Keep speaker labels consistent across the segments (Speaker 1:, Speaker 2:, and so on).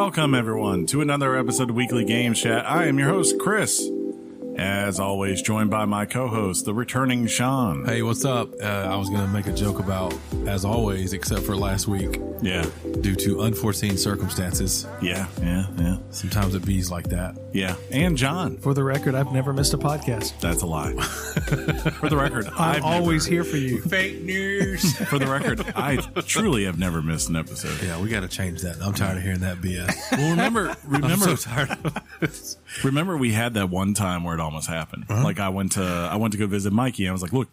Speaker 1: Welcome, everyone, to another episode of Weekly Games Chat. I am your host, Chris. As always, joined by my co-host, the returning Sean.
Speaker 2: Hey, what's up? I was going to make a joke about, as always, except for last week.
Speaker 1: Yeah.
Speaker 2: Due to unforeseen circumstances.
Speaker 1: Yeah.
Speaker 2: Sometimes it bees like that.
Speaker 1: Yeah. And John.
Speaker 3: For the record, I've never missed a podcast.
Speaker 1: That's a lie. For the record,
Speaker 3: I'm always here for you.
Speaker 2: Fake news.
Speaker 1: For the record, I truly have never missed an episode.
Speaker 2: Yeah, we got to change that. I'm tired of hearing that BS.
Speaker 1: Well, remember,
Speaker 2: I'm so tired of it.
Speaker 1: Remember we had that one time where it almost happened. Uh-huh. Like I went to go visit Mikey. And I was like, look,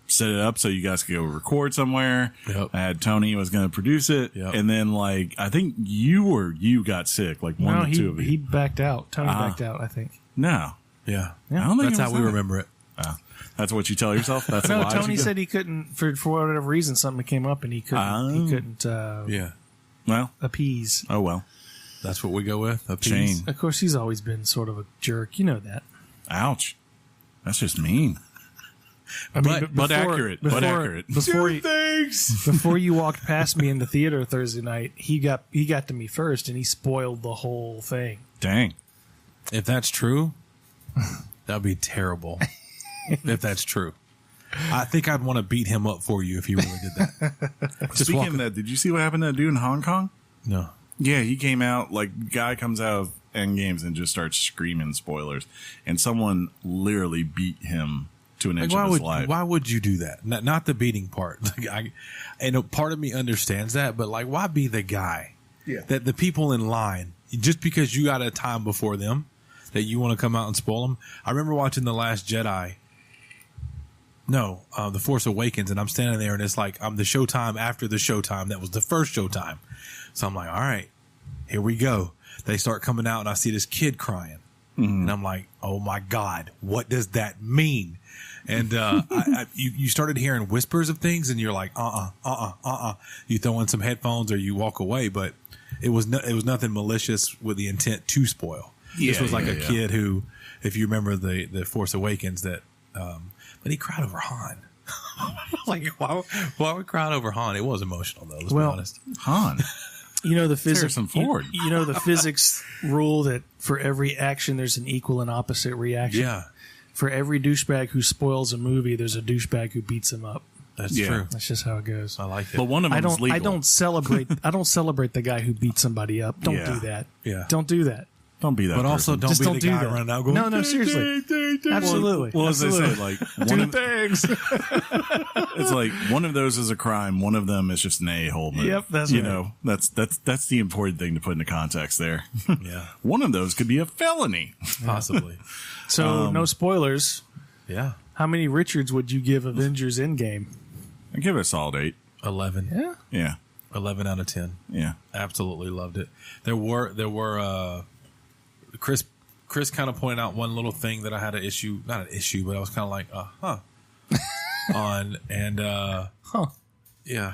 Speaker 1: set it up so you guys could go record somewhere.
Speaker 2: Yep.
Speaker 1: I had Tony was going to produce it.
Speaker 2: Yep.
Speaker 1: And then like, I think you got sick, like one or two of you.
Speaker 3: He backed out. Tony backed out, I think.
Speaker 1: No.
Speaker 2: Yeah.
Speaker 1: I don't think
Speaker 2: that's how we remember it.
Speaker 1: That's what you tell yourself? That's a
Speaker 3: No,
Speaker 1: lie.
Speaker 3: Tony said he couldn't, for whatever reason, something came up and he couldn't
Speaker 1: Well.
Speaker 3: appease.
Speaker 1: Oh, well.
Speaker 2: That's what we go with. Appease.
Speaker 3: Of course, he's always been sort of a jerk. You know that.
Speaker 1: Ouch. That's just mean.
Speaker 3: I mean,
Speaker 1: but accurate.
Speaker 3: Before you walked past me in the theater Thursday night, he got to me first, and he spoiled the whole thing.
Speaker 1: Dang.
Speaker 2: If that's true, that'd be terrible. If that's true. I think I'd want to beat him up for you if he really did that.
Speaker 1: Speaking of that, did you see what happened to that dude in Hong Kong?
Speaker 2: No.
Speaker 1: Yeah, he came out, guy comes out of Endgames and just starts screaming spoilers. And someone literally beat him to an inch of his life.
Speaker 2: Why would you do that? Not the beating part. And part of me understands that, but why be the guy?
Speaker 1: Yeah.
Speaker 2: That the people in line, just because you got a time before them, that you want to come out and spoil them. I remember watching The Last Jedi. No, The Force Awakens, and I'm standing there, and it's like I'm the showtime after the showtime. That was the first showtime. So I'm like, all right, here we go. They start coming out, and I see this kid crying. Mm-hmm. And I'm like, oh, my God, what does that mean? And you started hearing whispers of things, and you're like, You throw in some headphones or you walk away, but it was nothing malicious with the intent to spoil.
Speaker 1: Yeah,
Speaker 2: this was a kid who, if you remember the Force Awakens, that but he cried over Han. Why would cry over Han? It was emotional, though. Let's be honest.
Speaker 1: Han.
Speaker 3: You know the physics.
Speaker 1: You
Speaker 3: know the physics rule that for every action there's an equal and opposite reaction.
Speaker 2: Yeah.
Speaker 3: For every douchebag who spoils a movie, there's a douchebag who beats him up.
Speaker 2: That's true.
Speaker 3: That's just how it goes.
Speaker 2: I like it.
Speaker 1: But one of them is legal.
Speaker 3: I don't celebrate the guy who beats somebody up. Don't do that.
Speaker 2: Yeah.
Speaker 3: Don't do that.
Speaker 1: Don't be that.
Speaker 2: But also, don't
Speaker 3: Just
Speaker 2: be
Speaker 3: don't
Speaker 2: the
Speaker 3: do
Speaker 2: guy
Speaker 3: that.
Speaker 2: running out going,
Speaker 3: No, seriously. Absolutely.
Speaker 1: Well, as they say,
Speaker 3: Two things.
Speaker 1: it's like one of those is a crime. One of them is just an a-hole move.
Speaker 3: Yep, that's
Speaker 1: you
Speaker 3: right.
Speaker 1: know, that's the important thing to put into context there.
Speaker 2: Yeah.
Speaker 1: One of those could be a felony.
Speaker 2: Possibly.
Speaker 3: So, no spoilers.
Speaker 2: Yeah.
Speaker 3: How many Richards would you give Avengers Endgame?
Speaker 1: I give it a solid 8.
Speaker 2: 11.
Speaker 3: Yeah.
Speaker 1: Yeah.
Speaker 2: 11 out of 10.
Speaker 1: Yeah.
Speaker 2: Absolutely loved it. There were Chris kind of pointed out one little thing that I had not an issue, but I was kind of like, on, and, yeah,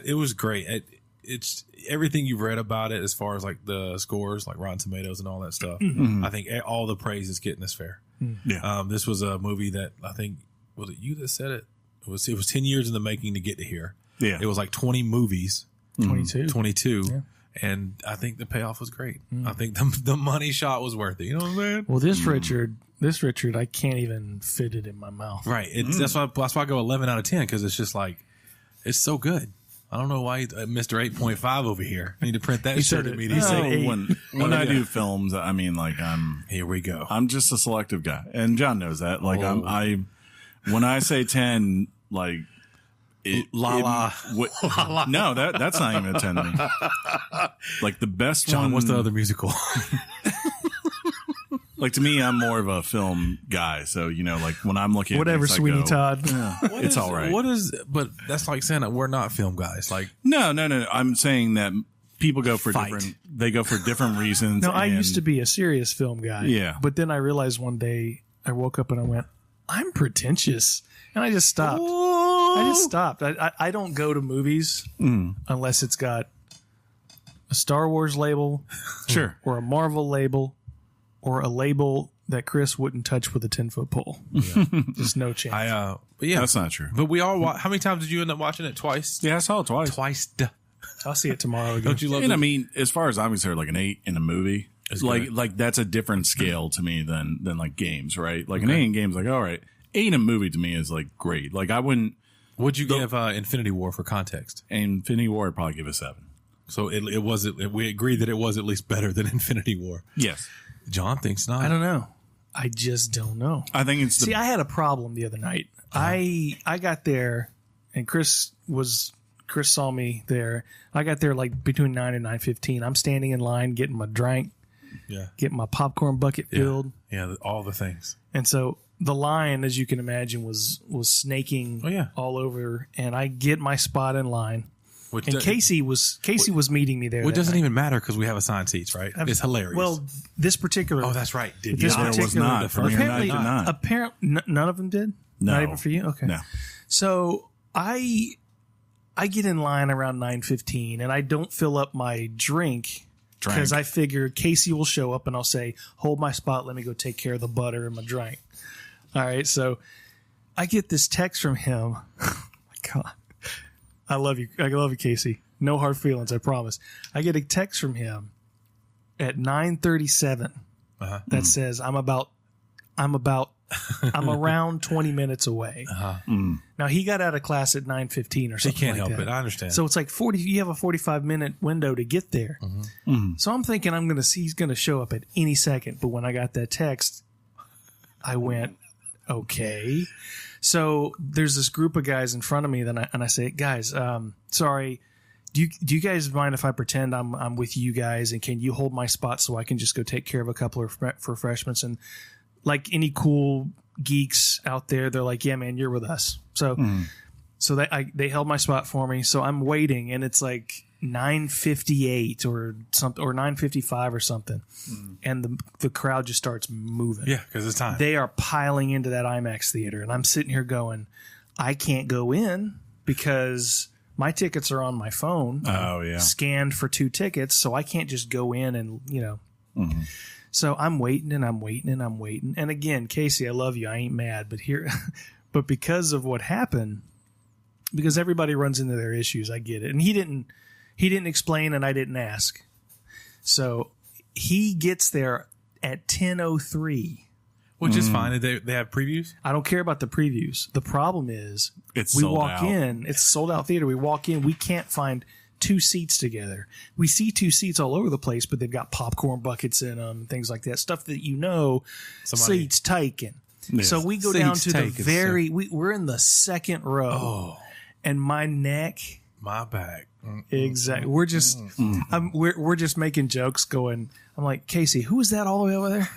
Speaker 2: it was great. It's everything you've read about it as far as the scores, Rotten Tomatoes and all that stuff. Mm-hmm. I think all the praise is getting us fair.
Speaker 1: Yeah.
Speaker 2: This was a movie that I think, was it you that said it? It was 10 years in the making to get to here.
Speaker 1: Yeah.
Speaker 2: It was 20 movies.
Speaker 3: 22.
Speaker 2: Yeah. And I think the payoff was great. I think the money shot was worth it. You know what I'm saying?
Speaker 3: Well, this Richard, I can't even fit it in my mouth.
Speaker 2: Right. That's why I go 11 out of 10, because it's just it's so good. I don't know why Mr. 8.5 over here. I need to print that shirt immediately.
Speaker 1: When I do films, I mean,
Speaker 2: here we go.
Speaker 1: I'm just a selective guy, and John knows that. When I say 10, no, that's not even a 10 to me. The best
Speaker 2: John,
Speaker 1: one.
Speaker 2: what's the other musical?
Speaker 1: To me, I'm more of a film guy. So, when I'm looking at
Speaker 3: whatever,
Speaker 1: things,
Speaker 3: Sweeney Todd.
Speaker 1: It's all right.
Speaker 2: But that's like saying that we're not film guys.
Speaker 1: No. I'm saying that people go for different reasons.
Speaker 3: No, I used to be a serious film guy.
Speaker 1: Yeah.
Speaker 3: But then I realized one day I woke up and I went, I'm pretentious. And I just stopped. I don't go to movies unless it's got a Star Wars label,
Speaker 1: sure,
Speaker 3: or a Marvel label, or a label that Chris wouldn't touch with a 10-foot pole. Yeah. Just no chance.
Speaker 2: But yeah,
Speaker 1: that's not true.
Speaker 2: But we all how many times did you end up watching it? Twice?
Speaker 1: Yeah, I saw it twice.
Speaker 2: Twice.
Speaker 3: I'll see it tomorrow again.
Speaker 2: Don't you love
Speaker 1: And
Speaker 2: it?
Speaker 1: I mean, as far as I'm concerned, like an 8 in a movie, like that's a different scale to me than like games, right? Like an 8 in games, like all right, 8 in a movie to me is like great. Like I wouldn't.
Speaker 2: What'd you give Infinity War for context?
Speaker 1: Infinity War, I'd probably give a 7.
Speaker 2: So it was. We agreed that it was at least better than Infinity War.
Speaker 1: Yes,
Speaker 2: John thinks not.
Speaker 3: I don't know. I just don't know.
Speaker 1: I think it's
Speaker 3: See, I had a problem the other night. I got there, and Chris saw me there. I got there like between 9 and 9:15. I'm standing in line getting my drink, getting my popcorn bucket filled.
Speaker 2: Yeah, all the things.
Speaker 3: And so the line, as you can imagine, was snaking all over. And I get my spot in line. And Casey was meeting me there.
Speaker 2: Well, it doesn't even matter because we have assigned seats, right? It's hilarious.
Speaker 3: Well, this particular.
Speaker 2: Oh, that's right.
Speaker 3: This particular
Speaker 1: was not.
Speaker 3: Apparently, none of them did.
Speaker 1: No.
Speaker 3: Not even for you. Okay.
Speaker 1: No.
Speaker 3: So I get in line around 9:15, and I don't fill up my drink because I figure Casey will show up, and I'll say, "Hold my spot. Let me go take care of the butter in my drink." All right. So I get this text from him. Oh my God. I love you. I love you, Casey. No hard feelings, I promise. I get a text from him at 9:37 that says I'm around 20 minutes away. Now he got out of class at 9:15 or something.
Speaker 2: He can't
Speaker 3: like
Speaker 2: help
Speaker 3: that.
Speaker 2: it. I understand.
Speaker 3: So it's like 40. You have a 45-minute window to get there. So I'm thinking he's going to show up at any second. But when I got that text, I went, okay. So there's this group of guys in front of me, and I say, guys, sorry, do you guys mind if I pretend I'm with you guys, and can you hold my spot so I can just go take care of a couple of refreshments? And like any cool geeks out there, they're like, yeah, man, you're with us. So they held my spot for me. So I'm waiting, and it's like 9:58 or something, or 9:55 or something, and the crowd just starts moving.
Speaker 2: Yeah, because it's time.
Speaker 3: They are piling into that IMAX theater, and I'm sitting here going, I can't go in because my tickets are on my phone.
Speaker 1: Oh yeah,
Speaker 3: scanned for 2 tickets, so I can't just go in and So I'm waiting and I'm waiting and I'm waiting. And again, Casey, I love you. I ain't mad, but because of what happened, because everybody runs into their issues, I get it. And he didn't explain, and I didn't ask. So he gets there at 10:03.
Speaker 2: Which is fine. They have previews?
Speaker 3: I don't care about the previews. The problem is we
Speaker 1: sold
Speaker 3: walk
Speaker 1: out.
Speaker 3: in. It's a sold out theater. We walk in. We can't find 2 seats together. We see 2 seats all over the place, but they've got popcorn buckets in them, things like that. Stuff that seats taken.
Speaker 1: Yes.
Speaker 3: So we go down to the we're in the second row. And my neck,
Speaker 2: my back.
Speaker 3: exactly. We're just we're just making jokes going. I'm like, Casey, who is that all the way over there?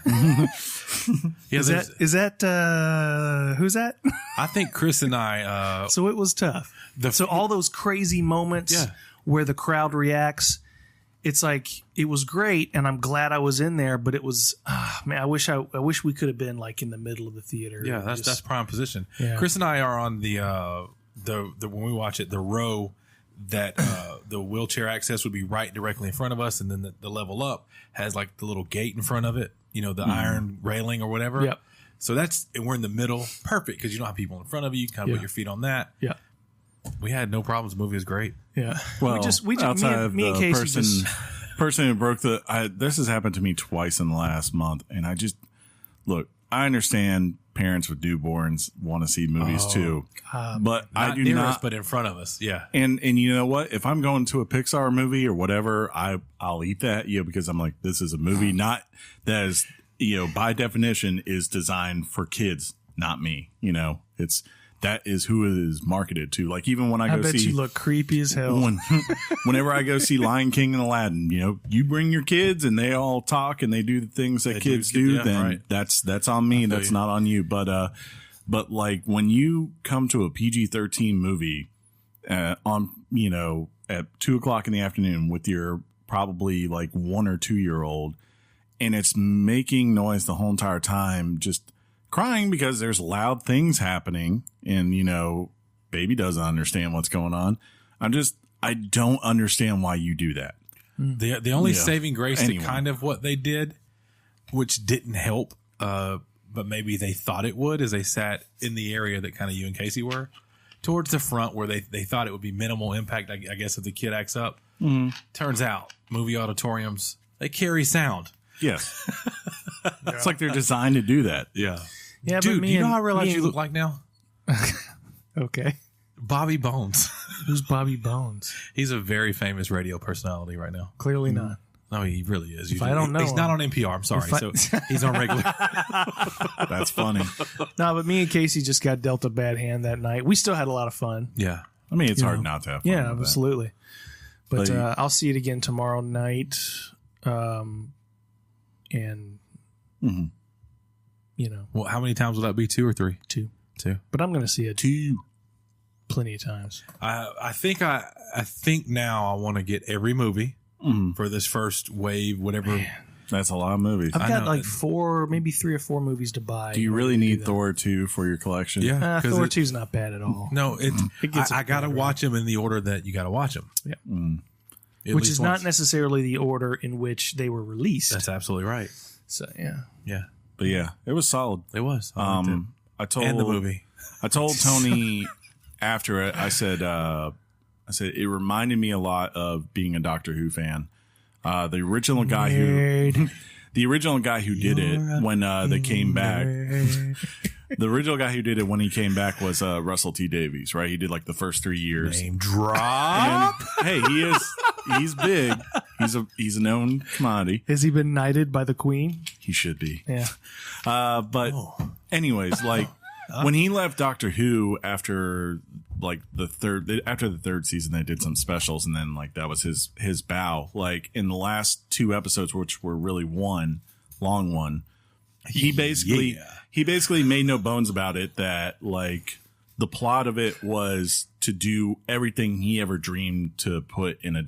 Speaker 3: Is that who's that?
Speaker 2: I think Chris and I
Speaker 3: So it was tough. So all those crazy moments where the crowd reacts, it's like it was great, and I'm glad I was in there. But it was, man, I wish we could have been like in the middle of the theater.
Speaker 2: Yeah, that's prime position.
Speaker 3: Yeah.
Speaker 2: Chris and I are on the when we watch it, the row that the wheelchair access would be right directly in front of us, and then the level up has like the little gate in front of it, the iron railing or whatever.
Speaker 3: Yep.
Speaker 2: So and we're in the middle, perfect, because you don't have people in front of you. You can kind of put your feet on that.
Speaker 3: Yeah.
Speaker 2: We had no problems. The movie was great.
Speaker 1: Yeah. Well, we just
Speaker 3: outside me and Casey
Speaker 1: person who broke this has happened to me twice in the last month, and look, I understand parents with newborns want to see movies too, but I do not.
Speaker 2: Us, but in front of us, yeah.
Speaker 1: And you know what? If I'm going to a Pixar movie or whatever, I'll eat that, because I'm like, this is a movie not that is, by definition is designed for kids, not me. That is who it is marketed to. Like even when I go
Speaker 3: bet
Speaker 1: see,
Speaker 3: you look creepy as hell.
Speaker 1: Whenever I go see Lion King and Aladdin, you bring your kids and they all talk and they do the things that kids do. Then right. That's on me. That's not on you. But like when you come to a PG-13 movie, on at 2:00 in the afternoon with your probably like 1 or 2 year old, and it's making noise the whole entire time, just crying because there's loud things happening, and baby doesn't understand what's going on. I don't understand why you do that.
Speaker 2: The only saving grace to kind of what they did, which didn't help, but maybe they thought it would, is they sat in the area that kind of you and Casey were, towards the front where they thought it would be minimal impact, I guess, if the kid acts up. Turns out, movie auditoriums, they carry sound.
Speaker 1: Yes. It's like they're designed to do that.
Speaker 2: Yeah.
Speaker 3: Yeah,
Speaker 2: Dude, you know how I realize you look like now?
Speaker 3: Okay.
Speaker 2: Bobby Bones.
Speaker 3: Who's Bobby Bones?
Speaker 2: He's a very famous radio personality right now.
Speaker 3: Clearly not.
Speaker 2: No, he really is.
Speaker 3: I don't know
Speaker 2: He's not
Speaker 3: him.
Speaker 2: on NPR. I'm sorry. So he's on regular.
Speaker 1: That's funny.
Speaker 3: No, but me and Casey just got dealt a bad hand that night. We still had a lot of fun.
Speaker 2: Yeah.
Speaker 1: I mean, it's hard not to have fun.
Speaker 3: Yeah,
Speaker 1: with that.
Speaker 3: absolutely. But I'll see it again tomorrow night. And, you know,
Speaker 2: Well, how many times will that be? 2 or 3?
Speaker 3: 2.
Speaker 2: 2.
Speaker 3: But I'm going to see it plenty of times.
Speaker 2: I think now I want to get every movie for this first wave, whatever.
Speaker 3: Man.
Speaker 1: That's a lot of movies.
Speaker 3: I've got
Speaker 2: know.
Speaker 3: like 4, maybe 3 or 4 movies to buy.
Speaker 1: Do you really need Thor 2 for your collection?
Speaker 2: Yeah. 'cause
Speaker 3: Thor 2's not bad at all.
Speaker 2: No, I got to
Speaker 3: better.
Speaker 2: watch them in the order that you got to watch them.
Speaker 3: Yeah. Which is not necessarily the order in which they were released.
Speaker 2: That's absolutely right.
Speaker 3: So, yeah.
Speaker 2: Yeah,
Speaker 1: But yeah, it was solid.
Speaker 2: it was. I liked it.
Speaker 1: I told
Speaker 2: And the movie.
Speaker 1: I told Tony after it. I said it reminded me a lot of being a Doctor Who fan. The original guy who did it when they came back. The original guy who did it when he came back was Russell T Davies, right? He did like the first 3 years.
Speaker 2: Name drop.
Speaker 1: And, hey, he's big. He's a known commodity.
Speaker 3: Has he been knighted by the Queen?
Speaker 1: He should be.
Speaker 3: Yeah.
Speaker 1: But anyways, like when he left Doctor Who after like the third season, they did some specials, and then like that was his bow. Like in the last 2 episodes, which were really one long one, he basically made no bones about it that like the plot of it was to do everything he ever dreamed to put in a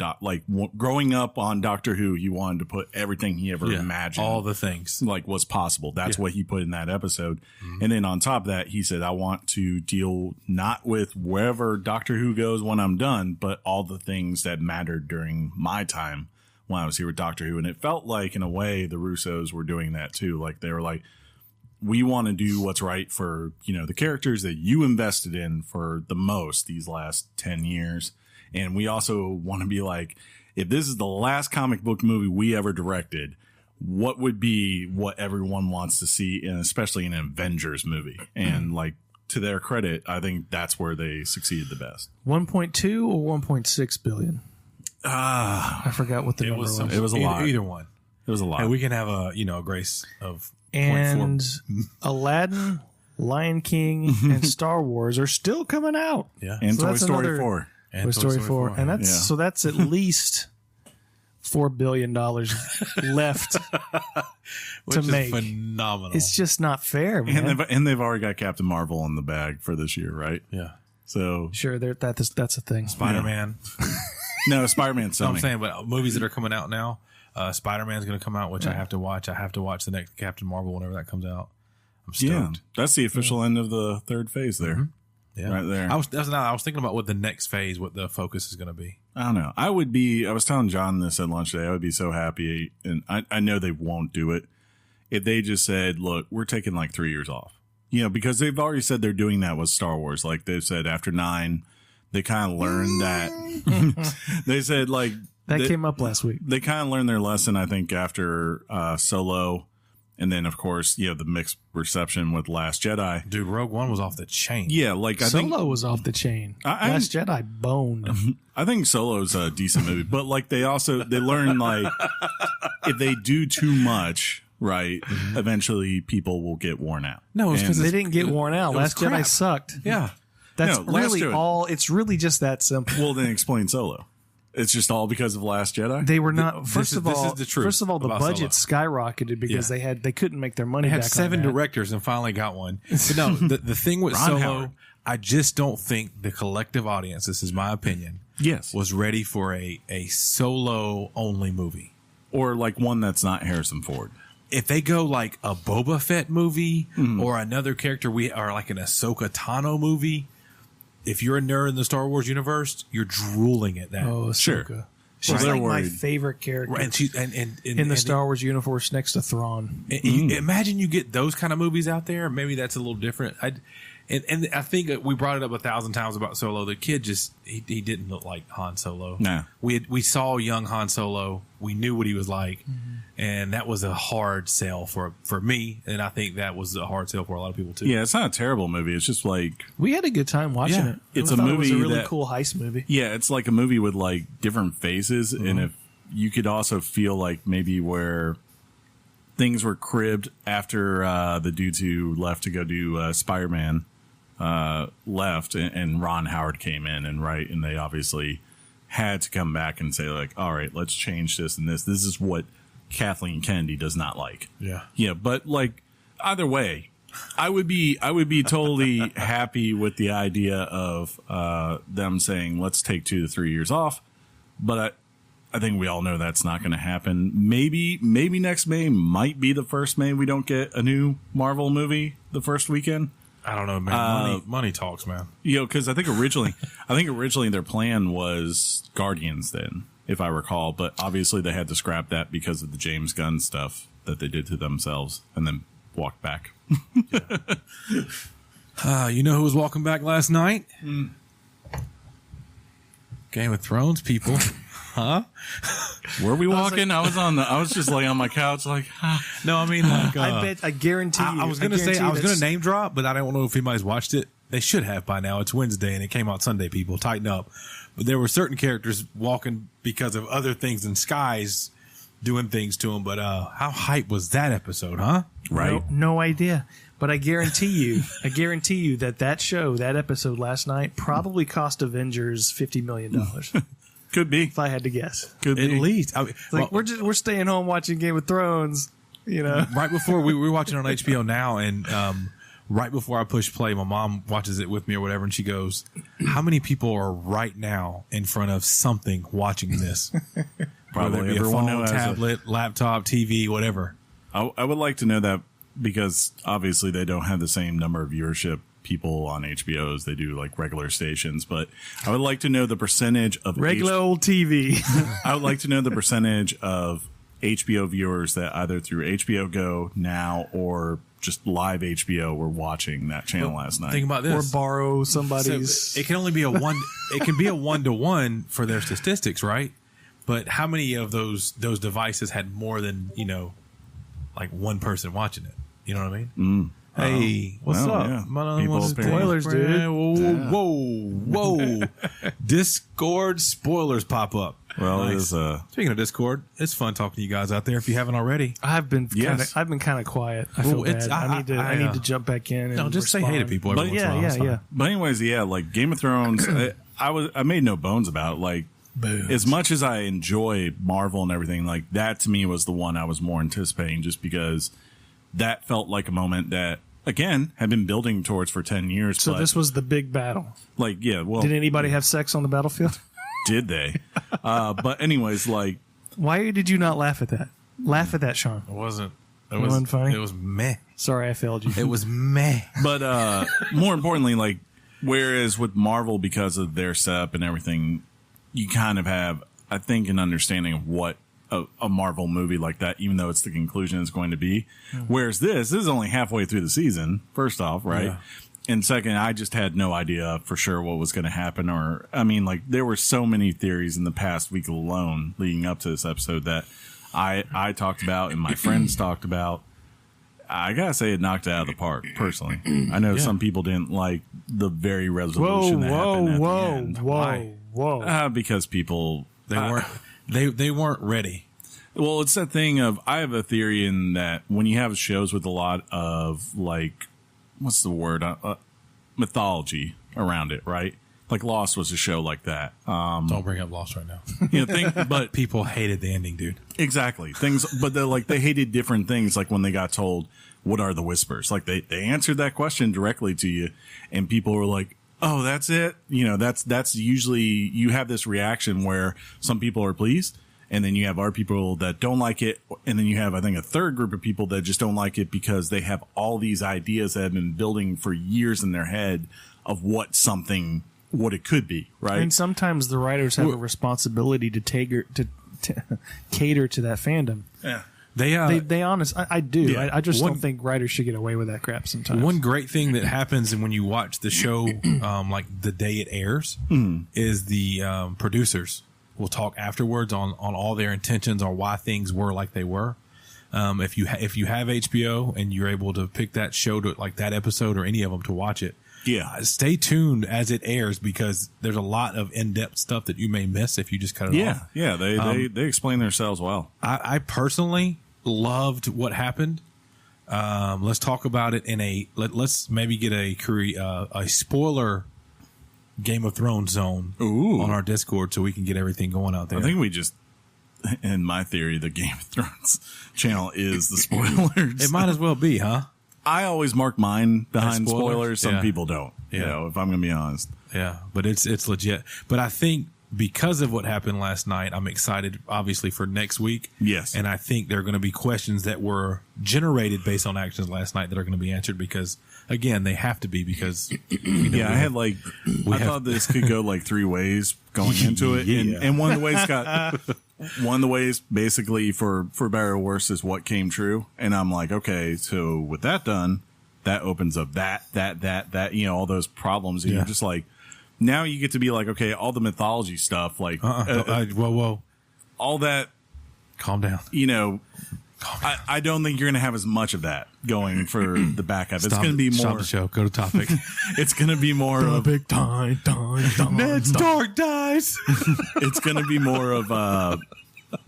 Speaker 1: growing up on Doctor Who, he wanted to put everything he ever imagined,
Speaker 2: all the things
Speaker 1: like was possible. That's what he put in that episode. And then on top of that, he said, I want to deal not with wherever Doctor Who goes when I'm done, but all the things that mattered during my time when I was here with Doctor Who. And it felt like in a way the Russos were doing that too. Like they were like, we want to do what's right for, you know, the characters that you invested in for the most these last 10 years. And we also want to be like, if this is the last comic book movie we ever directed, what would be what everyone wants to see, and especially in an Avengers movie? And like, to their credit, I think that's where they succeeded the best.
Speaker 3: 1.2 or 1.6 billion? I forgot what the number was.
Speaker 1: It was a lot.
Speaker 2: Either one.
Speaker 1: It was a lot.
Speaker 2: And we can have a grace of
Speaker 3: And
Speaker 2: 0.4.
Speaker 3: Aladdin, Lion King, and Star Wars are still coming out.
Speaker 2: Yeah.
Speaker 1: And
Speaker 3: So
Speaker 1: Toy
Speaker 3: that's
Speaker 1: Story
Speaker 3: another-
Speaker 1: 4.
Speaker 2: And
Speaker 3: Toy Story 4. And that's
Speaker 1: Yeah.
Speaker 3: so that's at least $4 billion left
Speaker 2: Which
Speaker 3: to
Speaker 2: is
Speaker 3: make.
Speaker 2: phenomenal.
Speaker 3: It's just not fair, man.
Speaker 1: And they've already got Captain Marvel in the bag for this year, right?
Speaker 2: yeah.
Speaker 1: So
Speaker 3: Sure, that's a thing.
Speaker 2: Spider-Man.
Speaker 1: no, Spider-Man's
Speaker 2: No, I'm
Speaker 1: Sony.
Speaker 2: saying, but movies that are coming out now, Spider-Man's going to come out, which I have to watch. I have to watch the next Captain Marvel whenever that comes out. I'm stoked.
Speaker 1: Yeah, that's the official end of the third phase there.
Speaker 2: Yeah.
Speaker 1: Right there.
Speaker 2: I was thinking about what the next phase, what the focus is going to be.
Speaker 1: I don't know. I was telling John this at lunch today. I would be so happy, and I know they won't do it, if they just said, look, we're taking like 3 years off. You know, because they've already said they're doing that with Star Wars. Like they've said after 9, they kind of learned that. They said like.
Speaker 3: That came up last week.
Speaker 1: They kind of learned their lesson, I think, after Solo. And then, of course, you know, the mixed reception with Last Jedi.
Speaker 2: Dude, Rogue One was off the chain.
Speaker 1: Yeah, like I think
Speaker 3: Solo was off the chain. Last Jedi boned.
Speaker 1: I think Solo's a decent movie, but like they learn like if they do too much, right, eventually people will get worn out.
Speaker 2: No, it's because
Speaker 3: They didn't get worn out.
Speaker 2: it was
Speaker 3: Last Jedi
Speaker 2: crap.
Speaker 3: sucked.
Speaker 2: Yeah.
Speaker 3: That's
Speaker 1: No, Last
Speaker 3: really
Speaker 1: Jedi-
Speaker 3: all. It's really just that simple.
Speaker 1: Well, then explain Solo. It's just all because of Last Jedi.
Speaker 3: They were not.
Speaker 2: This
Speaker 3: First
Speaker 2: is
Speaker 3: of all,
Speaker 2: the truth
Speaker 3: first of all, the
Speaker 2: about
Speaker 3: budget skyrocketed because they couldn't make their money
Speaker 2: They had
Speaker 3: back.
Speaker 2: 7
Speaker 3: on that.
Speaker 2: directors and finally got one. But no, the thing with
Speaker 1: Ron
Speaker 2: Solo,
Speaker 1: Howard.
Speaker 2: I just don't think the collective audience, this is my opinion,
Speaker 1: Yes,
Speaker 2: was ready for a Solo only movie.
Speaker 1: or like one that's not Harrison Ford.
Speaker 2: If they go like a Boba Fett movie or another character, or like an Ahsoka Tano movie, if you're a nerd in the Star Wars universe, you're drooling at that.
Speaker 3: Oh,
Speaker 1: Sure.
Speaker 3: Ahsoka. She's
Speaker 1: they're
Speaker 3: like my
Speaker 1: worried.
Speaker 3: favorite character
Speaker 2: And she and
Speaker 3: in the Star Wars universe next to Thrawn.
Speaker 2: Imagine you get those kind of movies out there. Maybe that's a little different. And I think we brought it up 1,000 times about Solo. The kid he didn't look like Han Solo.
Speaker 1: No.
Speaker 2: We saw young Han Solo. We knew what he was like, and that was a hard sell for me. And I think that was a hard sell for a lot of people too.
Speaker 1: Yeah, it's not a terrible movie. It's just like
Speaker 3: we had a good time watching it.
Speaker 1: It's
Speaker 3: a
Speaker 1: movie.
Speaker 3: It was a really cool heist movie.
Speaker 1: Yeah, it's like a movie with like different phases, and if you could also feel like maybe where things were cribbed after the dudes who left to go do Spider-Man left, and Ron Howard came in, and they obviously had to come back and say like, all right, let's change this and this. This is what Kathleen Kennedy does not like. Yeah, but like either way, I would be totally happy with the idea of them saying let's take 2 to 3 years off, but I think we all know that's not going to happen. Maybe next May might be the first May we don't get a new Marvel movie the first weekend.
Speaker 2: I don't know, man. Money talks, man.
Speaker 1: You know, because I think originally their plan was Guardians then, if I recall, but obviously they had to scrap that because of the James Gunn stuff that they did to themselves and then walked back.
Speaker 2: You know who was walking back last night? Game of Thrones people. Huh?
Speaker 1: Were we walking? I was just laying on my couch like,
Speaker 2: no, I mean, like,
Speaker 3: I guarantee you.
Speaker 2: I was going to name drop, but I don't know if anybody's watched it. They should have by now. It's Wednesday and it came out Sunday, people. Tighten up. But there were certain characters walking because of other things in skies doing things to them. But how hype was that episode, huh?
Speaker 1: Right.
Speaker 3: No idea. But I guarantee you that episode last night probably cost Avengers $50 million.
Speaker 1: Could be.
Speaker 3: If I had to guess.
Speaker 1: Could be.
Speaker 2: At least.
Speaker 3: We're staying home watching Game of Thrones, you know.
Speaker 2: Right before we were watching on HBO Now, and right before I push play, my mom watches it with me or whatever, and she goes, how many people are right now in front of something watching this?
Speaker 1: Probably
Speaker 2: Whether it be a phone, tablet, laptop, TV, whatever.
Speaker 1: I would like to know that because obviously they don't have the same number of viewership people on HBO as they do like regular stations, but I would like to know the percentage of
Speaker 3: regular old TV.
Speaker 1: I would like to know the percentage of HBO viewers that either through HBO Go now or just live HBO were watching that channel last night.
Speaker 2: Think about this.
Speaker 3: Or borrow somebody's.
Speaker 2: So it can only be it can be a 1-to-1 for their statistics, right? But how many of those devices had more than, like one person watching it? You know what I mean? Hey, what's up?
Speaker 1: Yeah.
Speaker 3: Spoilers, dude.
Speaker 2: Whoa. Discord spoilers pop up.
Speaker 1: Well,
Speaker 2: nice. Speaking of Discord, it's fun talking to you guys out there if you haven't already.
Speaker 3: I've been kind of quiet. I feel bad. I need to jump back in and
Speaker 2: just
Speaker 3: respond.
Speaker 2: say hey to people every once in a while.
Speaker 3: Yeah.
Speaker 1: But anyways, like Game of Thrones, I made no bones about it. Like, as much as I enjoy Marvel and everything, like that to me was the one I was more anticipating just because that felt like a moment that, again, had been building towards for 10 years.
Speaker 3: So this was the big battle.
Speaker 1: Like, yeah, well.
Speaker 3: Did anybody have sex on the battlefield?
Speaker 1: Did they? But anyways, like.
Speaker 3: Why did you not laugh at that? Laugh at that, Sean.
Speaker 2: It wasn't.
Speaker 3: It wasn't funny?
Speaker 2: It was meh.
Speaker 3: Sorry, I failed you.
Speaker 2: It was meh.
Speaker 1: But more importantly, like, whereas with Marvel, because of their setup and everything, you kind of have, I think, an understanding of what a Marvel movie like that, even though it's the conclusion is going to be. Whereas this is only halfway through the season, first off, right? Yeah. And second, I just had no idea for sure what was going to happen. Or, I mean, like, there were so many theories in the past week alone leading up to this episode that I talked about and my friends talked about. I gotta say, it knocked it out of the park, personally. I know some people didn't like the very resolution that happened at the end.
Speaker 3: Whoa.
Speaker 1: Because people...
Speaker 2: They weren't ready.
Speaker 1: Well, it's that thing of, I have a theory in that when you have shows with a lot of, like, what's the word? Mythology around it, right? Like Lost was a show like that.
Speaker 2: Don't bring up Lost right now.
Speaker 1: But
Speaker 2: people hated the ending, dude.
Speaker 1: Exactly. But they hated different things. Like when they got told, what are the whispers? Like they answered that question directly to you, and people were like, oh, that's it. That's usually, you have this reaction where some people are pleased, and then you have other people that don't like it. And then you have, I think, a third group of people that just don't like it because they have all these ideas that have been building for years in their head of what it could be. Right.
Speaker 3: And sometimes the writers have a responsibility to cater to that fandom.
Speaker 1: Yeah.
Speaker 2: They
Speaker 3: honest. I do.
Speaker 2: Yeah.
Speaker 3: I just don't think writers should get away with that crap sometimes.
Speaker 2: One great thing that happens when you watch the show, like the day it airs, is the producers will talk afterwards on all their intentions or why things were like they were. If you have HBO and you're able to pick that show to like that episode or any of them to watch it, stay tuned as it airs because there's a lot of in-depth stuff that you may miss if you just cut it off.
Speaker 1: Yeah, they explain themselves well.
Speaker 2: I personally loved what happened. Let's talk about it in let's maybe get a spoiler Game of Thrones zone on our Discord so we can get everything going out there.
Speaker 1: I think we just, in my theory, the Game of Thrones channel is the spoilers.
Speaker 2: It might as well be, huh?
Speaker 1: I always mark mine behind spoilers. Some people don't.
Speaker 2: Yeah.
Speaker 1: You know, if I'm going to be honest.
Speaker 2: Yeah, but it's legit. But I think because of what happened last night, I'm excited, obviously, for next week.
Speaker 1: Yes.
Speaker 2: And I think there are going to be questions that were generated based on actions last night that are going to be answered because, again, they have to be because.
Speaker 1: I thought this could go like 3 ways going into it. And one of the ways basically for better or worse is what came true. And I'm like, okay, so with that done, that opens up that, all those problems. And you're just like, now you get to be like, okay, all the mythology stuff, like,
Speaker 2: whoa,
Speaker 1: all that.
Speaker 2: Calm down.
Speaker 1: I don't think you're going to have as much of that going for the back half. It's going to be more.
Speaker 2: Stop the show. Go to topic.
Speaker 1: It's going to be more of
Speaker 3: big time.
Speaker 2: Ned Stark dies.
Speaker 1: It's going to be more of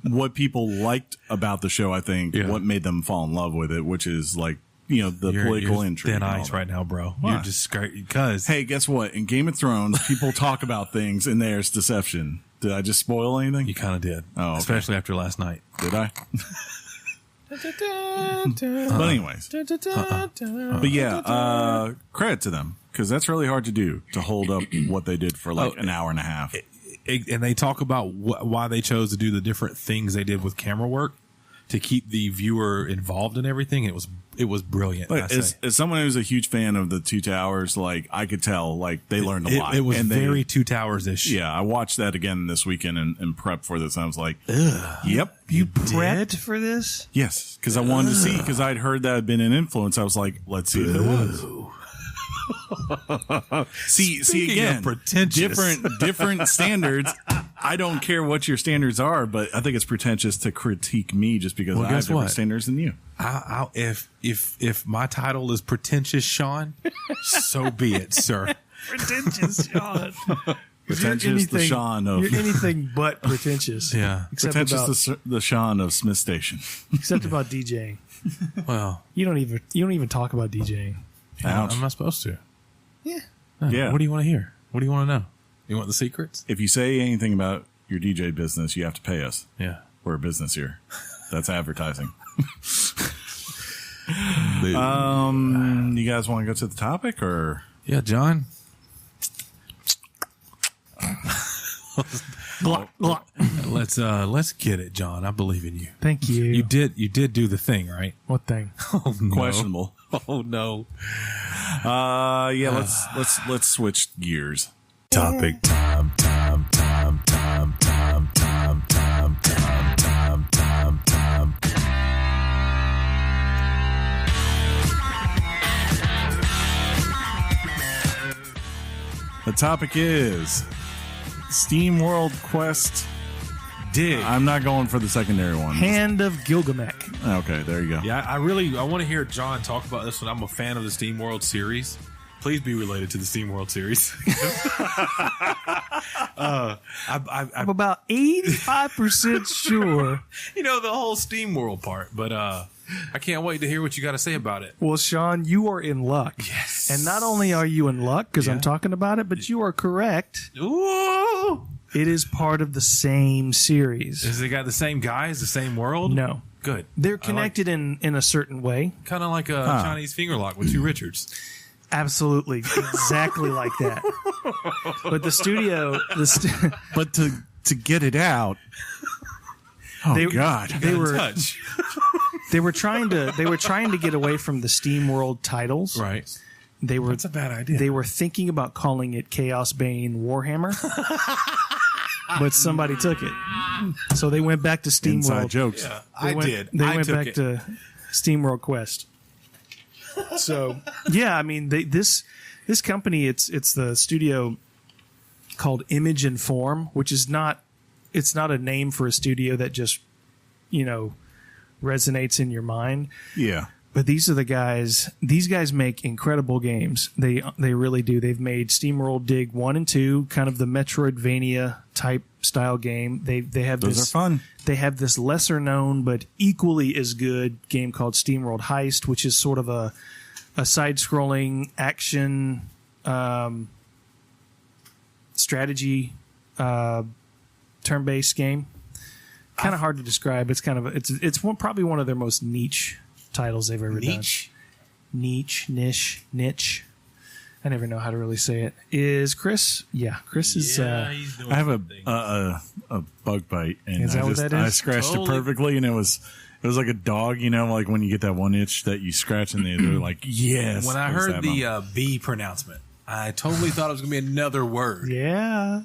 Speaker 1: what people liked about the show. I think what made them fall in love with it, which is like the political intrigue.
Speaker 2: Thin ice right now, bro.
Speaker 1: Why?
Speaker 2: You're just because.
Speaker 1: Hey, guess what? In Game of Thrones, people talk about things, and there's deception. Did I just spoil anything?
Speaker 2: You kind of did.
Speaker 1: Oh, okay.
Speaker 2: Especially after last night.
Speaker 1: Did I? But anyways, but yeah, credit to them because that's really hard to do to hold up what they did for like an hour and a half.
Speaker 2: And they talk about why they chose to do the different things they did with camera work to keep the viewer involved in everything. It was brilliant.
Speaker 1: But as someone who's a huge fan of the Two Towers, like I could tell, like they learned a lot.
Speaker 2: It was very Two Towers-ish.
Speaker 1: Yeah, I watched that again this weekend and prepped for this. And I was like,
Speaker 3: "Yep, you prepped for this."
Speaker 1: Yes, because I wanted to see because I'd heard that had been an influence. I was like, "Let's see if there was." see again, different standards. I don't care what your standards are, but I think it's pretentious to critique me just because I have different standards than you.
Speaker 2: If my title is pretentious, Sean, so be it, sir.
Speaker 3: Pretentious, Sean.
Speaker 1: Pretentious, the Sean of
Speaker 3: you're anything but pretentious.
Speaker 2: Yeah,
Speaker 1: pretentious, the Sean of Smith Station.
Speaker 3: Except about DJing.
Speaker 2: Well,
Speaker 3: you don't even talk about DJing.
Speaker 2: I'm not supposed to.
Speaker 3: Yeah.
Speaker 1: Yeah.
Speaker 2: What do you want to hear? What do you want to know? You want the secrets?
Speaker 1: If you say anything about your DJ business, you have to pay us.
Speaker 2: Yeah.
Speaker 1: We're a business here. That's advertising. You guys want to go to the topic or?
Speaker 2: Yeah, John. Let's get it, John. I believe in you.
Speaker 3: Thank you.
Speaker 2: You did do the thing, right?
Speaker 3: What thing?
Speaker 2: Oh, no.
Speaker 1: Questionable.
Speaker 2: Oh no.
Speaker 1: Let's switch gears.
Speaker 2: Topic time.
Speaker 1: The topic is Steam World Quest Dig. I'm not going for the secondary one.
Speaker 3: Hand of Gilgamesh.
Speaker 1: Okay, there you go.
Speaker 2: Yeah, I want to hear John talk about this one. I'm a fan of the Steam World series. Please be related to the Steam World series.
Speaker 3: I'm about 85% sure.
Speaker 2: The whole Steam World part, but I can't wait to hear what you got to say about it.
Speaker 3: Well, Sean, you are in luck.
Speaker 2: Yes.
Speaker 3: And not only are you in luck because I'm talking about it, but you are correct.
Speaker 2: Ooh.
Speaker 3: It is part of the same series.
Speaker 2: Has it got the same guys, the same world?
Speaker 3: No.
Speaker 2: Good.
Speaker 3: They're connected in a certain way.
Speaker 2: Kind of like a Chinese finger lock with two Richards.
Speaker 3: Absolutely. Exactly like that. But the studio...
Speaker 1: But to get it out... God.
Speaker 3: They were trying to get away from the Steam World titles.
Speaker 2: Right.
Speaker 3: That's
Speaker 2: a bad idea.
Speaker 3: They were thinking about calling it Chaos Bane Warhammer. but somebody took it. So they went back to SteamWorld.
Speaker 1: Inside jokes.
Speaker 2: Yeah,
Speaker 3: They went back to SteamWorld Quest. So yeah, I mean this company, it's the studio called Image and Form, which is not a name for a studio that just resonates in your mind.
Speaker 1: Yeah.
Speaker 3: But these are the guys. These guys make incredible games. They really do. They've made SteamWorld Dig 1 and 2, kind of the Metroidvania type style game. They have
Speaker 1: Those are fun.
Speaker 3: They have this lesser known but equally as good game called SteamWorld Heist, which is sort of a side scrolling action strategy turn based game. Kind of hard to describe. It's probably one of their most niche titles they've ever done. Niche. I never know how to really say it. Is Chris? Yeah, Chris is.
Speaker 2: He's doing
Speaker 1: I have
Speaker 2: something.
Speaker 1: a bug bite, and
Speaker 3: Is that what that is?
Speaker 1: I scratched it perfectly, and it was like a dog, like when you get that one itch that you scratch, and they're like, yes.
Speaker 2: When I heard the B pronouncement, I totally thought it was going to be another word.
Speaker 3: Yeah.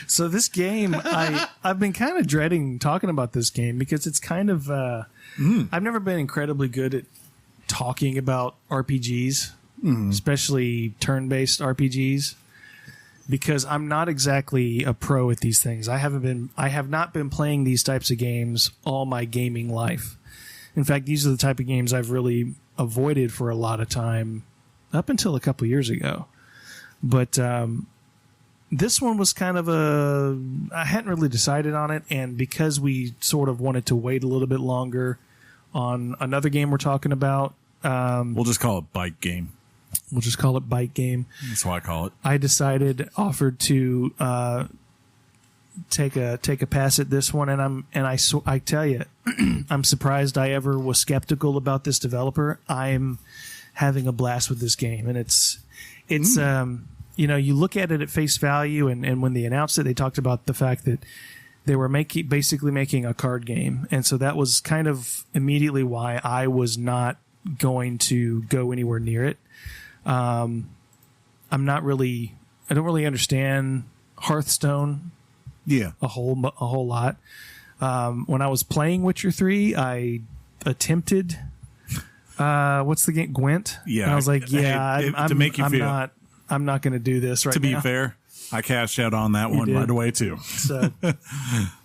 Speaker 3: So this game, I've been kind of dreading talking about this game because it's kind of. I've never been incredibly good at talking about RPGs, especially turn-based RPGs, because I'm not exactly a pro at these things. I have not been playing these types of games all my gaming life. In fact, these are the type of games I've really avoided for a lot of time up until a couple years ago. But this one was kind of I hadn't really decided on it, and because we sort of wanted to wait a little bit longer on another game we're talking about.
Speaker 1: We'll just call it Bike Game.
Speaker 3: We'll just call it Bike Game.
Speaker 1: That's why I call it.
Speaker 3: I offered to take a pass at this one, and I tell you, I'm surprised I ever was skeptical about this developer. I'm having a blast with this game, and it's you look at it at face value, and when they announced it, they talked about the fact that they were basically making a card game, and so that was kind of immediately why I was not going to go anywhere near it. I don't really understand Hearthstone.
Speaker 1: Yeah,
Speaker 3: a whole lot. When I was playing Witcher 3, I attempted. What's the game? Gwent.
Speaker 1: Yeah,
Speaker 3: and I was like, I'm not going to do this right now.
Speaker 1: To be fair, I cashed out on that one right away too.
Speaker 3: So,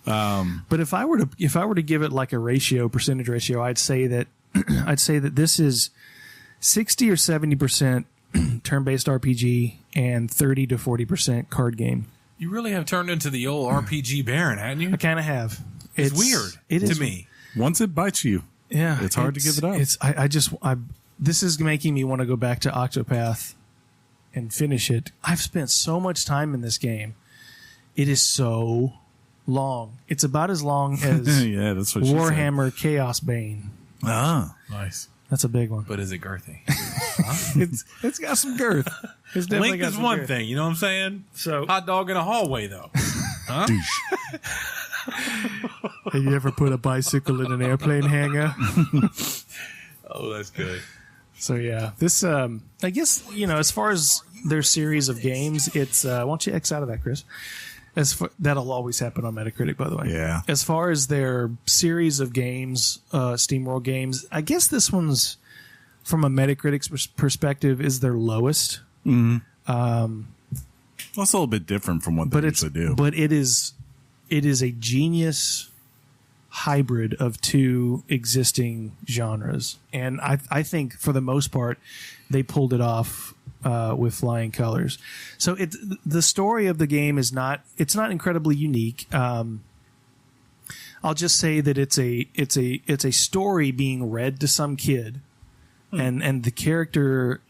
Speaker 3: but if I were to give it like a percentage ratio, I'd say that this is 60 or 70% turn-based RPG and 30 to 40% card game.
Speaker 2: You really have turned into the old RPG Baron, hadn't you?
Speaker 3: I kind of have.
Speaker 2: It's weird to me.
Speaker 1: Once it bites you, it's hard to give it up.
Speaker 3: This is making me want to go back to Octopath and finish it. I've spent so much time in this game. It is so long. It's about as long as
Speaker 1: that's what
Speaker 3: Warhammer Chaos Bane.
Speaker 1: Ah,
Speaker 2: nice.
Speaker 3: That's a big one.
Speaker 2: But is it girthy?
Speaker 3: It's got some girth. It's definitely
Speaker 2: Length
Speaker 3: got
Speaker 2: is
Speaker 3: some
Speaker 2: one
Speaker 3: girth.
Speaker 2: thing, you know what I'm saying?
Speaker 3: So
Speaker 2: hot dog in a hallway, though. Huh?
Speaker 3: Have you ever put a bicycle in an airplane hangar?
Speaker 2: Oh, that's good.
Speaker 3: So yeah, this I guess as far as their series of games, it's why don't you X out of that, Chris? That'll always happen on Metacritic, by the way.
Speaker 1: Yeah.
Speaker 3: As far as their series of games, SteamWorld games, I guess this one's, from a Metacritic's perspective, is their lowest.
Speaker 1: Mm-hmm. That's a little bit different from what they usually do.
Speaker 3: But it is a genius hybrid of two existing genres, and I think for the most part they pulled it off with flying colors. So the story of the game is not incredibly unique. I'll just say that it's a story being read to some kid, and the character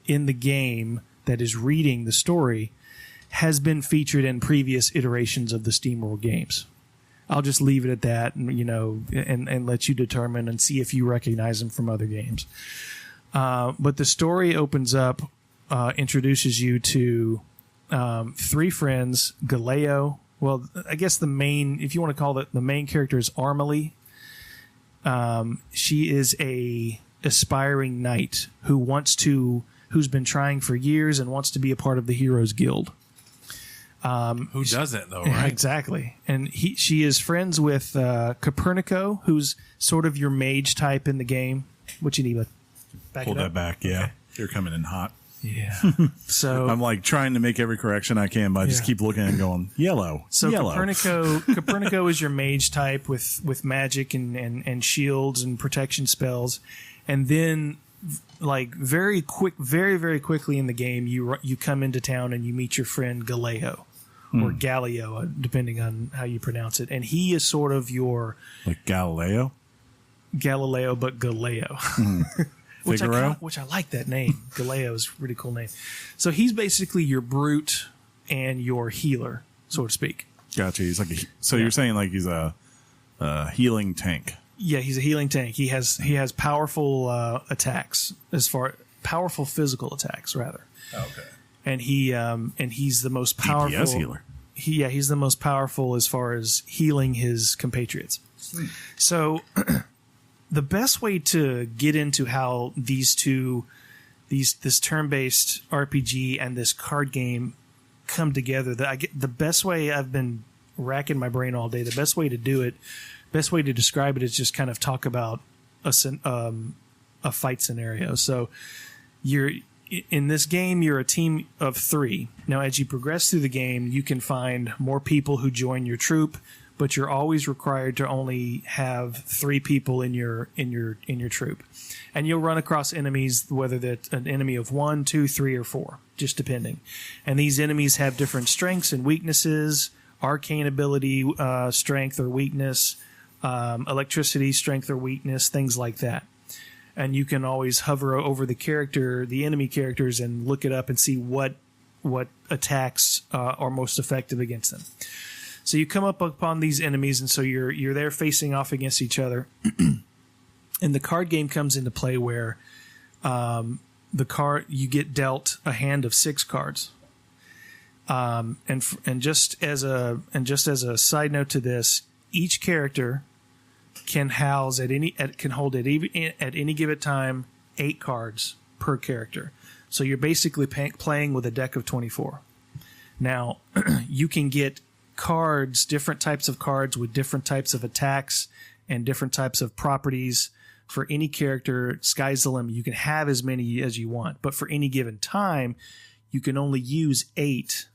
Speaker 3: in the game that is reading the story has been featured in previous iterations of the SteamWorld games. I'll just leave it at that, and let you determine and see if you recognize them from other games. But the story opens up, introduces you to three friends. Galeo. Well, I guess if you want to call it, the main character is Armely. She is a aspiring knight who's been trying for years and wants to be a part of the Heroes Guild.
Speaker 2: Who doesn't though,
Speaker 3: Yeah,
Speaker 2: right?
Speaker 3: exactly. And she is friends with Copernico, who's sort of your mage type in the game. What you need to back
Speaker 1: Pull
Speaker 3: it up?
Speaker 1: that back. Yeah. You're coming in hot.
Speaker 3: Yeah. So
Speaker 1: I'm like trying to make every correction I can, but I just keep looking and going, yellow.
Speaker 3: So
Speaker 1: yellow.
Speaker 3: Copernico is your mage type with magic and shields and protection spells, and then like very quickly in the game you come into town and you meet your friend Galileo or Galileo, depending on how you pronounce it, and he is sort of your
Speaker 1: Like Galileo?
Speaker 3: Galileo, but Galileo.
Speaker 1: Figaro?
Speaker 3: Which I like that name. Galileo is a really cool name. So he's basically your brute and your healer, so to speak.
Speaker 1: Gotcha. He's like you're saying like he's a healing tank.
Speaker 3: Yeah, he's a healing tank. He has powerful attacks, powerful physical attacks rather.
Speaker 2: Okay.
Speaker 3: And he's the most powerful
Speaker 1: DPS healer.
Speaker 3: He's the most powerful as far as healing his compatriots.
Speaker 2: Sweet.
Speaker 3: So the best way to get into how this turn-based RPG and this card game come together, the best way, I've been racking my brain all day, the best way to do it, best way to describe it is just kind of talk about a fight scenario. So in this game, you're a team of 3. Now, as you progress through the game, you can find more people who join your troop, but you're always required to only have 3 people in your troop, and you'll run across enemies, whether that's an enemy of 1, 2, 3, or 4, just depending. And these enemies have different strengths and weaknesses: arcane ability, strength or weakness, electricity, strength or weakness, things like that. And you can always hover over the enemy characters, and look it up and see what attacks are most effective against them. So you come up upon these enemies, and so you're there facing off against each other. And the card game comes into play where you get dealt a hand of 6 cards. And just as a side note to this, each character can hold at any given time 8 cards per character. So you're basically playing with a deck of 24. Now you can get cards, different types of cards with different types of attacks and different types of properties for any character. Sky's the limit. You can have as many as you want, but for any given time, you can only use 8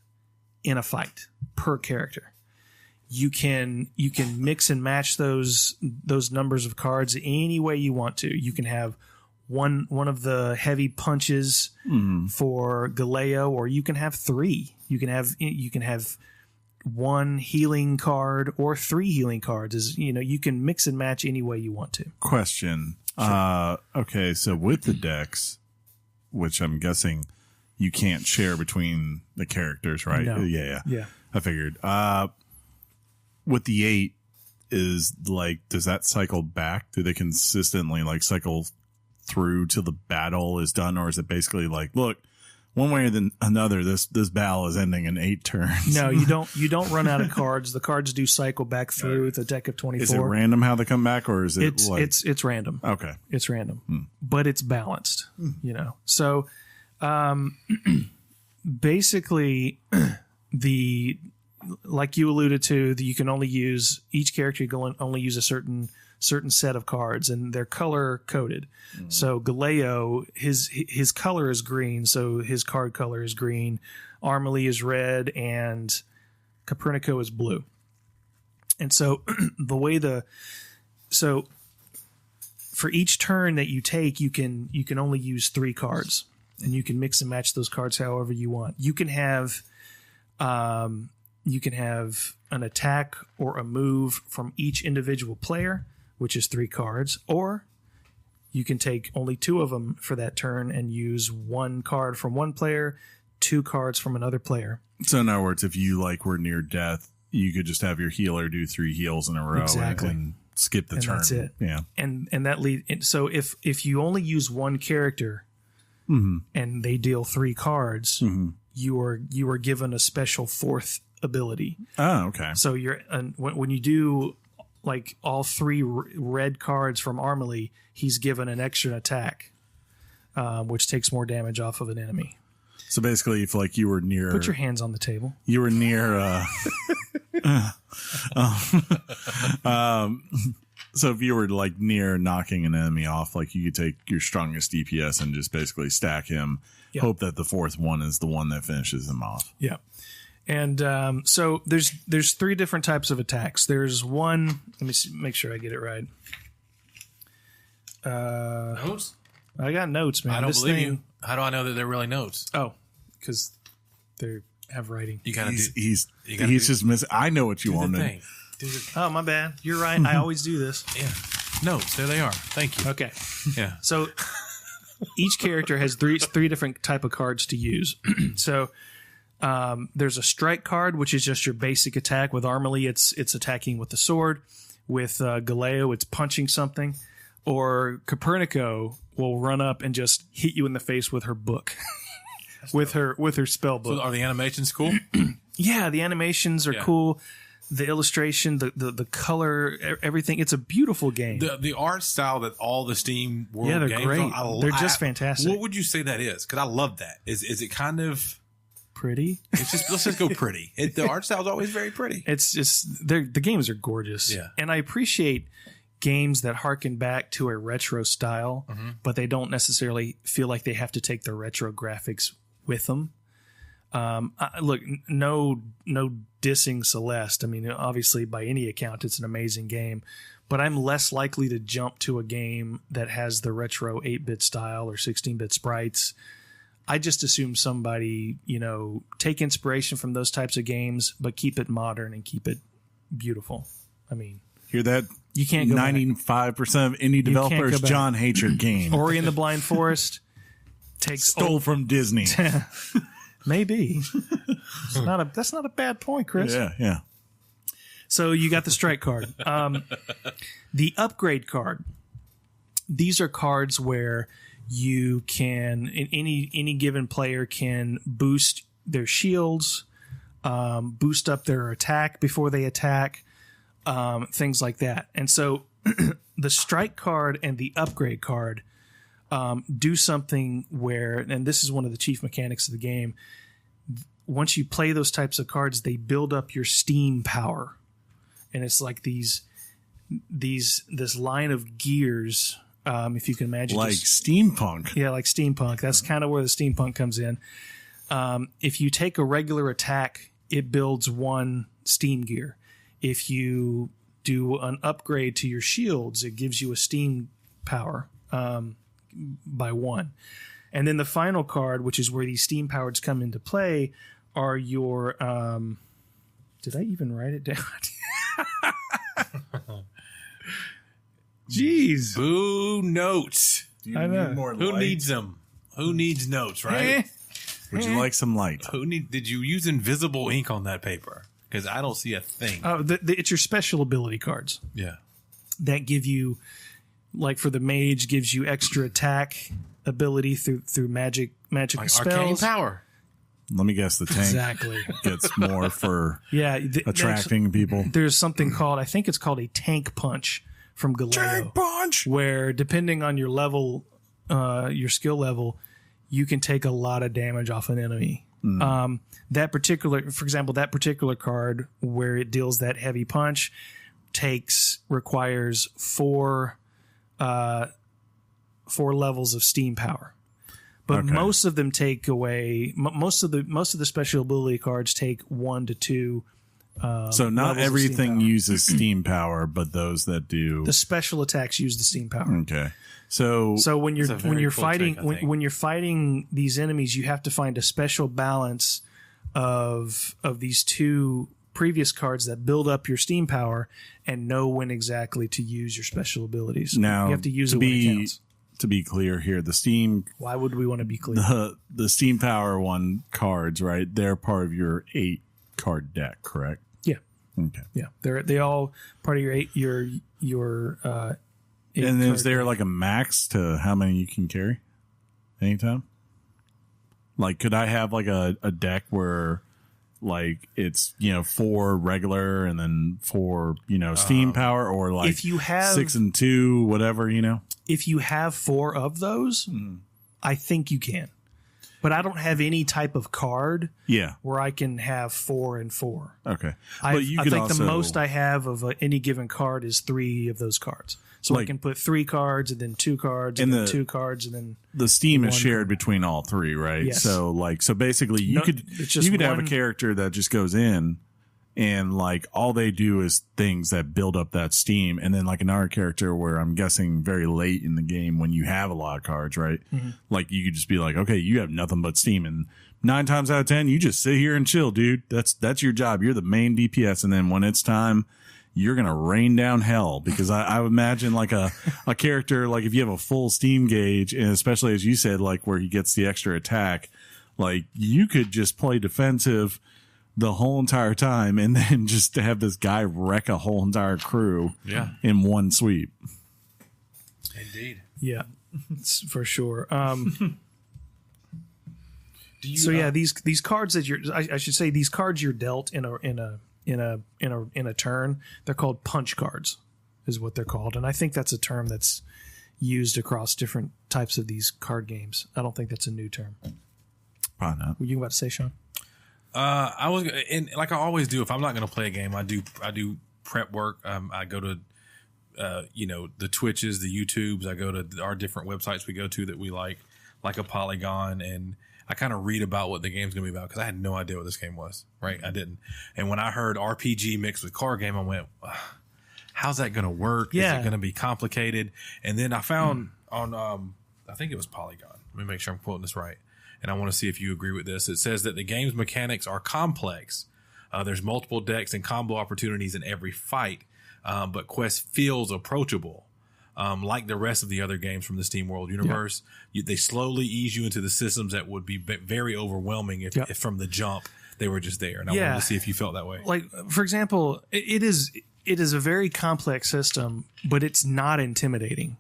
Speaker 3: in a fight per character. You can mix and match those numbers of cards any way you want to. You can have one of the heavy punches for Galileo, or you can have 3. You can have 1 healing card or 3 healing cards. You can mix and match any way you want to.
Speaker 1: Question. Sure. Okay, so with the decks, which I'm guessing you can't share between the characters, right?
Speaker 3: No.
Speaker 1: Yeah. I figured. With the 8, does that cycle back? Do they consistently cycle through till the battle is done, or is it basically like, look, one way or another, this battle is ending in 8 turns?
Speaker 3: No, you don't run out of cards. The cards do cycle back through the deck of 24.
Speaker 1: Is it random how they come back, or is it
Speaker 3: it's random?
Speaker 1: Okay,
Speaker 3: it's random, but it's balanced. So basically, like you alluded to, you can only use each character. You can only use a certain set of cards, and they're color coded. So Galileo, his color is green, so his card color is green. Armely is red, and Copernico is blue. And so for each turn that you take, you can only use 3 cards, and you can mix and match those cards however you want. You can have an attack or a move from each individual player, which is 3 cards, or you can take only 2 of them for that turn and use 1 card from one player, 2 cards from another player.
Speaker 1: So in other words, if you were near death, you could just have your healer do 3 heals in a row and skip the turn.
Speaker 3: That's it.
Speaker 1: Yeah.
Speaker 3: And that so if you only use 1 character and they deal 3 cards, you are given a special 4th ability.
Speaker 1: Oh, okay.
Speaker 3: So when you do all 3 red cards from Armely, he's given an extra attack, which takes more damage off of an enemy.
Speaker 1: So basically, if like you were near,
Speaker 3: Put your hands on the table.
Speaker 1: You were near. So if you were like near knocking an enemy off, like you could take your strongest DPS and just basically stack him.
Speaker 3: Yeah.
Speaker 1: Hope that the fourth one is the one that finishes him off.
Speaker 3: Yeah. And so there's 3 different types of attacks. There's one. Let me make sure I get it right.
Speaker 2: Notes?
Speaker 3: I got notes, man.
Speaker 2: I don't believe you. How do I know that they're really notes?
Speaker 3: Oh, because they have writing.
Speaker 2: You gotta
Speaker 1: He's just missing. I know what you
Speaker 2: do the
Speaker 1: wanted.
Speaker 2: thing.
Speaker 3: Oh, my bad. You're right. I always do this.
Speaker 2: Yeah. Notes. There they are. Thank you.
Speaker 3: Okay.
Speaker 2: Yeah.
Speaker 3: So each character has three different type of cards to use. So there's a strike card, which is just your basic attack. With Armely, it's attacking with the sword. With Galeo, it's punching something. Or Copernico will run up and just hit you in the face with her book, with her spell book.
Speaker 2: So are the animations cool?
Speaker 3: Yeah, the animations are cool. The illustration, the color, everything. It's a beautiful game.
Speaker 2: The art style that all the Steam World
Speaker 3: they're
Speaker 2: games
Speaker 3: great.
Speaker 2: are,
Speaker 3: They're just fantastic.
Speaker 2: What would you say that is? Because I love that. Is it kind of
Speaker 3: pretty?
Speaker 2: It's just let's just go pretty. The art style is always very pretty.
Speaker 3: It's just the games are gorgeous.
Speaker 2: Yeah,
Speaker 3: and I appreciate games that harken back to a retro style, but they don't necessarily feel like they have to take the retro graphics with them. Look, no dissing Celeste. I mean, obviously, by any account, it's an amazing game. But I'm less likely to jump to a game that has the retro 8-bit style or 16-bit sprites. I just assume somebody, take inspiration from those types of games, but keep it modern and keep it beautiful. I mean,
Speaker 1: hear that?
Speaker 3: You can't go
Speaker 1: 95% of indie developers, John hates your game.
Speaker 3: Ori and the Blind Forest
Speaker 1: stole from Disney.
Speaker 3: Maybe. That's not a bad point, Chris.
Speaker 1: Yeah.
Speaker 3: So you got the strike card. The upgrade card. These are cards where you can, any given player can boost their shields, boost up their attack before they attack, things like that. And so the strike card and the upgrade card do something where, and this is one of the chief mechanics of the game, once you play those types of cards, they build up your steam power. And it's like this line of gears, if you can imagine.
Speaker 1: Like steampunk.
Speaker 3: Yeah, like steampunk. That's kind of where the steampunk comes in. If you take a regular attack, it builds 1 steam gear. If you do an upgrade to your shields, it gives you a steam power by 1. And then the final card, which is where these steam powers come into play, are your did I even write it down? Jeez.
Speaker 2: Boo notes.
Speaker 1: Do you need more
Speaker 2: Who
Speaker 1: light?
Speaker 2: needs them? Who needs notes, right?
Speaker 1: Would you like some light?
Speaker 2: Did you use invisible ink on that paper? Because I don't see a thing.
Speaker 3: It's your special ability cards.
Speaker 2: Yeah.
Speaker 3: That give you, like for the mage, gives you extra attack ability through magical
Speaker 2: Like
Speaker 3: spells.
Speaker 2: arcane power.
Speaker 1: Let me guess, the tank
Speaker 3: Exactly.
Speaker 1: gets more for
Speaker 3: Actually,
Speaker 1: attracting people.
Speaker 3: there's something called, I think it's called a tank punch from Galeo.
Speaker 1: Tank punch!
Speaker 3: Where depending on your level, your skill level, you can take a lot of damage off an enemy. For example, that particular card where it deals that heavy punch requires 4 levels of steam power. But most of them take away most of the special ability cards take 1 to 2.
Speaker 1: So not everything uses steam power, but those that do.
Speaker 3: The special attacks use the steam power.
Speaker 1: Okay. So
Speaker 3: when you're fighting these enemies, you have to find a special balance of these 2 previous cards that build up your steam power and know when exactly to use your special abilities.
Speaker 1: Now
Speaker 3: you have to use it when it counts.
Speaker 1: To be clear here, the steam.
Speaker 3: Why would we want to be clear?
Speaker 1: The steam power 1 cards, right? They're part of your 8 card deck, correct?
Speaker 3: Yeah.
Speaker 1: Okay.
Speaker 3: Yeah. They all part of your 8
Speaker 1: and is there like a max to how many you can carry anytime? Like, could I have like a deck where like it's 4 regular and then 4 steam power, or like
Speaker 3: if you have
Speaker 1: 6 and 2 whatever?
Speaker 3: If you have 4 of those, I think you can. But I don't have any type of card
Speaker 1: Yeah.
Speaker 3: where I can have 4 and 4.
Speaker 1: Okay.
Speaker 3: I
Speaker 1: But you
Speaker 3: think
Speaker 1: could also,
Speaker 3: the most I have of any given card is 3 of those cards. So I
Speaker 1: Like-
Speaker 3: can put 3 cards and then 2 cards and then 2 cards and then
Speaker 1: the Steam is
Speaker 3: one
Speaker 1: shared
Speaker 3: card.
Speaker 1: between all 3, right?
Speaker 3: Yes.
Speaker 1: So basically you
Speaker 3: No,
Speaker 1: could
Speaker 3: it's just
Speaker 1: have a
Speaker 3: one-
Speaker 1: character that just goes in and like all they do is things that build up that Steam, and then like another character where I'm guessing very late in the game when you have a lot of cards, right?
Speaker 3: Mm-hmm.
Speaker 1: Like you could just be like, okay, you have nothing but Steam, and 9 times out of 10 you just sit here and chill, dude. That's your job. You're the main DPS, and then when it's time, you're gonna rain down hell, because I would imagine like a character, like if you have a full Steam gauge, and especially as you said, like where he gets the extra attack, like you could just play defensive the whole entire time, and then just to have this guy wreck a whole entire crew in one sweep.
Speaker 2: Indeed.
Speaker 3: yeah, it's for sure.
Speaker 2: Do you,
Speaker 3: So yeah, these cards that I should say these cards you're dealt in a turn, they're called punch cards, is what they're called, and I think that's a term that's used across different types of these card games. I don't think that's a new term.
Speaker 1: Probably not.
Speaker 3: Were you about to say, Sean?
Speaker 2: I was, and like I always do, if I'm not going to play a game, I do prep work. I go to, the Twitches, the YouTubes. I go to our different websites we go to that we like a Polygon, and I kind of read about what the game's going to be about, because I had no idea what this game was. Right, I didn't. And when I heard RPG mixed with card game, I went, how's that going to work?
Speaker 3: Yeah.
Speaker 2: Is it going to be complicated? And then I found on, I think it was Polygon. Let me make sure I'm quoting this right. And I want to see if you agree with this. It says that the game's mechanics are complex. There's multiple decks and combo opportunities in every fight, but Quest feels approachable. Like the rest of the other games from the Steam World universe, they slowly ease you into the systems that would be very overwhelming if from the jump they were just there. And I wanted to see if you felt that way.
Speaker 3: Like, for example, it is a very complex system, but it's not intimidating.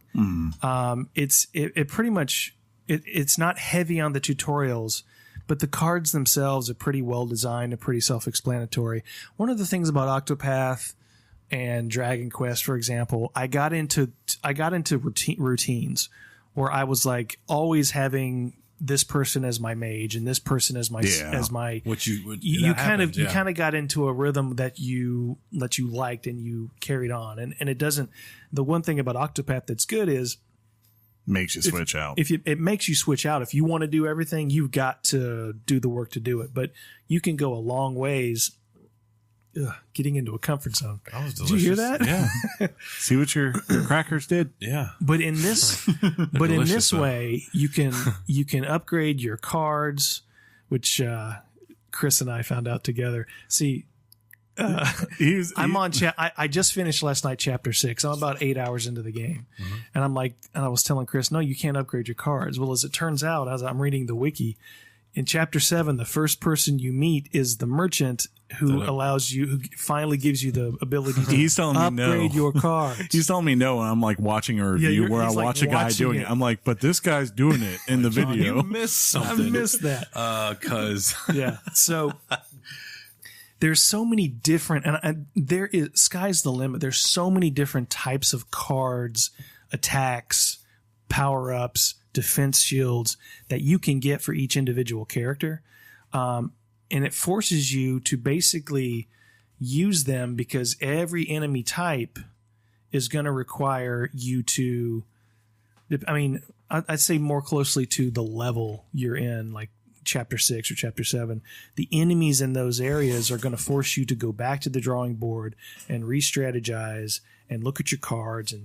Speaker 3: It pretty much it's not heavy on the tutorials, but the cards themselves are pretty well designed and pretty self-explanatory. One of the things about Octopath and Dragon Quest, for example, I got into routines where I was like always having this person as my mage and this person as my you kind of got into a rhythm that you liked and you carried on, and it doesn't. The one thing about Octopath that's good is
Speaker 1: makes you switch out.
Speaker 3: It makes you switch out. If you want to do everything, you've got to do the work to do it. But you can go a long ways getting into a comfort zone.
Speaker 2: That was
Speaker 3: delicious. Did you hear that?
Speaker 2: Yeah.
Speaker 1: See what your crackers did?
Speaker 2: Yeah.
Speaker 3: But in this way, you can upgrade your cards, which Chris and I found out together. See, I just finished last night chapter 6. I'm about 8 hours into the game, and I was telling Chris, no, you can't upgrade your cards. Well, as it turns out, as I'm reading the wiki, in chapter 7, the first person you meet is the merchant who finally gives you the ability to
Speaker 1: He's telling
Speaker 3: upgrade
Speaker 1: me no.
Speaker 3: your cards.
Speaker 1: He's telling me no, and I'm like watching a review where I watch a guy doing it. I'm like, but this guy's doing it in the video.
Speaker 2: You missed something.
Speaker 3: I missed that.
Speaker 2: Yeah.
Speaker 3: So there's so many different, and sky's the limit. There's so many different types of cards, attacks, power-ups, defense shields that you can get for each individual character. And it forces you to basically use them, because every enemy type is going to require you to, I'd say more closely to the level you're in, like chapter 6 or chapter 7. The enemies in those areas are going to force you to go back to the drawing board and re-strategize and look at your cards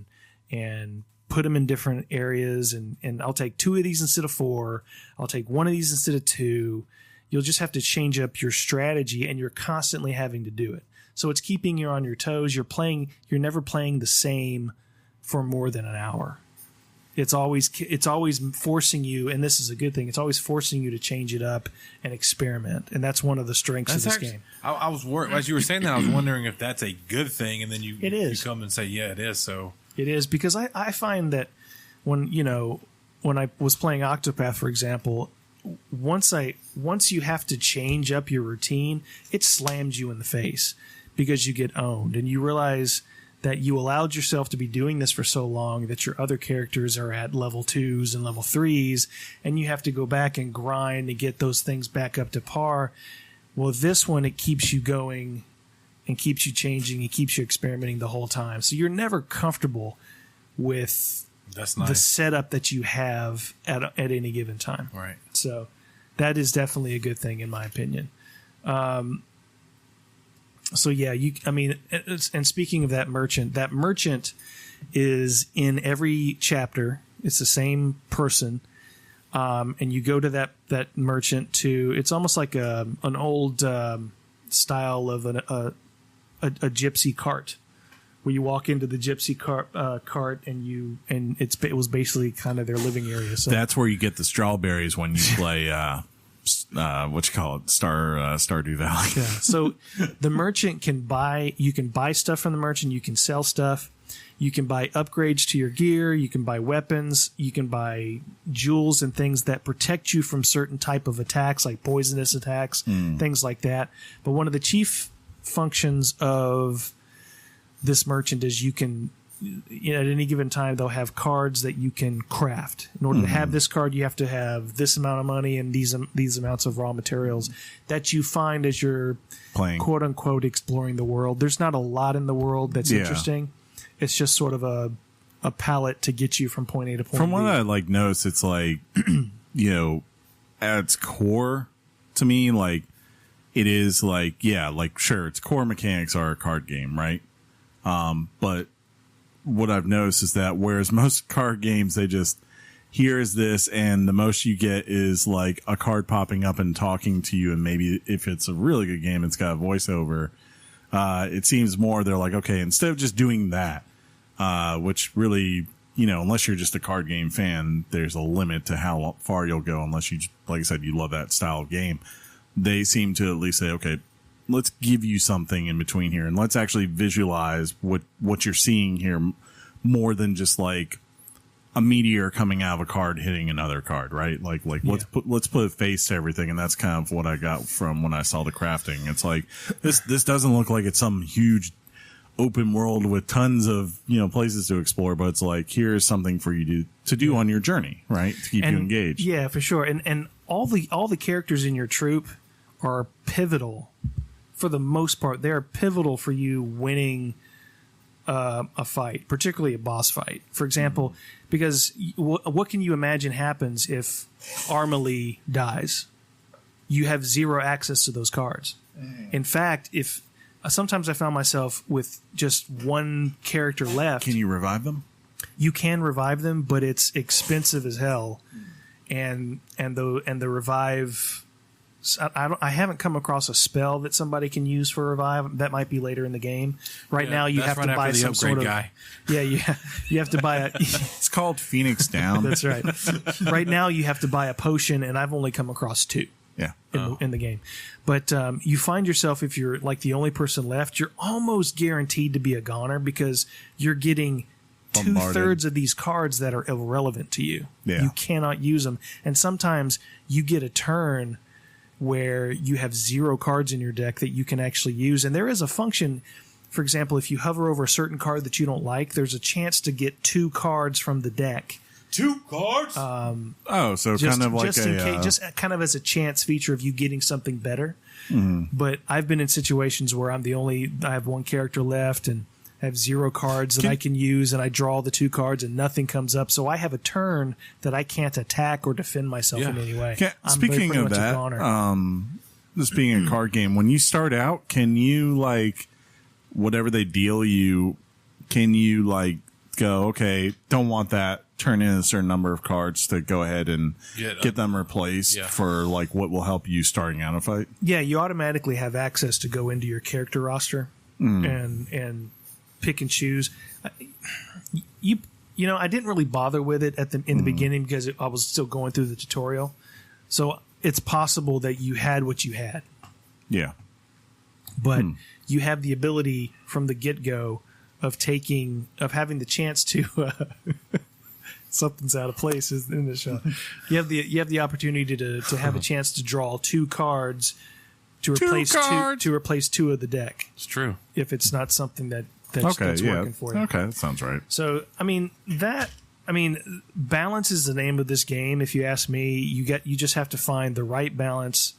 Speaker 3: and put them in different areas. And I'll take 2 of these instead of 4. I'll take 1 of these instead of 2. You'll just have to change up your strategy, and you're constantly having to do it. So it's keeping you on your toes. You're never playing the same for more than an hour. It's always forcing you, and this is a good thing, it's always forcing you to change it up and experiment. And that's one of the strengths of this game.
Speaker 2: I was as you were saying that, I was wondering if that's a good thing, and then you come and say, yeah, it is. So
Speaker 3: it is, because I find that when I was playing Octopath, for example, once you have to change up your routine, it slams you in the face because you get owned, and you realize that you allowed yourself to be doing this for so long that your other characters are at level 2s and level 3s, and you have to go back and grind and get those things back up to par. Well, this one, it keeps you going and keeps you changing and keeps you experimenting the whole time. So you're never comfortable with the setup that you have at any given time.
Speaker 2: Right.
Speaker 3: So that is definitely a good thing in my opinion. So yeah, and speaking of that merchant is in every chapter. It's the same person. And you go to that merchant it's almost like an old style of a gypsy cart, where you walk into the gypsy cart and it was basically kind of their living area. So
Speaker 1: that's where you get the strawberries when you play what you call it, Stardew Valley.
Speaker 3: Yeah. So the merchant you can buy stuff from the merchant, you can sell stuff. You can buy upgrades to your gear. You can buy weapons. You can buy jewels and things that protect you from certain type of attacks, like poisonous attacks, things like that. But one of the chief functions of this merchant is you can, at any given time, they'll have cards that you can craft. In order to have this card, you have to have this amount of money and these amounts of raw materials that you find as you're
Speaker 1: playing,
Speaker 3: quote unquote, exploring the world. There's not a lot in the world that's interesting. It's just sort of a palette to get you from point A to point B.
Speaker 1: From what I noticed, it's like, at its core, to me, it is sure, its core mechanics are a card game, right? But what I've noticed is that whereas most card games, they just, here is this, and the most you get is like a card popping up and talking to you, and maybe if it's a really good game, it's got a voiceover. It seems more they're like, okay, instead of just doing that, which really, unless you're just a card game fan, there's a limit to how far you'll go unless you, like I said, you love that style of game. They seem to at least say, okay, let's give you something in between here, and let's actually visualize what you're seeing here more than just like a meteor coming out of a card hitting another card, right? Let's put a face to everything, and that's kind of what I got from when I saw the crafting. It's like this doesn't look like it's some huge open world with tons of places to explore, but it's like, here's something for you to do on your journey, right? To keep you engaged.
Speaker 3: Yeah, for sure. And all the characters in your troop are pivotal for the most part. They're pivotal for you winning a fight, particularly a boss fight, for example, because what can you imagine happens if Armalee dies? You have zero access to those cards. In fact, sometimes I found myself with just one character left.
Speaker 1: Can you revive them?
Speaker 3: You can revive them, but it's expensive as hell, and the revive. I haven't come across a spell that somebody can use for revive. That might be later in the game. Right now, you have to buy some sort of
Speaker 2: guy.
Speaker 3: Yeah, you have to buy
Speaker 1: It's called Phoenix Down.
Speaker 3: That's right. Right now, you have to buy a potion, and I've only come across 2.
Speaker 1: Yeah.
Speaker 3: In the game. But you find yourself, if you're like the only person left, you're almost guaranteed to be a goner because you're getting bombarded. 2/3 of these cards that are irrelevant to you.
Speaker 1: Yeah.
Speaker 3: You cannot use them. And sometimes you get a turn where you have 0 cards in your deck that you can actually use. And there is a function, for example, if you hover over a certain card that you don't like, there's a chance to get 2 cards from the deck.
Speaker 2: 2 cards?
Speaker 1: So kind of like
Speaker 3: just kind of as a chance feature of you getting something better. But I've been in situations where I have 1 character left and I have 0 cards that I can use, and I draw the 2 cards and nothing comes up. So I have a turn that I can't attack or defend myself in any way.
Speaker 1: Speaking of that, this being a card game, when you start out, can you whatever they deal you, can you go, okay, don't want that, turn in a certain number of cards to go ahead and get them replaced for what will help you starting out a fight?
Speaker 3: Yeah, you automatically have access to go into your character roster and pick and choose. I didn't really bother with it in the beginning because I was still going through the tutorial. So it's possible that you had what you had.
Speaker 1: Yeah.
Speaker 3: But you have the ability from the get-go of having the chance to something's out of place in the show. You have the opportunity to have a chance to draw 2 cards to replace 2 of the deck.
Speaker 2: It's true.
Speaker 3: If it's not something that that's working for you.
Speaker 1: Okay, that sounds right.
Speaker 3: So, balance is the name of this game. If you ask me, you just have to find the right balance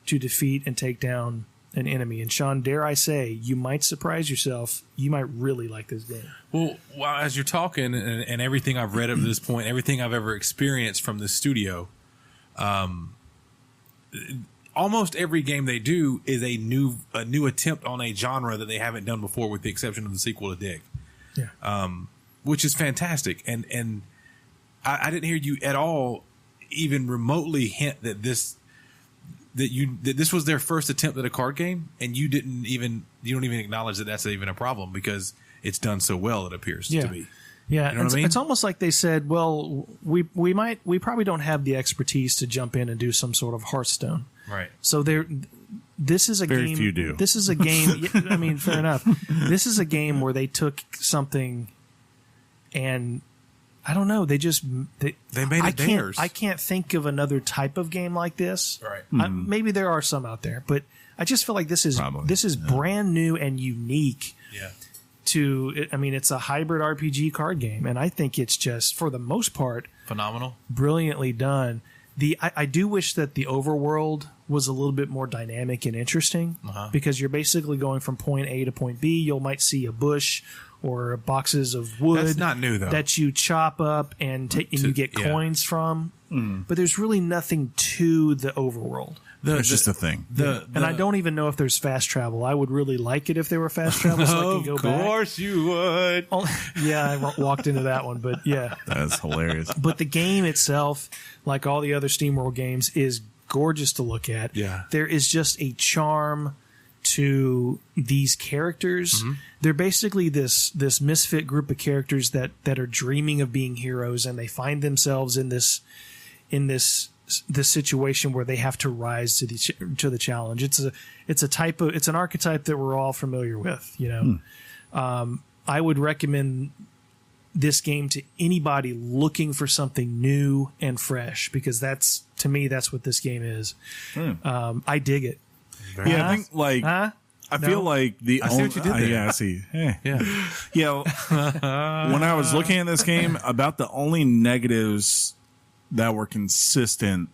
Speaker 3: to defeat and take down an enemy. And Sean, dare I say, you might surprise yourself. You might really like this game.
Speaker 2: Well, as you're talking and everything I've read up to this point, everything I've ever experienced from this studio, almost every game they do is a new attempt on a genre that they haven't done before, with the exception of the sequel to Dig.
Speaker 3: Yeah.
Speaker 2: Which is fantastic. And I didn't hear you at all even remotely hint that this was their first attempt at a card game, and you don't even acknowledge that that's even a problem because it's done so well, it appears to be.
Speaker 3: Yeah,
Speaker 2: you know what I mean?
Speaker 3: It's almost like they said, well, we probably don't have the expertise to jump in and do some sort of Hearthstone.
Speaker 2: Right.
Speaker 3: So this is a
Speaker 1: Very
Speaker 3: game.
Speaker 1: few do.
Speaker 3: This is a game. I mean, fair enough. This is a game where they took something, and I don't know. They made it theirs. I can't think of another type of game like this.
Speaker 2: Right.
Speaker 3: Maybe there are some out there, but I just feel like this is brand new and unique.
Speaker 2: Yeah.
Speaker 3: It's a hybrid RPG card game, and I think it's just, for the most part,
Speaker 2: phenomenal,
Speaker 3: brilliantly done. I do wish that the overworld was a little bit more dynamic and interesting, because you're basically going from point A to point B. You might see a bush or boxes of wood.
Speaker 2: That's not new, though.
Speaker 3: That you chop up and you get coins from. But there's really nothing to the overworld.
Speaker 1: It's just a thing.
Speaker 3: And I don't even know if there's fast travel. I would really like it if there were fast travel, so I could go back.
Speaker 2: Of course you would.
Speaker 3: Yeah, I walked into that one, but yeah.
Speaker 1: That's hilarious.
Speaker 3: But the game itself, like all the other SteamWorld games, is gorgeous to look at.
Speaker 2: Yeah.
Speaker 3: There is just a charm to these characters. They're basically this misfit group of characters that are dreaming of being heroes, and they find themselves in this situation where they have to rise to the challenge. It's an archetype that we're all familiar with, you know. I would recommend this game to anybody looking for something new and fresh, because that's what this game is. I dig it.
Speaker 1: I think I feel like the
Speaker 2: I see what you did there.
Speaker 1: yeah, I see. Hey.
Speaker 2: Yeah.
Speaker 1: When I was looking at this game, about the only negatives that were consistent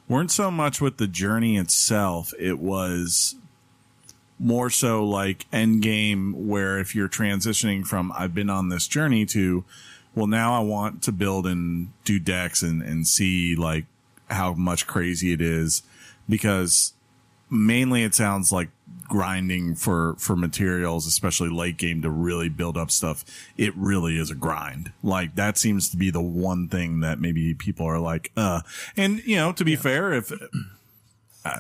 Speaker 1: weren't so much with the journey itself. It was more so like end game, where if you're transitioning from I've been on this journey to, well, now I want to build and do decks and see like how much crazy it is, because mainly it sounds like grinding for materials, especially late game, to really build up stuff. It really is a grind. Like, that seems to be the one thing that maybe people are like, and you know, to be fair, if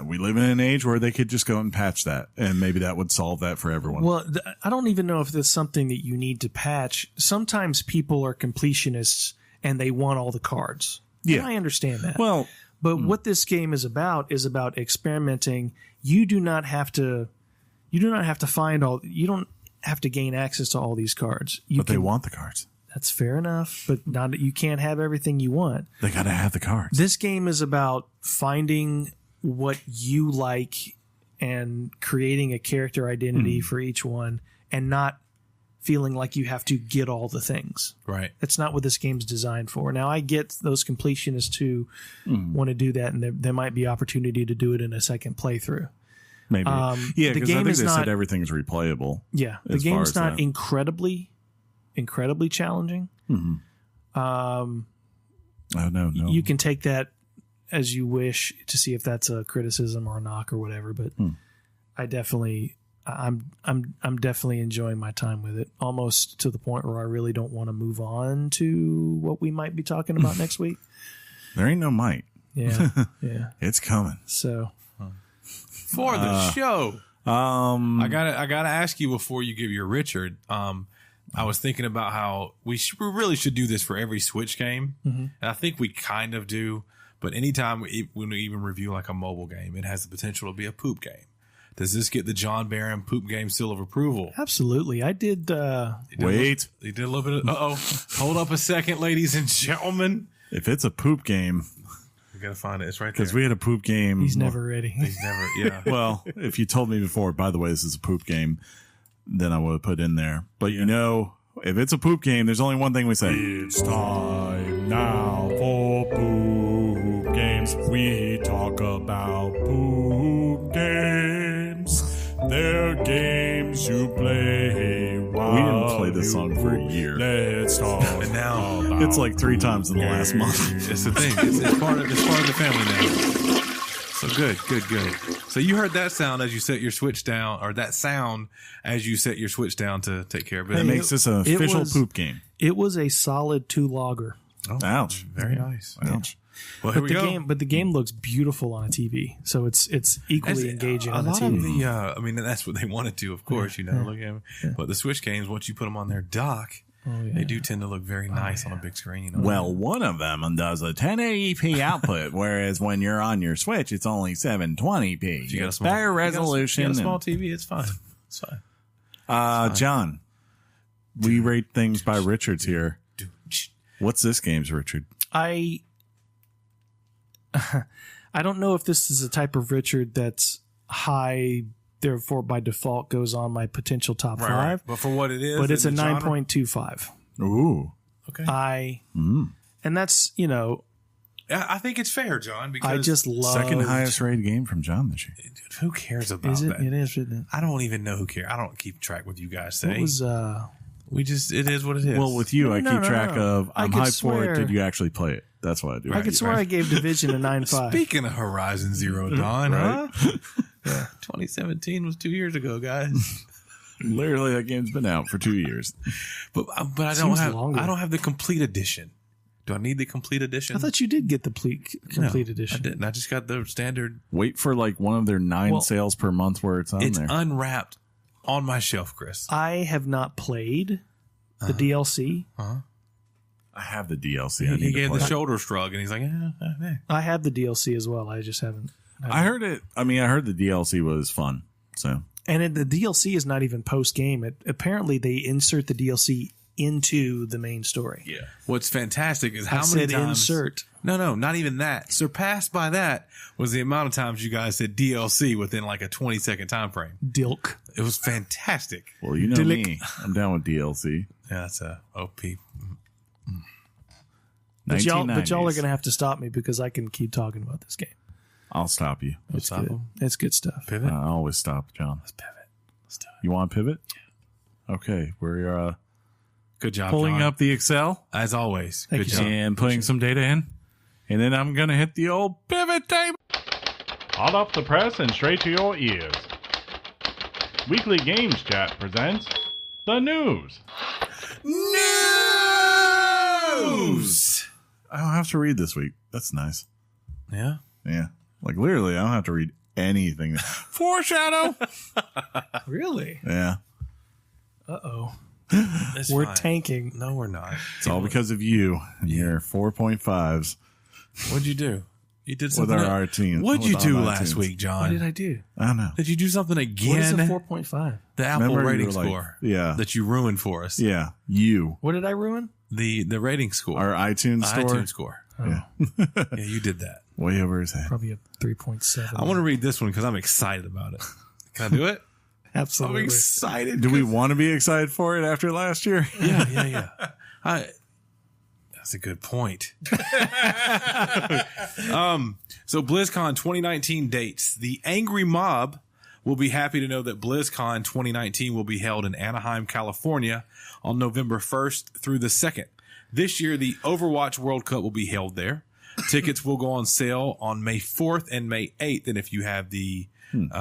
Speaker 1: we live in an age where they could just go and patch that, and maybe that would solve that for everyone.
Speaker 3: Well, I don't even know if that's something that you need to patch. Sometimes people are completionists and they want all the cards.
Speaker 1: Yeah.
Speaker 3: And I understand that.
Speaker 1: Well,
Speaker 3: but what this game is about experimenting. You do not have to find all. You don't have to gain access to all these cards.
Speaker 1: They want the cards.
Speaker 3: That's fair enough, but not that you can't have everything you want.
Speaker 1: They got to have the cards.
Speaker 3: This game is about finding what you like and creating a character identity for each one, and not feeling like you have to get all the things.
Speaker 2: Right.
Speaker 3: That's not what this game's designed for. Now, I get those completionists who want to do that, and there might be opportunity to do it in a second playthrough.
Speaker 1: Maybe. Yeah,
Speaker 3: the
Speaker 1: because I
Speaker 3: game
Speaker 1: think
Speaker 3: is
Speaker 1: they
Speaker 3: not,
Speaker 1: said everything's replayable.
Speaker 3: Yeah. The game's not incredibly challenging.
Speaker 1: Oh, no.
Speaker 3: You can take that as you wish to see if that's a criticism or a knock or whatever, but I'm definitely enjoying my time with it, almost to the point where I really don't want to move on to what we might be talking about next week.
Speaker 1: There ain't no might.
Speaker 3: Yeah.
Speaker 1: It's coming.
Speaker 3: So
Speaker 2: for the show, I gotta ask you before you give your Richard. I was thinking about how we really should do this for every Switch game, and I think we kind of do. But anytime when we even review like a mobile game, it has the potential to be a poop game. Does this get the John Barron poop game seal of approval?
Speaker 3: Absolutely. I did.
Speaker 1: Wait.
Speaker 2: You did a little bit of. Hold up a second, ladies and gentlemen.
Speaker 1: If it's a poop game,
Speaker 2: we gotta find it. It's right there.
Speaker 1: because we had a poop game.
Speaker 3: He's never ready.
Speaker 2: He's never. Yeah.
Speaker 1: Well, if you told me before, by the way, this is a poop game, than I would have put in there. But you know, if it's a poop game, there's only one thing we say.
Speaker 4: It's time now for poop games. We talk about poop games. They're games you play while
Speaker 1: We didn't play this song for a year.
Speaker 4: Let's talk.
Speaker 2: And now
Speaker 1: It's like 3 times in the last month.
Speaker 2: it's the thing. It's part of the family now. So good. So you heard that sound as you set your switch down, or that sound as you set your switch down to take care of
Speaker 1: That
Speaker 2: it.
Speaker 1: makes this an official poop game.
Speaker 3: It was a solid 2-logger.
Speaker 2: Oh,
Speaker 1: Ouch.
Speaker 2: very nice.
Speaker 1: Ouch.
Speaker 2: Well, here
Speaker 3: But
Speaker 2: we
Speaker 3: the
Speaker 2: go.
Speaker 3: game, the game looks beautiful on a TV, so it's equally engaging on the
Speaker 2: A lot of
Speaker 3: TV.
Speaker 2: the, I mean, that's what they wanted to, of course. Look at them. But the Switch games, once you put them on their dock, they do tend to look very nice on a big screen. You know?
Speaker 1: Well, one of them does a 1080p output, whereas when you're on your Switch, it's only 720p.
Speaker 2: You got a
Speaker 1: It's
Speaker 2: small
Speaker 1: better resolution.
Speaker 2: You got a
Speaker 1: and-
Speaker 2: small TV. It's fine. It's fine.
Speaker 1: John, we rate things by Richards here. What's this game's, Richard?
Speaker 3: I don't know if this is a type of Richard that's high, therefore by default goes on my potential top 5.
Speaker 2: Right. But for what it is,
Speaker 3: But it's a
Speaker 2: in the genre-
Speaker 3: 9.25.
Speaker 1: Ooh.
Speaker 2: Okay.
Speaker 3: And that's, you know,
Speaker 2: I think it's fair, John, because
Speaker 3: I just love
Speaker 1: Second highest rated game from John this year.
Speaker 2: Dude, who cares about
Speaker 3: Is it?
Speaker 2: that?
Speaker 3: It is. Isn't it?
Speaker 2: I don't even know who cares. I don't keep track what you guys say.
Speaker 3: What was
Speaker 2: It is what it is.
Speaker 1: Well, with you, I
Speaker 3: No,
Speaker 1: keep
Speaker 3: no,
Speaker 1: track
Speaker 3: no.
Speaker 1: of,
Speaker 3: I
Speaker 1: I'm
Speaker 3: could
Speaker 1: hyped for it.
Speaker 3: swear-
Speaker 1: Did you actually play it? That's what I do.
Speaker 3: I could swear I gave Division a 9.5.
Speaker 2: Speaking of Horizon Zero Dawn, huh? 2017 was 2 years ago, guys.
Speaker 1: Literally, that game's been out for 2 years.
Speaker 2: But I don't
Speaker 3: Seems
Speaker 2: have
Speaker 3: longer.
Speaker 2: I don't have the complete edition. Do I need the complete edition?
Speaker 3: I thought you did get the complete edition.
Speaker 2: I didn't. I just got the standard.
Speaker 1: Wait for like one of their 9
Speaker 3: Well,
Speaker 1: sales per month where it's on
Speaker 2: It's
Speaker 1: there.
Speaker 2: unwrapped on my shelf, Chris.
Speaker 3: I have not played the DLC.
Speaker 1: I have the DLC. I
Speaker 2: He
Speaker 1: need to
Speaker 2: gave
Speaker 1: play
Speaker 2: the
Speaker 1: it.
Speaker 2: shoulder shrug, and he's like, eh.
Speaker 3: I have the DLC as well. I just haven't.
Speaker 1: I heard it. I mean, I heard the DLC was fun. So
Speaker 3: And the DLC is not even post game. Apparently, they insert the DLC into the main story.
Speaker 2: Yeah. What's fantastic is
Speaker 3: I
Speaker 2: how many
Speaker 3: said
Speaker 2: times.
Speaker 3: insert.
Speaker 2: No, not even that. Surpassed by that was the amount of times you guys said DLC within like a 20-second time frame.
Speaker 3: Dilk.
Speaker 2: It was fantastic.
Speaker 1: well, you know
Speaker 3: Dillick.
Speaker 1: me. I'm down with DLC.
Speaker 2: Yeah, that's a OP.
Speaker 3: But y'all are
Speaker 1: 1990s.
Speaker 3: going to have to stop me because I can keep talking about this game.
Speaker 1: I'll stop you.
Speaker 3: It's
Speaker 2: stop
Speaker 3: good.
Speaker 2: him.
Speaker 3: It's good stuff.
Speaker 2: Pivot.
Speaker 1: I always stop, John.
Speaker 2: Let's pivot. Let's do it.
Speaker 1: You want to pivot? Okay, we're
Speaker 2: Good job,
Speaker 1: pulling
Speaker 2: John.
Speaker 1: up the Excel
Speaker 2: As always.
Speaker 3: Thank
Speaker 2: Good
Speaker 3: you,
Speaker 2: job.
Speaker 1: and putting some data in, and then I'm gonna hit the old pivot table.
Speaker 4: Hot off the press and straight to your ears. Weekly Games Chat presents the news.
Speaker 2: News!
Speaker 1: I don't have to read this week. That's nice.
Speaker 2: Yeah.
Speaker 1: Yeah, like literally, I don't have to read anything. Foreshadow.
Speaker 3: Really?
Speaker 1: Yeah,
Speaker 3: Uh-oh.
Speaker 2: It's
Speaker 3: We're
Speaker 2: fine.
Speaker 3: tanking.
Speaker 2: No, we're not.
Speaker 1: it's all because of you and your 4.5s
Speaker 2: What'd you do? You did
Speaker 1: with
Speaker 2: something.
Speaker 1: our team.
Speaker 2: What'd you
Speaker 1: with
Speaker 2: do
Speaker 1: our
Speaker 2: last
Speaker 1: iTunes.
Speaker 2: week, John?
Speaker 3: What did I do?
Speaker 1: I don't know.
Speaker 2: Did you do something
Speaker 3: What is
Speaker 2: again?
Speaker 3: a 4.5?
Speaker 2: The Apple
Speaker 1: Remember you
Speaker 2: rating
Speaker 1: were like-
Speaker 2: score.
Speaker 1: yeah.
Speaker 2: That you ruined for us.
Speaker 1: Yeah, you.
Speaker 3: What did I ruin?
Speaker 2: The rating score.
Speaker 1: Our iTunes store.
Speaker 2: iTunes score.
Speaker 1: Yeah,
Speaker 2: Yeah, you did that.
Speaker 1: way over his head.
Speaker 3: Probably a 3.7.
Speaker 2: I want to read this one because I'm excited about it. Can I do it? I'm
Speaker 3: Absolutely.
Speaker 2: excited.
Speaker 1: Do we want to be excited for it after last year?
Speaker 2: Yeah. That's a good point. So BlizzCon 2019 dates. The Angry Mob will be happy to know that BlizzCon 2019 will be held in Anaheim, California on November 1st through the 2nd. This year, the Overwatch World Cup will be held there. Tickets will go on sale on May 4th and May 8th. And if you have the,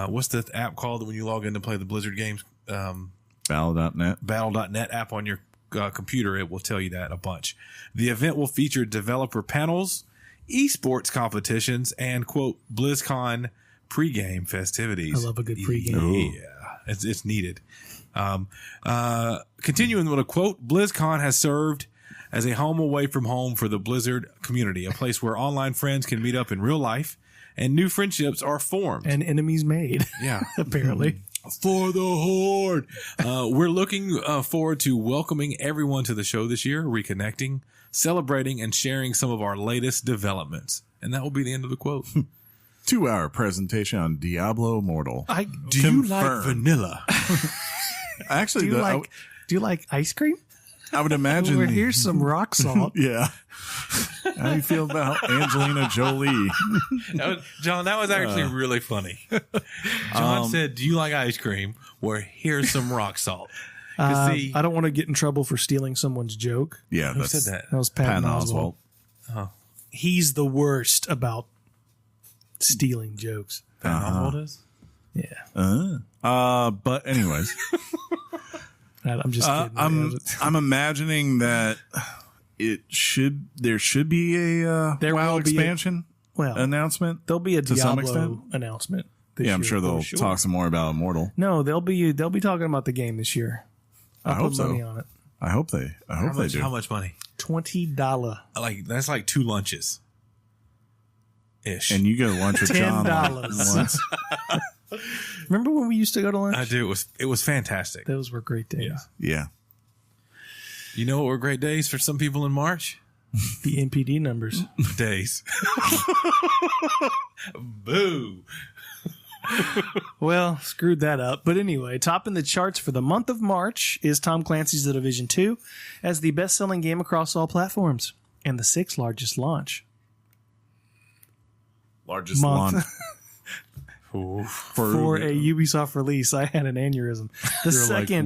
Speaker 2: what's the app called when you log in to play the Blizzard games?
Speaker 1: Battle.net.
Speaker 2: Battle.net app on your computer, it will tell you that a bunch. The event will feature developer panels, esports competitions, and quote BlizzCon pregame festivities.
Speaker 3: I love a good pregame.
Speaker 2: Yeah, it's needed. Continuing with a quote, BlizzCon has served as a home away from home for the Blizzard community, a place where online friends can meet up in real life and new friendships are formed.
Speaker 3: And enemies made,
Speaker 2: Yeah.
Speaker 3: apparently.
Speaker 2: For the Horde. We're looking forward to welcoming everyone to the show this year, reconnecting, celebrating, and sharing some of our latest developments. And that will be the end of the quote.
Speaker 1: 2-hour presentation on Diablo Immortal.
Speaker 2: Do you like
Speaker 1: Confirmed.
Speaker 2: vanilla?
Speaker 1: Actually,
Speaker 3: do you like ice cream?
Speaker 1: I would imagine.
Speaker 3: Well, here's some rock salt.
Speaker 1: Yeah. How do you feel about Angelina Jolie?
Speaker 2: John, that was actually really funny. John said, "Do you like ice cream?" Or here's some rock salt. See,
Speaker 3: I don't want to get in trouble for stealing someone's joke.
Speaker 1: Yeah,
Speaker 2: who said that?
Speaker 3: That was Patton Oswalt.
Speaker 2: Oh,
Speaker 3: He's the worst about stealing jokes.
Speaker 2: Patton Oswalt is.
Speaker 3: Yeah.
Speaker 1: But anyways,
Speaker 3: I'm just kidding.
Speaker 1: I'm imagining that there should be a WoW expansion announcement.
Speaker 3: There'll be a
Speaker 1: to some extent.
Speaker 3: Diablo announcement. This
Speaker 1: Yeah, I'm
Speaker 3: year,
Speaker 1: sure they'll talk some more about Immortal.
Speaker 3: No, they'll be talking about the game this year.
Speaker 1: I hope so.
Speaker 3: Money on it.
Speaker 1: I hope they do.
Speaker 2: How much money?
Speaker 3: $20.
Speaker 2: Like that's like 2 lunches. Ish.
Speaker 1: And you go to lunch with John
Speaker 3: $10.
Speaker 1: once.
Speaker 3: Remember when we used to go to lunch?
Speaker 2: I do. It was fantastic.
Speaker 3: Those were great days.
Speaker 1: Yeah.
Speaker 2: You know what were great days for some people in March?
Speaker 3: The NPD numbers.
Speaker 2: Days. Boo.
Speaker 3: Well, screwed that up. But anyway, topping the charts for the month of March is Tom Clancy's The Division 2 as the best-selling game across all platforms and the 6th largest launch.
Speaker 1: Largest
Speaker 3: Month.
Speaker 1: launch.
Speaker 3: For a Ubisoft release. I had an aneurysm.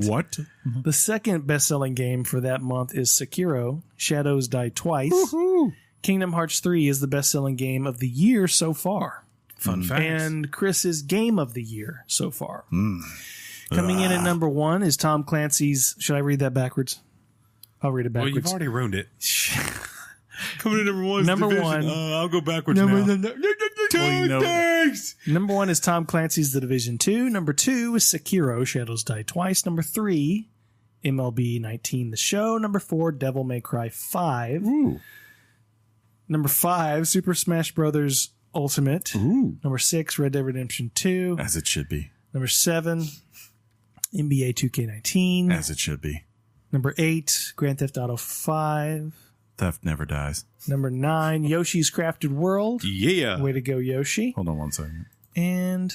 Speaker 1: What?
Speaker 3: The second best-selling game for that month is Sekiro: Shadows Die Twice.
Speaker 1: Woohoo.
Speaker 3: Kingdom Hearts 3 is the best-selling game of the year so far.
Speaker 2: Fun facts.
Speaker 3: And Chris's game of the year so far. Coming in at number 1 is Tom Clancy's... Should I read that backwards? I'll read it backwards.
Speaker 2: Well, you've already ruined it. Coming in number 1 is
Speaker 3: Number
Speaker 2: Division.
Speaker 3: 1.
Speaker 2: I'll go backwards now.
Speaker 3: Number 1 is Tom Clancy's The Division 2. Number 2 is Sekiro: Shadows Die Twice. Number 3, MLB 19 The Show. Number 4, Devil May Cry 5.
Speaker 1: Ooh.
Speaker 3: Number 5, Super Smash Bros. Ultimate.
Speaker 1: Ooh.
Speaker 3: Number 6, Red Dead Redemption 2.
Speaker 1: As it should be.
Speaker 3: Number 7, NBA 2K19.
Speaker 1: As it should be.
Speaker 3: Number 8, Grand Theft Auto 5.
Speaker 1: Theft never dies.
Speaker 3: Number 9, Yoshi's Crafted World.
Speaker 2: Yeah.
Speaker 3: Way to go, Yoshi.
Speaker 1: Hold on one second.
Speaker 3: And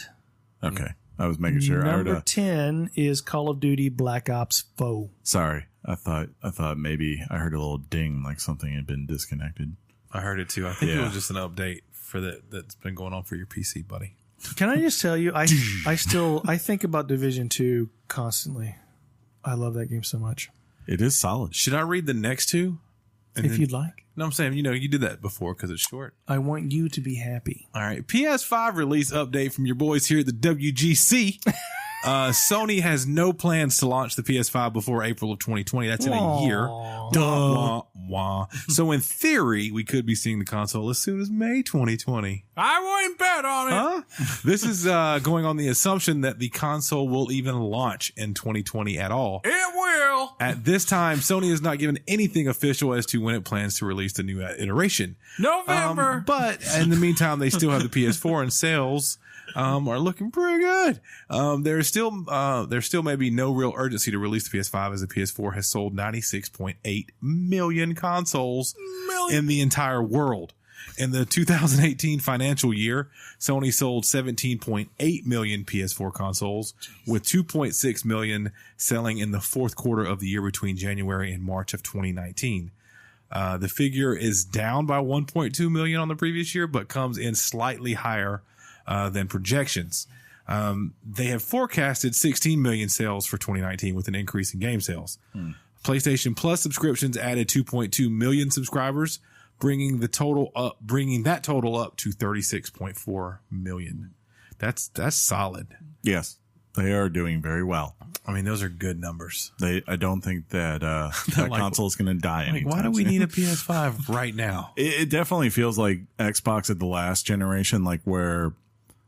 Speaker 1: Okay. I was making sure.
Speaker 3: number 10 is Call of Duty Black Ops 4.
Speaker 1: Sorry. I thought maybe I heard a little ding like something had been disconnected.
Speaker 2: I heard it too. I think it was just an update for that's been going on for your PC, buddy.
Speaker 3: Can I just tell you, I think about Division 2 constantly. I love that game so much.
Speaker 1: It is solid.
Speaker 2: Should I read the next 2?
Speaker 3: If you'd like.
Speaker 2: No, I'm saying, you did that before because it's short.
Speaker 3: I want you to be happy.
Speaker 2: All right. PS5 release update from your boys here at the WGC. Sony has no plans to launch the PS5 before April of 2020. That's in a year. Duh. Wah, wah. So in theory, we could be seeing the console as soon as May 2020.
Speaker 1: I wouldn't bet on it.
Speaker 2: Huh? This is going on the assumption that the console will even launch in 2020 at all.
Speaker 1: It will.
Speaker 2: At this time, Sony has not given anything official as to when it plans to release the new iteration.
Speaker 1: November.
Speaker 2: But in the meantime, they still have the PS4 and sales are looking pretty good. There's still maybe no real urgency to release the PS5 as the PS4 has sold 96.8 million consoles in the entire world. In the 2018 financial year, Sony sold 17.8 million PS4 consoles, with 2.6 million selling in the fourth quarter of the year between January and March of 2019. The figure is down by 1.2 million on the previous year, but comes in slightly higher than projections. They have forecasted 16 million sales for 2019 with an increase in game sales. PlayStation Plus subscriptions added 2.2 million subscribers, bringing that total up to 36.4 million. That's solid.
Speaker 1: Yes, they are doing very well.
Speaker 2: I mean, those are good numbers.
Speaker 1: I don't think that that console is going to die anytime
Speaker 2: why do we
Speaker 1: soon.
Speaker 2: need a PS5 right now?
Speaker 1: It definitely feels like Xbox at the last generation, like where,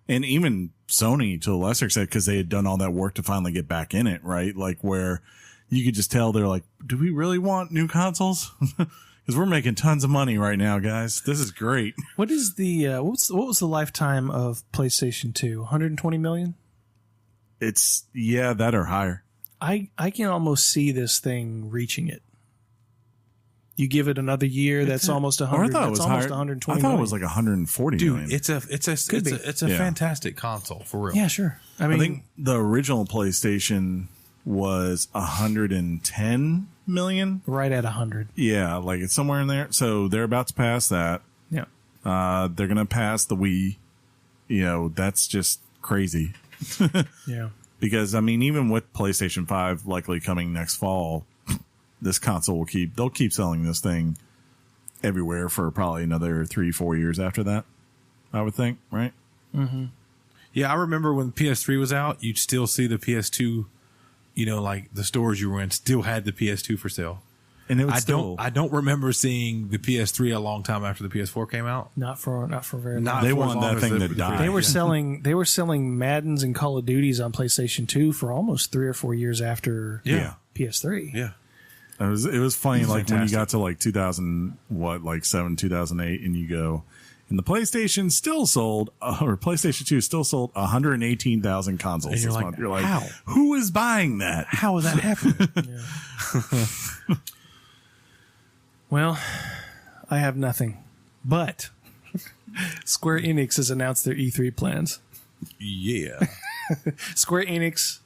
Speaker 1: and even Sony to a lesser extent, because they had done all that work to finally get back in it, right? Like where you could just tell they're like, do we really want new consoles? Because we're making tons of money right now, guys. This is great.
Speaker 3: What is the what was the lifetime of PlayStation 2? 120 million?
Speaker 1: It's that or higher.
Speaker 3: I can almost see this thing reaching it. You give it another year, that's almost 100.
Speaker 1: I thought it was
Speaker 3: almost
Speaker 1: higher.
Speaker 3: 120
Speaker 1: I thought
Speaker 3: million.
Speaker 1: it was like 140 million.
Speaker 2: Dude, it's a fantastic console for real.
Speaker 3: Yeah, sure. I
Speaker 1: I
Speaker 3: mean,
Speaker 1: think the original PlayStation was 110 million.
Speaker 3: Right at 100.
Speaker 1: Yeah, like it's somewhere in there. So they're about to pass that.
Speaker 3: Yeah.
Speaker 1: They're going to pass the Wii. You know, that's just crazy.
Speaker 3: Yeah.
Speaker 1: Because, I mean, even with PlayStation 5 likely coming next fall, this console they'll keep selling this thing everywhere for probably another 3-4 years after that, I would think, right?
Speaker 3: Mm-hmm.
Speaker 2: Yeah, I remember when PS3 was out, you'd still see the PS2, you know, like the stores you were in still had the PS2 for sale.
Speaker 1: And it was
Speaker 2: I don't remember seeing the PS3 a long time after the PS4 came out.
Speaker 3: Not for very long.
Speaker 1: They want that thing to die.
Speaker 3: They were selling Maddens and Call of Duties on PlayStation 2 for almost 3 or 4 years after PS3.
Speaker 2: Yeah.
Speaker 1: It was funny, like
Speaker 2: fantastic.
Speaker 1: when you got to like 2007, 2008, and you go, and the PlayStation still sold, or PlayStation 2 still sold 118,000 consoles
Speaker 2: And you're
Speaker 1: this
Speaker 2: like,
Speaker 1: month. You're like,
Speaker 2: how?
Speaker 1: Who is buying that?
Speaker 2: How is that happening?
Speaker 3: Well, I have nothing, but Square Enix has announced their E3 plans.
Speaker 2: Yeah.
Speaker 3: Square Enix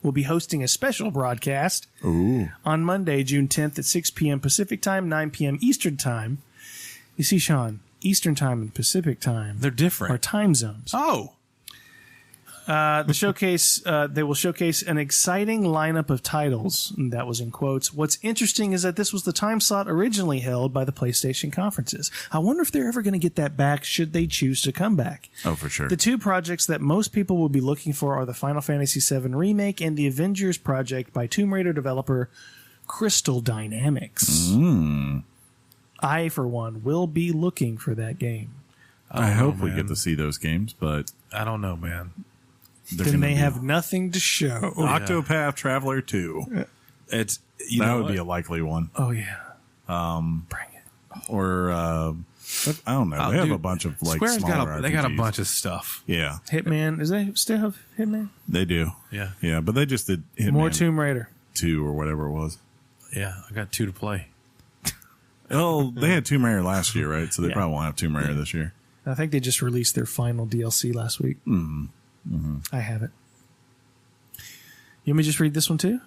Speaker 3: will be hosting a special broadcast on Monday, June 10th at 6 p.m. Pacific Time, 9 p.m. Eastern Time. You see, Sean, Eastern Time and Pacific Time
Speaker 2: They're different.
Speaker 3: are time zones.
Speaker 2: Oh.
Speaker 3: They will showcase an exciting lineup of titles. And that was in quotes. What's interesting is that this was the time slot originally held by the PlayStation conferences. I wonder if they're ever going to get that back should they choose to come back.
Speaker 1: Oh, for sure.
Speaker 3: The two projects that most people will be looking for are the Final Fantasy VII Remake and the Avengers project by Tomb Raider developer Crystal Dynamics. I, for one, will be looking for that game.
Speaker 1: I hope we get to see those games, but
Speaker 2: I don't know, man.
Speaker 3: Then they have nothing to show.
Speaker 1: Octopath Traveler 2.
Speaker 2: It's
Speaker 1: That would be a likely one.
Speaker 3: Oh, yeah. Bring it.
Speaker 1: Or, I don't know. They have a bunch of like
Speaker 2: Square's
Speaker 1: smaller
Speaker 2: they got a
Speaker 1: RPGs.
Speaker 2: bunch of stuff.
Speaker 1: Yeah,
Speaker 3: Hitman. Does they still have Hitman?
Speaker 1: they do.
Speaker 2: Yeah.
Speaker 1: Yeah, but they just did Hitman
Speaker 3: More Tomb Raider.
Speaker 1: 2 or whatever it was.
Speaker 2: Yeah, I got 2 to play.
Speaker 1: Oh, they had Tomb Raider last year, right? So they probably won't have Tomb Raider this year.
Speaker 3: I think they just released their final DLC last week. I have it. You want me to just read this one too?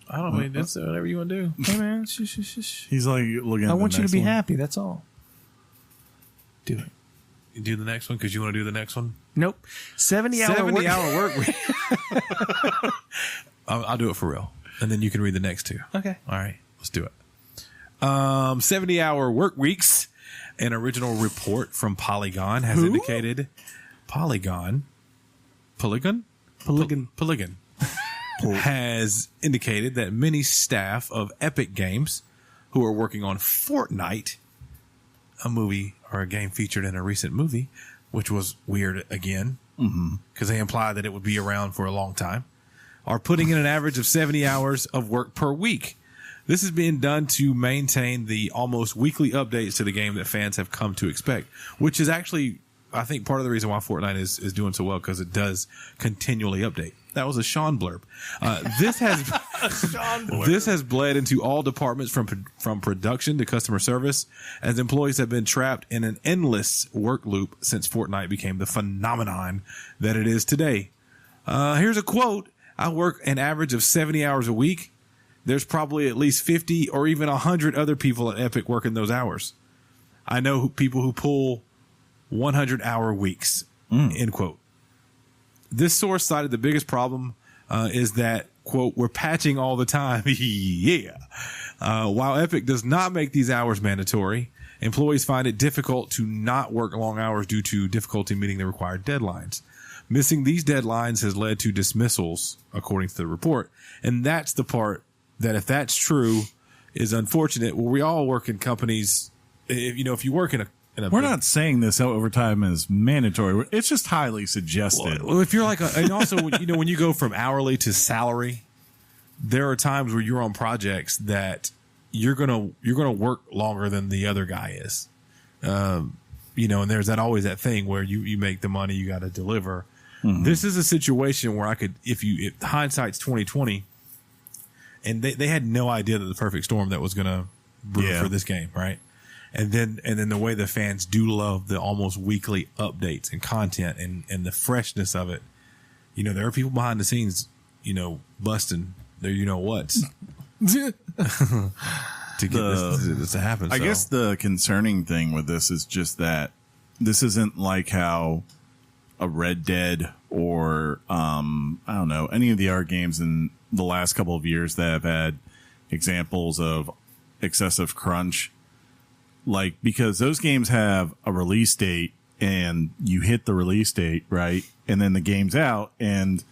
Speaker 2: I don't mean that's whatever you want to do.
Speaker 3: Hey man, shush.
Speaker 1: He's like looking at
Speaker 3: I
Speaker 1: the
Speaker 3: want you to
Speaker 1: next
Speaker 3: be
Speaker 1: one.
Speaker 3: happy. That's all. Do it.
Speaker 2: You do the next one because you want to do the next one.
Speaker 3: Nope. 70-hour work.
Speaker 2: 70-hour work week. I'll do it for real, and then you can read the next 2.
Speaker 3: Okay.
Speaker 2: All right, let's do it. 70-hour work weeks. An original report from Polygon has indicated Polygon has indicated that many staff of Epic Games who are working on Fortnite, a movie or a game featured in a recent movie, which was weird again because they implied that it would be around for a long time, are putting in an average of 70 hours of work per week. This is being done to maintain the almost weekly updates to the game that fans have come to expect, which is actually, I think, part of the reason why Fortnite is doing so well, because it does continually update. That was a Sean blurb. This has bled into all departments from production to customer service, as employees have been trapped in an endless work loop since Fortnite became the phenomenon that it is today. Here's a quote. I work an average of 70 hours a week. There's probably at least 50 or even 100 other people at Epic working those hours. I know people who pull 100-hour weeks, end quote. This source cited the biggest problem is that, quote, we're patching all the time. Yeah. While Epic does not make these hours mandatory, employees find it difficult to not work long hours due to difficulty meeting the required deadlines. Missing these deadlines has led to dismissals, according to the report. And that's the part that, if that's true, is unfortunate. Well, we all work in companies. If you work in a
Speaker 1: we're not saying this overtime is mandatory. It's just highly suggested.
Speaker 2: Well, if you're like, and also, when you go from hourly to salary, there are times where you're on projects that you're gonna work longer than the other guy is. And there's always that thing where you make the money, you got to deliver. This is a situation where I could, if hindsight's 2020. And they had no idea that the perfect storm that was going to brew for this game, right? And then the way the fans do love the almost weekly updates and content and the freshness of it. There are people behind the scenes, busting their whats to get this to happen.
Speaker 1: I guess the concerning thing with this is just that this isn't like how a Red Dead or I don't know, any of the art games in the last couple of years that have had examples of excessive crunch, like, because those games have a release date and you hit the release date, right, and then the game's out, and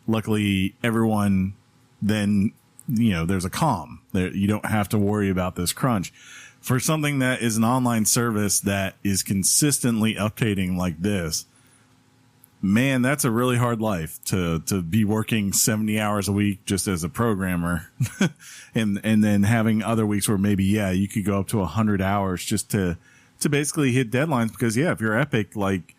Speaker 1: luckily everyone then, there's a calm there. You don't have to worry about this crunch. For something that is an online service that is consistently updating like this, man, that's a really hard life to be working 70 hours a week just as a programmer. and then having other weeks where maybe, you could go up to 100 hours just to basically hit deadlines. Because, if you're Epic, like,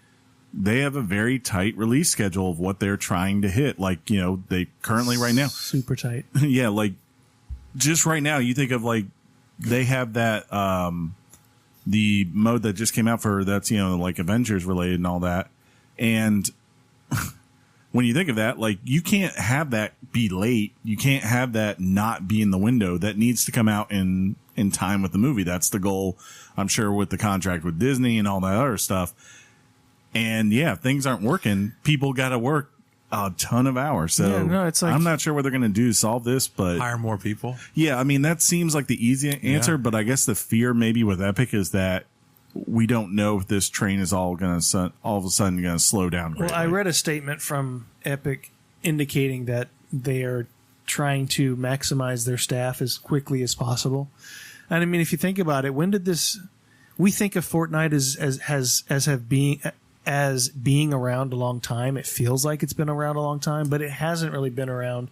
Speaker 1: they have a very tight release schedule of what they're trying to hit. Like, they currently right now.
Speaker 3: Super tight.
Speaker 1: Yeah, like, just right now, you think of, like, they have that, the mode that just came out for that's, like Avengers related and all that. And when you think of that, like, you can't have that be late. You can't have that not be in the window. That needs to come out in time with the movie. That's the goal, I'm sure, with the contract with Disney and all that other stuff. And if things aren't working, people got to work a ton of hours. So
Speaker 3: it's like,
Speaker 1: I'm not sure what they're going to do to solve this, but
Speaker 2: hire more people.
Speaker 1: Yeah, I mean, that seems like the easy answer, but I guess the fear maybe with Epic is that we don't know if this train is all of a sudden going to slow down.
Speaker 3: Well, I read a statement from Epic indicating that they are trying to maximize their staff as quickly as possible. And I mean, if you think about it, when did this? We think of Fortnite as being around a long time. It feels like it's been around a long time, but it hasn't really been around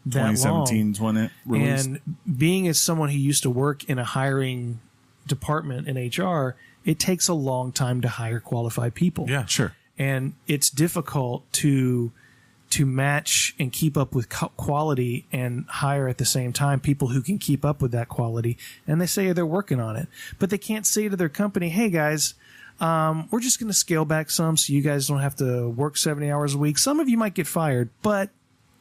Speaker 3: that
Speaker 1: 2017 is when it released.
Speaker 3: And being as someone who used to work in a hiring department in HR, it takes a long time to hire qualified people.
Speaker 1: Yeah, sure.
Speaker 3: And it's difficult to match and keep up with quality and hire at the same time people who can keep up with that quality. And they say they're working on it, but they can't say to their company, hey guys, we're just going to scale back some so you guys don't have to work 70 hours a week. Some of you might get fired, but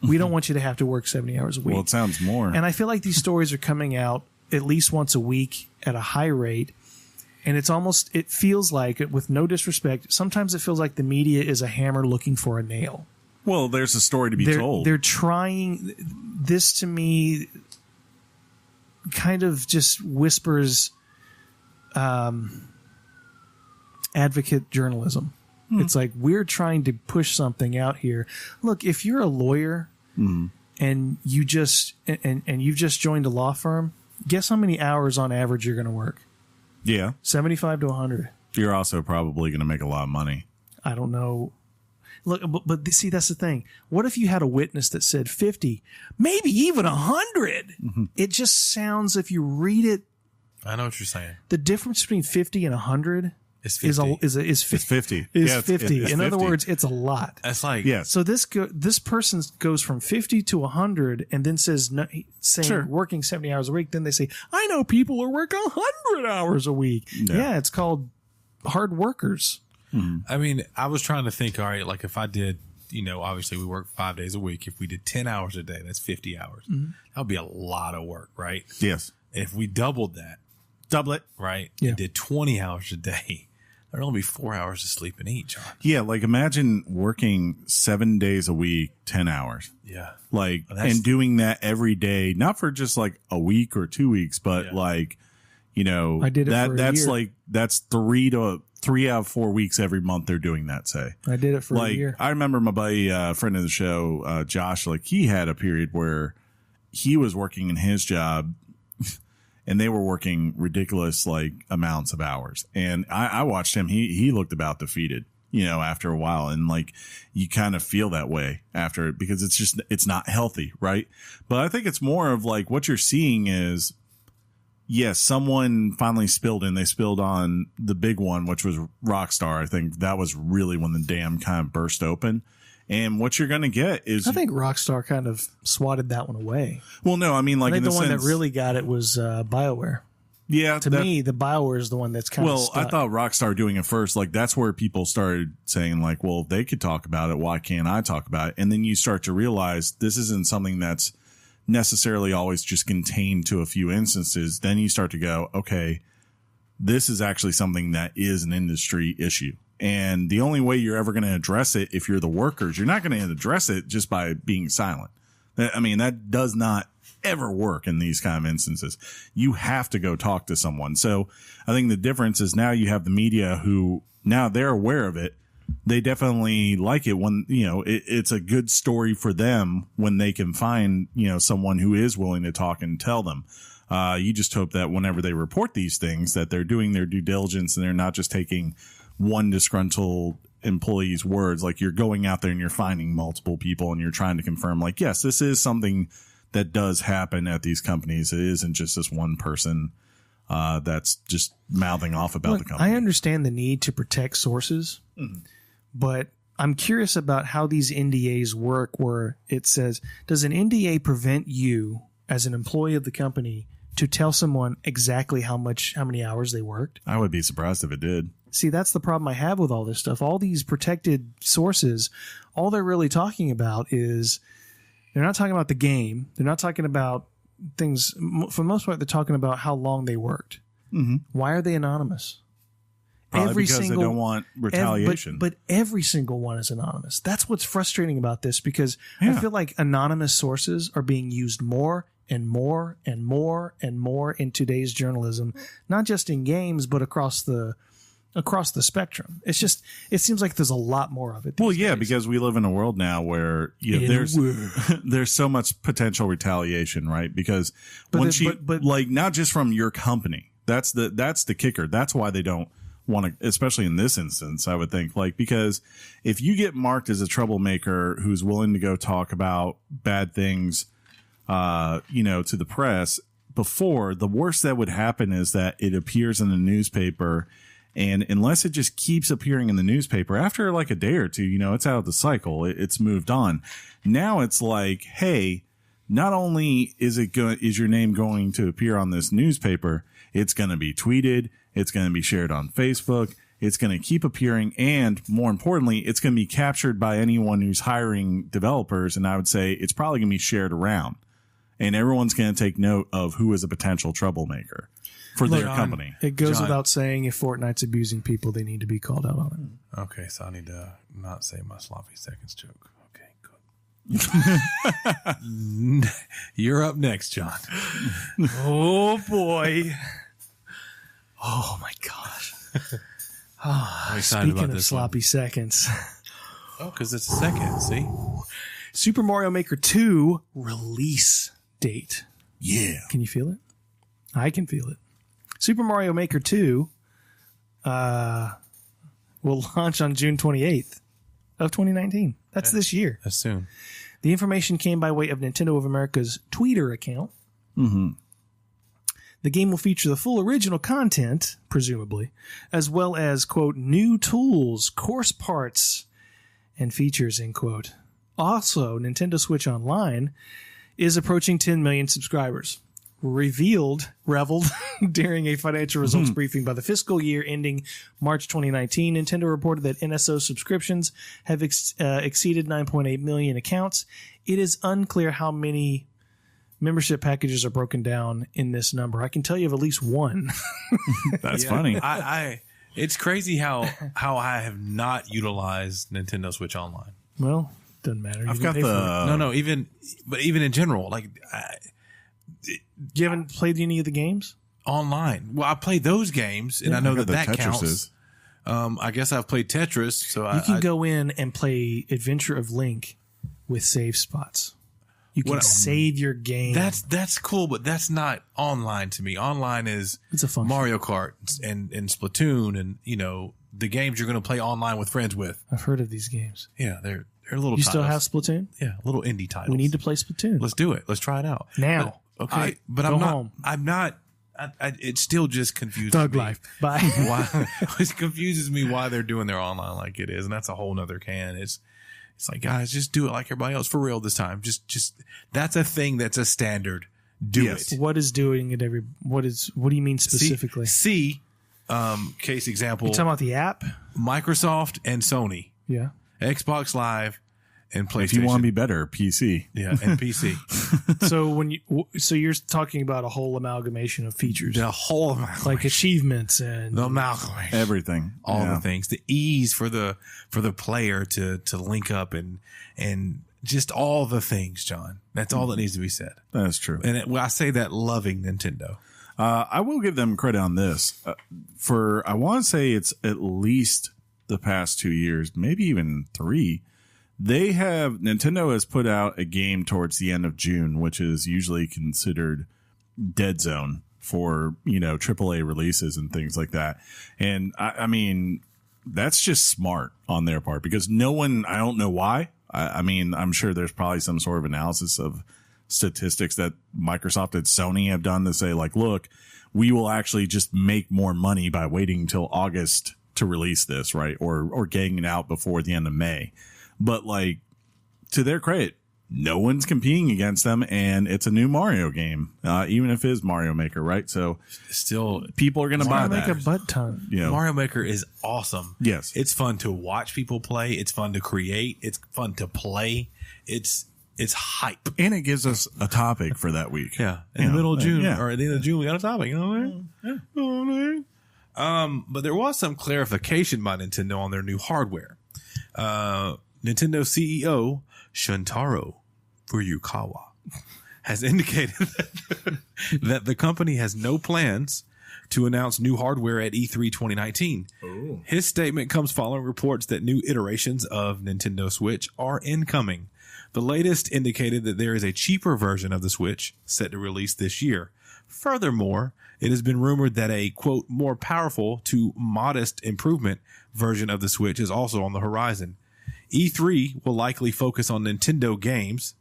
Speaker 3: we don't want you to have to work 70 hours a week.
Speaker 1: Well, it sounds more.
Speaker 3: And I feel like these stories are coming out at least once a week at a high rate. And it feels like, with no disrespect, sometimes it feels like the media is a hammer looking for a nail.
Speaker 1: Well, there's a story to be told.
Speaker 3: They're trying. This to me kind of just whispers advocate journalism. It's like, we're trying to push something out here. Look, if you're a lawyer and you've just joined a law firm, guess how many hours on average you're going to work?
Speaker 1: Yeah.
Speaker 3: 75 to 100.
Speaker 1: You're also probably going to make a lot of money.
Speaker 3: I don't know. Look, but see, that's the thing. What if you had a witness that said 50, maybe even 100? It just sounds, if you read it,
Speaker 2: I know what you're saying.
Speaker 3: The difference between 50 and 100 is 50. Is
Speaker 1: 50.
Speaker 3: Is
Speaker 1: Yeah,
Speaker 3: 50.
Speaker 1: it's
Speaker 3: In
Speaker 1: 50.
Speaker 3: other words, it's a lot.
Speaker 2: That's like,
Speaker 1: Yes.
Speaker 3: So this person goes from 50 to 100 and then saying
Speaker 1: Sure.
Speaker 3: working 70 hours a week. Then they say, I know people who work 100 hours a week. Yeah, it's called hard workers.
Speaker 2: I mean, I was trying to think, all right, like if I did, obviously we work 5 days a week. If we did 10 hours a day, that's 50 hours. That would be a lot of work, right?
Speaker 1: Yes.
Speaker 2: If we doubled that,
Speaker 1: Double it.
Speaker 2: right,
Speaker 3: Yeah.
Speaker 2: and did 20 hours a day, there'd only be 4 hours of sleep in each.
Speaker 1: Yeah, like imagine working 7 days a week, 10 hours.
Speaker 2: Yeah.
Speaker 1: Like,
Speaker 2: that's-
Speaker 1: and doing that every day, not for just like a week or 2 weeks, but
Speaker 2: Yeah.
Speaker 1: like,
Speaker 3: I did it for a
Speaker 1: that's
Speaker 3: year.
Speaker 1: like, that's 3 out of 4 weeks every month they're doing that, say.
Speaker 3: I did it for a
Speaker 1: Like,
Speaker 3: year.
Speaker 1: I remember my buddy, friend of the show, Josh, like he had a period where he was working in his job and they were working ridiculous like amounts of hours. And I watched him. He looked about defeated, after a while. And like, you kind of feel that way after it because it's not healthy. Right. But I think it's more of like what you're seeing is, yes, someone finally spilled and they spilled on the big one, which was Rockstar. I think that was really when the dam kind of burst open. And what you're going to get is,
Speaker 3: I think Rockstar kind of swatted that one away.
Speaker 1: well, no, I mean, like
Speaker 3: I think
Speaker 1: in
Speaker 3: the one
Speaker 1: sense,
Speaker 3: that really got it was BioWare.
Speaker 1: Yeah.
Speaker 3: To me, the BioWare is the one that's kind of stuck.
Speaker 1: I thought Rockstar doing it first, like that's where people started saying like, well, if they could talk about it, why can't I talk about it? And then you start to realize this isn't something that's necessarily always just contained to a few instances. Then you start to go, okay, this is actually something that is an industry issue. And the only way you're ever going to address it, if you're the workers, you're not going to address it just by being silent. I mean, that does not ever work in these kind of instances. You have to go talk to someone. So I think the difference is now you have the media who now they're aware of it. They definitely like it when, it's a good story for them when they can find, someone who is willing to talk and tell them. You just hope that whenever they report these things, that they're doing their due diligence and they're not just taking one disgruntled employee's words. Like you're going out there and you're finding multiple people and you're trying to confirm like, yes, this is something that does happen at these companies. It isn't just this one person that's just mouthing off about the company.
Speaker 3: I understand the need to protect sources, but I'm curious about how these NDAs work where it says, does an NDA prevent you as an employee of the company to tell someone exactly how many hours they worked?
Speaker 1: I would be surprised if it did.
Speaker 3: See, that's the problem I have with all this stuff. All these protected sources, all they're really talking about is they're not talking about the game. They're not talking about things. For the most part, they're talking about how long they worked. Mm-hmm. Why are they anonymous?
Speaker 1: Probably because they don't want retaliation.
Speaker 3: But every single one is anonymous. That's what's frustrating about this because I feel like anonymous sources are being used more and more and more and more in today's journalism, not just in games, but across the spectrum. It seems like there's a lot more of it.
Speaker 1: Well, yeah, days. Because we live in a world now where there's so much potential retaliation, right? Because not just from your company. That's the kicker. That's why they don't want to, especially in this instance, I would think, like, because if you get marked as a troublemaker who's willing to go talk about bad things, to the press before, the worst that would happen is that it appears in the newspaper. And unless it just keeps appearing in the newspaper after like a day or two, it's out of the cycle. It's moved on. Now it's like, hey, not only is your name going to appear on this newspaper, it's going to be tweeted. It's going to be shared on Facebook. It's going to keep appearing. And more importantly, it's going to be captured by anyone who's hiring developers. And I would say it's probably going to be shared around. And everyone's going to take note of who is a potential troublemaker for their company.
Speaker 3: It goes without saying, if Fortnite's abusing people, they need to be called out on
Speaker 2: it. Okay, so I need to not say my sloppy seconds joke. Okay, good. You're up next, John.
Speaker 3: Oh, boy. Oh, my gosh.
Speaker 2: I'm excited
Speaker 3: Speaking
Speaker 2: about
Speaker 3: of
Speaker 2: this
Speaker 3: sloppy seconds.
Speaker 2: Oh, because it's a second, see?
Speaker 3: Super Mario Maker 2 release date.
Speaker 1: Yeah.
Speaker 3: Can you feel it? I can feel it. Super Mario Maker 2 will launch on June 28th of 2019. That's this year.
Speaker 2: That's soon.
Speaker 3: The information came by way of Nintendo of America's Twitter account.
Speaker 1: Mm-hmm.
Speaker 3: The game will feature the full original content, presumably, as well as, quote, new tools, course parts, and features, end quote. Also, Nintendo Switch Online is approaching 10 million subscribers. Reveled during a financial results briefing by the fiscal year ending March 2019. Nintendo reported that NSO subscriptions have exceeded 9.8 million accounts. It is unclear how many membership packages are broken down in this number. I can tell you of at least one.
Speaker 1: That's funny.
Speaker 2: It's crazy how I have not utilized Nintendo Switch Online.
Speaker 3: Well, doesn't matter.
Speaker 1: I've got the
Speaker 2: even in general, like.
Speaker 3: You haven't played any of the games?
Speaker 2: Online. Well, I played those games, and I know that
Speaker 1: Tetris
Speaker 2: counts. I guess I've played Tetris. So
Speaker 3: you can go in and play Adventure of Link with save spots. You can save your game.
Speaker 2: That's cool, but that's not online to me. Online is Mario Kart and Splatoon, and the games you're going to play online with friends with.
Speaker 3: I've heard of these games.
Speaker 2: Yeah, they're little.
Speaker 3: You
Speaker 2: titles.
Speaker 3: Still have Splatoon?
Speaker 2: Yeah, little indie titles.
Speaker 3: We need to play Splatoon.
Speaker 2: Let's do it. Let's try it out
Speaker 3: now.
Speaker 2: Okay, but I'm not. It still just confuses
Speaker 3: Thug
Speaker 2: me.
Speaker 3: life. Bye.
Speaker 2: It confuses me why they're doing their online like it is, and that's a whole nother can. It's like, guys, just do it like everybody else for real this time. Just that's a thing that's a standard. do it.
Speaker 3: What is doing it what do you mean specifically?
Speaker 2: Case example.
Speaker 3: You talking about the app?
Speaker 2: Microsoft and Sony.
Speaker 3: Yeah.
Speaker 2: Xbox Live and PlayStation.
Speaker 1: If you want to be better, PC.
Speaker 2: Yeah, and PC.
Speaker 3: So you're talking about a whole amalgamation of features.
Speaker 2: The whole amalgamation.
Speaker 3: Like achievements and
Speaker 2: The amalgamation.
Speaker 1: Everything.
Speaker 2: All the things. The ease for the player to link up and just all the things, John. That's all that needs to be said.
Speaker 1: That's true.
Speaker 2: And I say that loving Nintendo.
Speaker 1: I will give them credit on this. I want to say it's at least the past 2 years, maybe even 3. Nintendo has put out a game towards the end of June, which is usually considered dead zone for, AAA releases and things like that. And I mean, that's just smart on their part because no one, I don't know why. I mean, I'm sure there's probably some sort of analysis of statistics that Microsoft and Sony have done to say, like, look, we will actually just make more money by waiting until August to release this, right? Or getting it out before the end of May. But, like, to their credit, no one's competing against them, and it's a new Mario game, even if it is Mario Maker, right? So
Speaker 2: still,
Speaker 1: people are going to buy that.
Speaker 3: Make a butt ton.
Speaker 2: Mario Maker is awesome.
Speaker 1: Yes.
Speaker 2: It's fun to watch people play. It's fun to create. It's fun to play. It's hype.
Speaker 1: And it gives us a topic for that week.
Speaker 2: Yeah. In the middle of June, or at the end of June, we got a topic. You know what I mean? Yeah. But there was some clarification by Nintendo on their new hardware. Nintendo CEO Shuntaro Furukawa has indicated that the company has no plans to announce new hardware at E3 2019. Oh. His statement comes following reports that new iterations of Nintendo Switch are incoming. The latest indicated that there is a cheaper version of the Switch set to release this year. Furthermore, it has been rumored that a, quote, more powerful to modest improvement version of the Switch is also on the horizon. E3 will likely focus on Nintendo games,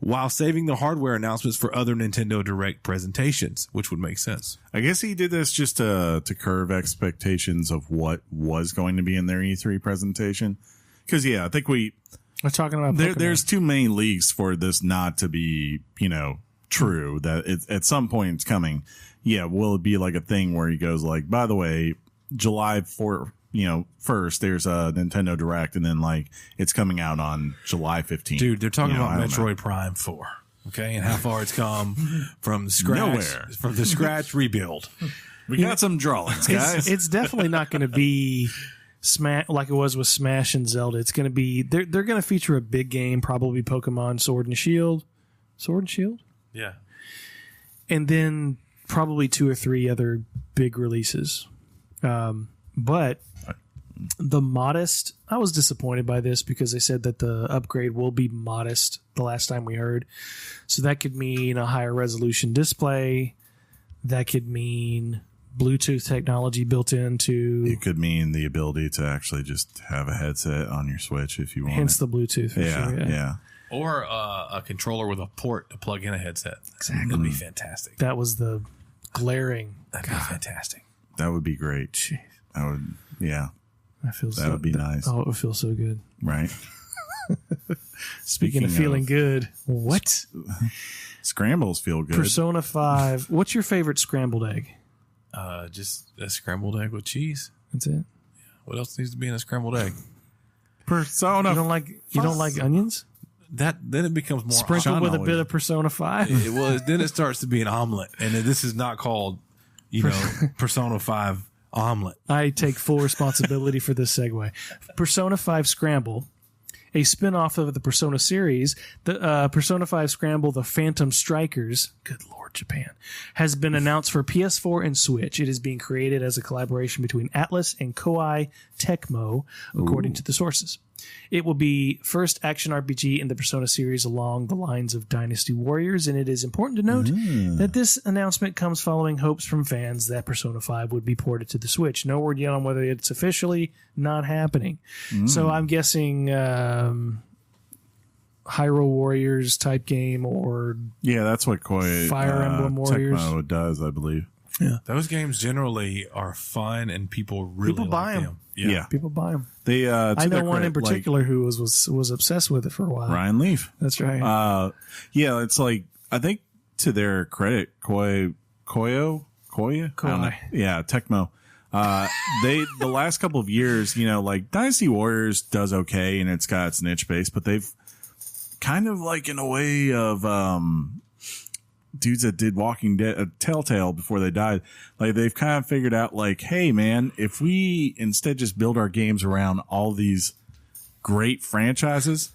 Speaker 2: while saving the hardware announcements for other Nintendo Direct presentations, which would make sense.
Speaker 1: I guess he did this just to curve expectations of what was going to be in their E3 presentation. Because, I think we're
Speaker 3: talking about
Speaker 1: there's too many leaks for this not to be, true, that at some point it's coming. Yeah, will it be like a thing where he goes like, by the way, July 1st, there's a Nintendo Direct, and then like it's coming out on July 15th.
Speaker 2: Dude, they're talking about Metroid Prime 4, okay, and how far it's come from scratch.
Speaker 1: Nowhere. From
Speaker 2: the scratch rebuild.
Speaker 1: We got some drawings, guys.
Speaker 3: It's definitely not going to be like it was with Smash and Zelda. It's going to be they're going to feature a big game, probably Pokemon Sword and Shield. Sword and Shield?
Speaker 2: Yeah.
Speaker 3: And then probably 2 or 3 other big releases. But the modest, I was disappointed by this because they said that the upgrade will be modest the last time we heard. So that could mean a higher resolution display. That could mean Bluetooth technology built into.
Speaker 1: It could mean the ability to actually just have a headset on your Switch if you want.
Speaker 3: Hence the Bluetooth.
Speaker 1: Yeah.
Speaker 2: Or a controller with a port to plug in a headset.
Speaker 3: Exactly.
Speaker 2: That'd be fantastic.
Speaker 3: That was the glaring.
Speaker 2: That'd be fantastic.
Speaker 1: That would be great.
Speaker 3: Jeez.
Speaker 1: I would, yeah.
Speaker 3: That
Speaker 1: would be nice.
Speaker 3: Oh, it would feel so good.
Speaker 1: Right.
Speaker 3: Speaking of feeling good, what?
Speaker 1: Scrambles feel good.
Speaker 3: Persona 5. What's your favorite scrambled egg?
Speaker 2: Just a scrambled egg with cheese.
Speaker 3: That's it.
Speaker 2: Yeah. What else needs to be in a scrambled egg?
Speaker 1: Persona.
Speaker 3: You don't like onions?
Speaker 2: Then it becomes more
Speaker 3: sprinkled with a bit of Persona 5.
Speaker 2: Then it starts to be an omelet, and this is not called, Persona 5 omelet.
Speaker 3: I take full responsibility for this segue. Persona 5 Scramble, a spin-off of the Persona series, the Persona 5 Scramble, The Phantom Strikers, good lord, Japan, has been announced for PS4 and Switch. It is being created as a collaboration between Atlus and Koei Tecmo, according to the sources. It will be first action RPG in the Persona series along the lines of Dynasty Warriors, and it is important to note that this announcement comes following hopes from fans that Persona 5 would be ported to the Switch. No word yet on whether it's officially not happening. So I'm guessing Hyrule Warriors type game or
Speaker 1: that's what Koei
Speaker 3: Fire Emblem Warriors
Speaker 1: Tecmo does, I believe.
Speaker 3: Yeah.
Speaker 2: Those games generally are fun and people really
Speaker 3: People buy
Speaker 2: like
Speaker 3: them.
Speaker 1: Yeah.
Speaker 3: People buy them.
Speaker 1: They,
Speaker 3: I know one in particular who was obsessed with it for a while.
Speaker 1: Ryan Leaf.
Speaker 3: That's right.
Speaker 1: Yeah, it's like, I think to their credit, Koya? I don't know. Yeah, Tecmo. The last couple of years, like Dynasty Warriors does okay and it's got its niche base, but they've kind of like in a way of, dudes that did Walking Dead, Telltale before they died, like they've kind of figured out like, hey man, if we instead just build our games around all these great franchises,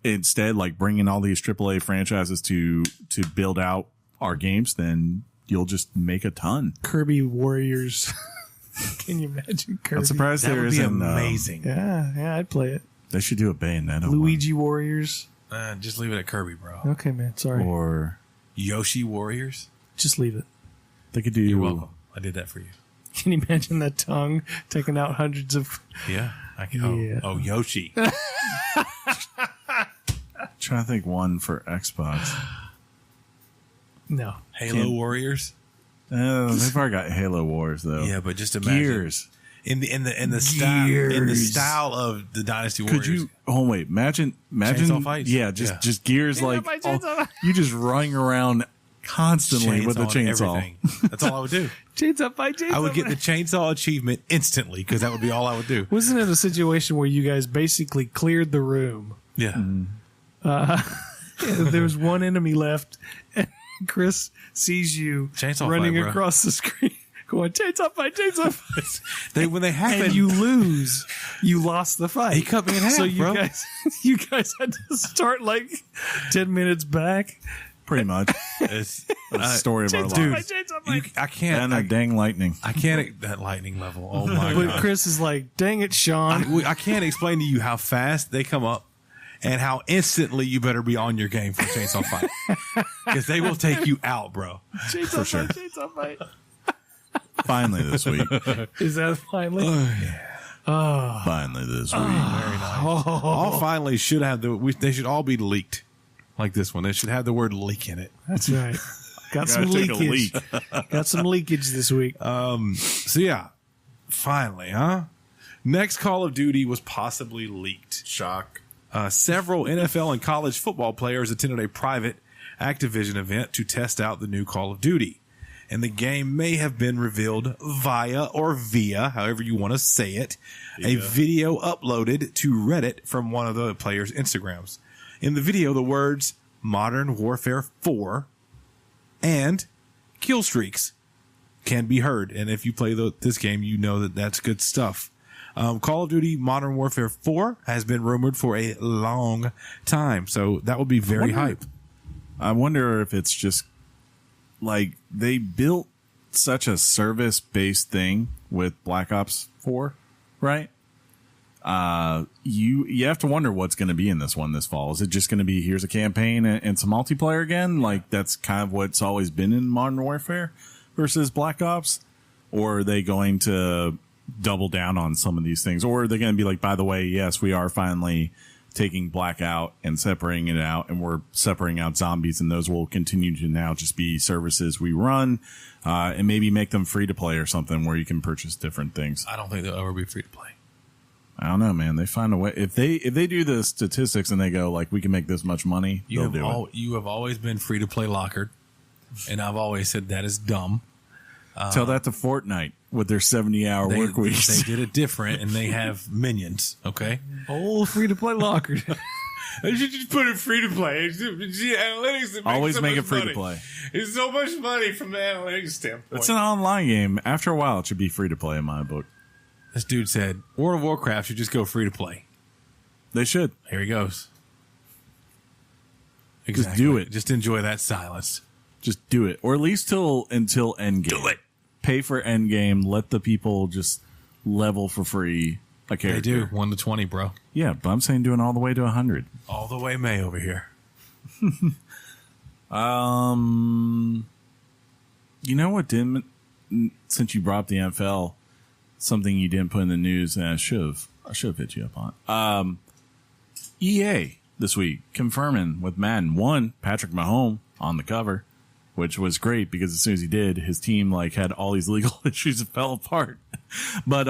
Speaker 1: instead like bringing all these AAA franchises to build out our games, then you'll just make a ton.
Speaker 3: Kirby Warriors. Can you imagine Kirby?
Speaker 1: I'm surprised
Speaker 2: That
Speaker 1: there
Speaker 2: would be
Speaker 1: isn't
Speaker 2: amazing.
Speaker 3: Yeah, I'd play it.
Speaker 1: they should do a Bayonetta
Speaker 3: Luigi Warriors.
Speaker 2: Just leave it at Kirby, bro.
Speaker 3: Okay, man. Sorry.
Speaker 1: one. Or
Speaker 2: Yoshi Warriors.
Speaker 3: Just leave it.
Speaker 1: they could do.
Speaker 2: You're welcome. I did that for you.
Speaker 3: Can you imagine that tongue taking out hundreds of...
Speaker 2: Yeah. I can.
Speaker 3: Yeah.
Speaker 2: Oh, Yoshi.
Speaker 1: Trying to think one for Xbox.
Speaker 3: No.
Speaker 2: Halo Warriors.
Speaker 1: They've already got Halo Wars though.
Speaker 2: Yeah, but just imagine
Speaker 1: Gears.
Speaker 2: in the style of the Dynasty Warriors.
Speaker 1: Could you? Oh wait, imagine
Speaker 2: Chainsaw fights?
Speaker 1: Yeah, just Gears like you just running around constantly with a chainsaw.
Speaker 2: everything. That's all I would do.
Speaker 3: Chainsaw fight, chainsaw
Speaker 2: I would get
Speaker 3: fight.
Speaker 2: the chainsaw achievement instantly because that would be all I would do.
Speaker 3: Wasn't it a situation where you guys basically cleared the room?
Speaker 2: Yeah.
Speaker 3: There was one enemy left, and Chris sees you
Speaker 2: Chainsaw
Speaker 3: running
Speaker 2: fight, bro.
Speaker 3: across the screen, going chainsaw fight,
Speaker 2: When they happen,
Speaker 3: and you lose. You lost the fight.
Speaker 2: He cut me in half,
Speaker 3: so you
Speaker 2: bro.
Speaker 3: you guys had to start like 10 minutes back.
Speaker 1: Pretty much.
Speaker 2: it's
Speaker 1: The story of our
Speaker 3: Chainsaw
Speaker 1: lives.
Speaker 3: fight, chainsaw fight.
Speaker 2: I can't.
Speaker 1: And a dang lightning.
Speaker 2: I can't. That lightning level. Oh my
Speaker 3: But
Speaker 2: god.
Speaker 3: Chris is like, "Dang it, Sean!"
Speaker 2: I can't explain to you how fast they come up and how instantly you better be on your game for a chainsaw fight because they will take you out, bro.
Speaker 3: Chainsaw
Speaker 1: sure.
Speaker 3: fight, chainsaw fight.
Speaker 1: Finally this week.
Speaker 3: Is that finally?
Speaker 1: Finally this week.
Speaker 2: All finally should have they should all be leaked like this one. They should have the word leak in it.
Speaker 3: That's right. Got some
Speaker 1: Gotta take a
Speaker 3: leakage.
Speaker 1: leak.
Speaker 3: Got some leakage this week.
Speaker 2: So yeah, finally, huh? Next Call of Duty was possibly leaked.
Speaker 1: Shock.
Speaker 2: Several NFL and college football players attended a private Activision event to test out the new Call of Duty. And the game may have been revealed via, however you want to say it, a video uploaded to Reddit from one of the players' Instagrams. In the video, the words Modern Warfare 4 and kill streaks can be heard. And if you play this game, you know that that's good stuff. Call of Duty Modern Warfare 4 has been rumored for a long time, so that would be very hype.
Speaker 1: I wonder if it's just like they built such a service-based thing with Black Ops 4, right? You have to wonder what's going to be in this one this fall. Is it just going to be here's a campaign and some multiplayer again? Like that's kind of what's always been in Modern Warfare versus Black Ops? Or are they going to double down on some of these things? Or are they going to be like, by the way, yes, we are finally taking Black out and separating it out, and we're separating out zombies, and those will continue to now just be services we run, and maybe make them free to play or something where you can purchase different things.
Speaker 2: I don't think they'll ever be free to play.
Speaker 1: I don't know, man. They find a way. If they do the statistics and they go like, we can make this much money,
Speaker 2: You
Speaker 1: they'll do it.
Speaker 2: have always been free to play lockered, and I've always said that is dumb.
Speaker 1: Tell that to Fortnite with their 70-hour work weeks.
Speaker 2: They did it different, and they have minions. Okay,
Speaker 3: Old free to play locker.
Speaker 2: they should just put it free to play. Analytics
Speaker 1: Always make it free to play.
Speaker 2: It's so much money from the analytics standpoint.
Speaker 1: It's an online game. After a while, it should be free to play in my book.
Speaker 2: This dude said World of Warcraft should just go free to play.
Speaker 1: They should.
Speaker 2: Here he goes.
Speaker 1: Just do it.
Speaker 2: Just enjoy that silence.
Speaker 1: Just do it. Or at least until Endgame. Do it. Pay for Endgame. Let the people just level for free a character.
Speaker 2: They do 1 to 20, bro.
Speaker 1: Yeah, but I'm saying doing all the way to 100.
Speaker 2: All the way May over here.
Speaker 1: You know what didn't, since you brought up the NFL, something you didn't put in the news, and I should have hit you up on. EA this week confirming with Madden 1, Patrick Mahomes on the cover which was great because as soon as he did, his team like had all these legal issues and fell apart. But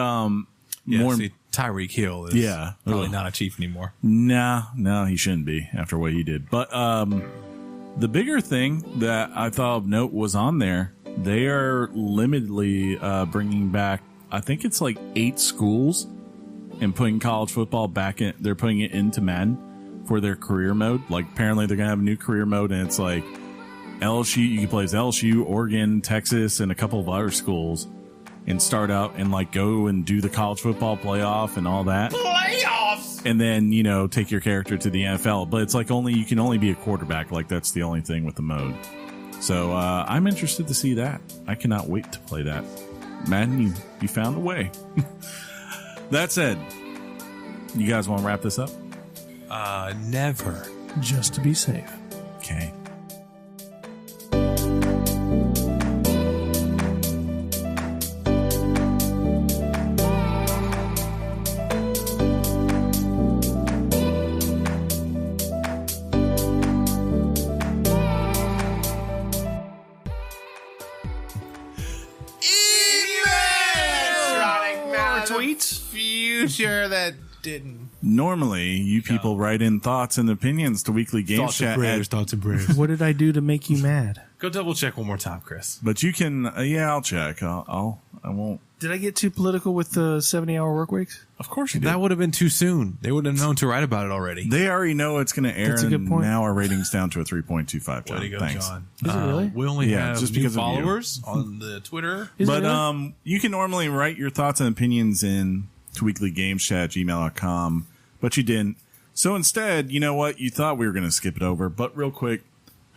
Speaker 2: Tyreek Hill is probably not a Chief anymore.
Speaker 1: No, he shouldn't be after what he did. But the bigger thing that I thought of note was on there. They are limitedly bringing back, I think it's like 8 schools, and putting college football back in. They're putting it into Madden for their career mode. Like apparently they're gonna have a new career mode, and it's like LSU. You can play as LSU, Oregon, Texas, and a couple of other schools, and start out and like go and do the college football playoff and all that. Playoffs. And then take your character to the NFL. But it's like you can only be a quarterback. Like that's the only thing with the mode. So I'm interested to see that. I cannot wait to play that. Madden, you found a way. That said, you guys want to wrap this up?
Speaker 2: Never.
Speaker 3: Just to be safe.
Speaker 1: Okay.
Speaker 2: Future that didn't.
Speaker 1: Normally, you people write in thoughts and opinions to Weekly Games Chat.
Speaker 2: Thoughts and prayers.
Speaker 3: What did I do to make you mad?
Speaker 2: Go double check one more time, Chris.
Speaker 1: But you can, I'll check. I won't.
Speaker 3: Did I get too political with the 70-hour work weeks?
Speaker 1: Of course you did.
Speaker 2: That would have been too soon. They would have known to write about it already.
Speaker 1: They already know it's going to air.
Speaker 3: That's a good point.
Speaker 1: Now our rating's down to a 3.25.
Speaker 2: Way to go,
Speaker 1: Thanks.
Speaker 2: John.
Speaker 3: Is it really?
Speaker 2: We only have
Speaker 1: just
Speaker 2: new
Speaker 1: because of you.
Speaker 2: followers on the Twitter.
Speaker 1: But you can normally write your thoughts and opinions in to weeklygamechat@gmail.com, but you didn't. So instead, you know what? You thought we were going to skip it over, but real quick,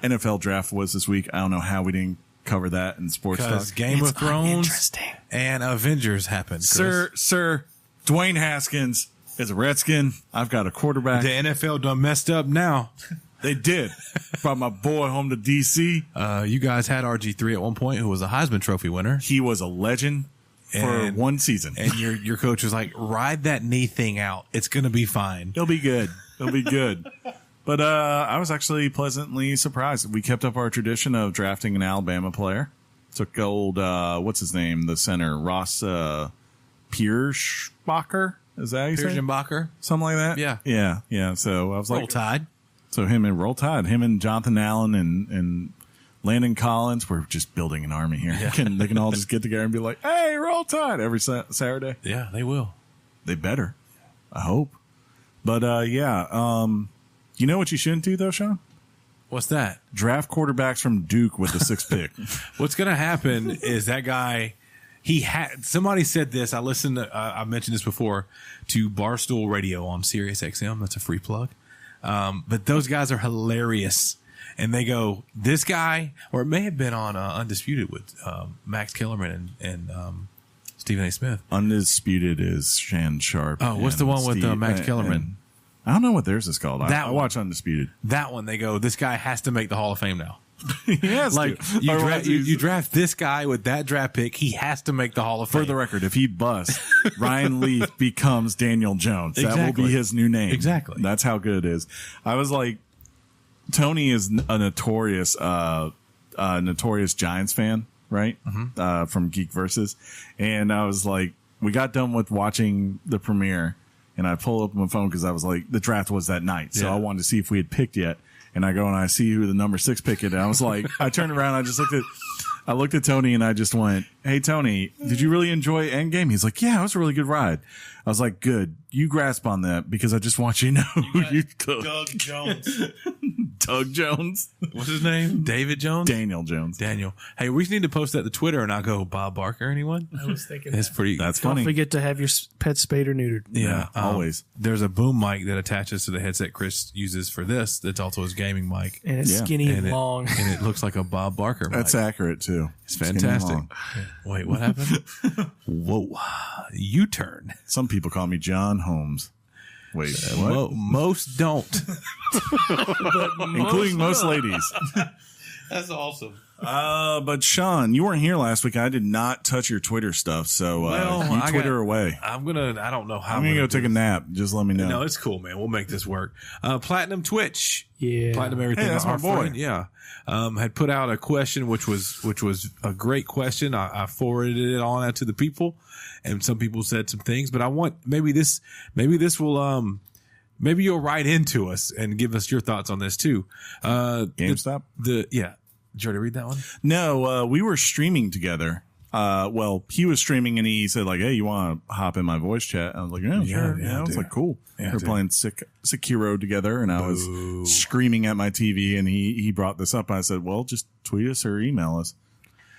Speaker 1: NFL draft was this week. I don't know how we didn't cover that in sports talk.
Speaker 2: Because Game of Thrones and Avengers happened, Chris.
Speaker 1: Sir, Dwayne Haskins is a Redskin. I've got a quarterback.
Speaker 2: The NFL done messed up now.
Speaker 1: They did. Brought my boy home to D.C.
Speaker 2: You guys had RG3 at one point, who was a Heisman Trophy winner.
Speaker 1: He was a legend for one season.
Speaker 2: And your coach was like, ride that knee thing out. It's going to be fine.
Speaker 1: He'll be good. He'll be good. But I was actually pleasantly surprised. We kept up our tradition of drafting an Alabama player. Took old, what's his name? The center, Ross Pierschbacher. Is that how you say it?
Speaker 2: Pierschbacher?
Speaker 1: Something like that? Yeah. So I was like...
Speaker 2: Roll Tide.
Speaker 1: So him and Jonathan Allen and Landon Collins, we're just building an army here. Yeah. They can all just get together and be like, hey, Roll Tide every Saturday.
Speaker 2: Yeah, they will.
Speaker 1: They better. I hope. But, you know what you shouldn't do, though, Sean?
Speaker 2: What's that?
Speaker 1: Draft quarterbacks from Duke with the 6th pick.
Speaker 2: What's going to happen is that guy, somebody said this. I listened to, I mentioned this before, to Barstool Radio on Sirius XM. That's a free plug. But those guys are hilarious. And they go, this guy, or it may have been on Undisputed with Max Kellerman and Stephen A. Smith.
Speaker 1: Undisputed is Shan Sharp.
Speaker 2: Oh, what's the one with Max Kellerman?
Speaker 1: I don't know what theirs is called. I watch Undisputed.
Speaker 2: That one, they go, this guy has to make the Hall of Fame now.
Speaker 1: He has
Speaker 2: like,
Speaker 1: to.
Speaker 2: You draft this guy with that draft pick, he has to make the Hall of Fame.
Speaker 1: For the record, if he busts, Ryan Leaf becomes Daniel Jones.
Speaker 2: Exactly.
Speaker 1: That will be his new name.
Speaker 2: Exactly.
Speaker 1: That's how good it is. I was like, Tony is a notorious Giants fan, right? Mm-hmm. From Geek Versus. And I was like, we got done with watching the premiere. And I pull up my phone because I was like, the draft was that night. So I wanted to see if we had picked yet. And I go and I see who the number 6 pick is. And I was like, I turned around. I looked at Tony and I just went, hey, Tony, did you really enjoy Endgame? He's like, yeah, it was a really good ride. I was like, good. You grasp on that because I just want you to know who you took.
Speaker 2: Doug Jones.
Speaker 1: Doug Jones.
Speaker 2: What's his name? David Jones?
Speaker 1: Daniel Jones.
Speaker 2: Daniel. Hey, we need to post that to Twitter and I'll go, Bob Barker, anyone?
Speaker 3: I was thinking
Speaker 2: That's funny.
Speaker 3: Don't forget to have your pet spayed or neutered.
Speaker 2: Yeah,
Speaker 1: always.
Speaker 2: There's a boom mic that attaches to the headset Chris uses for this. That's also his gaming mic.
Speaker 3: And it's skinny and long.
Speaker 2: And it looks like a Bob Barker mic.
Speaker 1: That's accurate, too.
Speaker 2: It's fantastic. Wait, what happened? Whoa. U-turn.
Speaker 1: Some people call me John Holmes. Wait, what?
Speaker 2: Most don't.
Speaker 1: Including most ladies.
Speaker 2: That's awesome.
Speaker 1: But Sean, you weren't here last week. I did not touch your Twitter stuff, so you Twitter away.
Speaker 2: I don't know how.
Speaker 1: I'm gonna go take a nap. Just let me know.
Speaker 2: No, it's cool, man. We'll make this work. Platinum Twitch.
Speaker 3: Yeah.
Speaker 2: Platinum everything.
Speaker 1: Hey, that's my boy.
Speaker 2: Friend, yeah. Had put out a question, which was a great question. I forwarded it on out to the people, and some people said some things, but I want maybe this will maybe you'll write into us and give us your thoughts on this too.
Speaker 1: GameStop?
Speaker 2: Yeah. Did you already read that one?
Speaker 1: No, we were streaming together. Well, he was streaming and he said like, "Hey, you want to hop in my voice chat?" I was like, "Yeah, sure." Yeah, I was like, "Cool." Yeah, we were playing Sekiro together, and I was screaming at my TV, and he brought this up. I said, "Well, just tweet us or email us."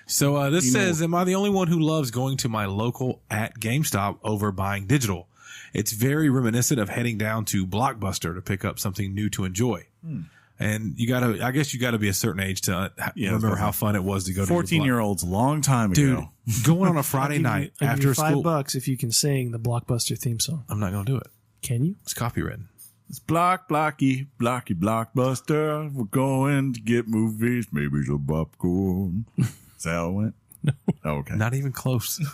Speaker 2: So this says, "Am I the only one who loves going to my local at GameStop over buying digital? It's very reminiscent of heading down to Blockbuster to pick up something new to enjoy." And I guess you gotta be a certain age to remember how fun it was to go to
Speaker 1: 14-year-olds, long time
Speaker 2: Dude,
Speaker 1: ago.
Speaker 2: going on a Friday night after school.
Speaker 3: $5 if you can sing the Blockbuster theme song.
Speaker 2: I'm not going to do it.
Speaker 3: Can you?
Speaker 2: It's copywritten.
Speaker 1: It's blocky, Blockbuster. We're going to get movies, maybe some popcorn. Is that how it went?
Speaker 3: No.
Speaker 1: Oh, okay.
Speaker 2: Not even close.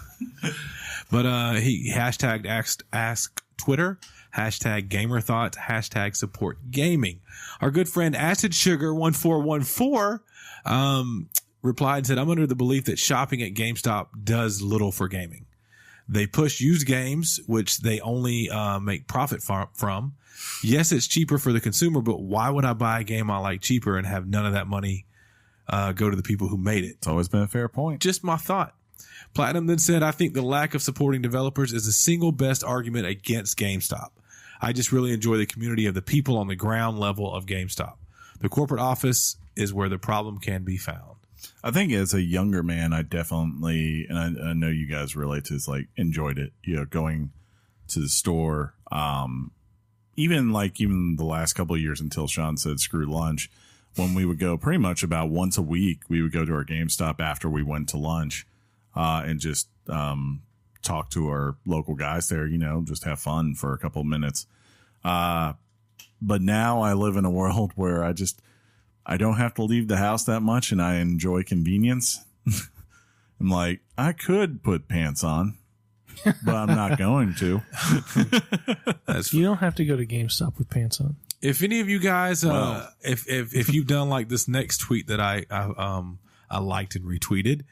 Speaker 2: But he hashtagged ask Twitter, hashtag gamer thoughts, hashtag support gaming. Our good friend Acid Sugar 1414 replied and said, "I'm under the belief that shopping at GameStop does little for gaming. They push used games, which they only make profit from. Yes, it's cheaper for the consumer, but why would I buy a game I like cheaper and have none of that money go to the people who made it?"
Speaker 1: It's always been a fair point.
Speaker 2: Just my thought. Platinum then said, "I think the lack of supporting developers is the single best argument against GameStop. I just really enjoy the community of the people on the ground level of GameStop. The corporate office is where the problem can be found."
Speaker 1: I think as a younger man, I definitely, and I know you guys relate to this, like enjoyed it, going to the store. Even the last couple of years until Sean said screw lunch, when we would go pretty much about once a week, we would go to our GameStop after we went to lunch, and just, talk to our local guys there, just have fun for a couple of minutes. But now I live in a world where I don't have to leave the house that much, and I enjoy convenience. I'm like, I could put pants on, but I'm not going to.
Speaker 3: You don't have to go to GameStop with pants on.
Speaker 2: If any of you guys, if you've done like this next tweet that I liked and retweeted,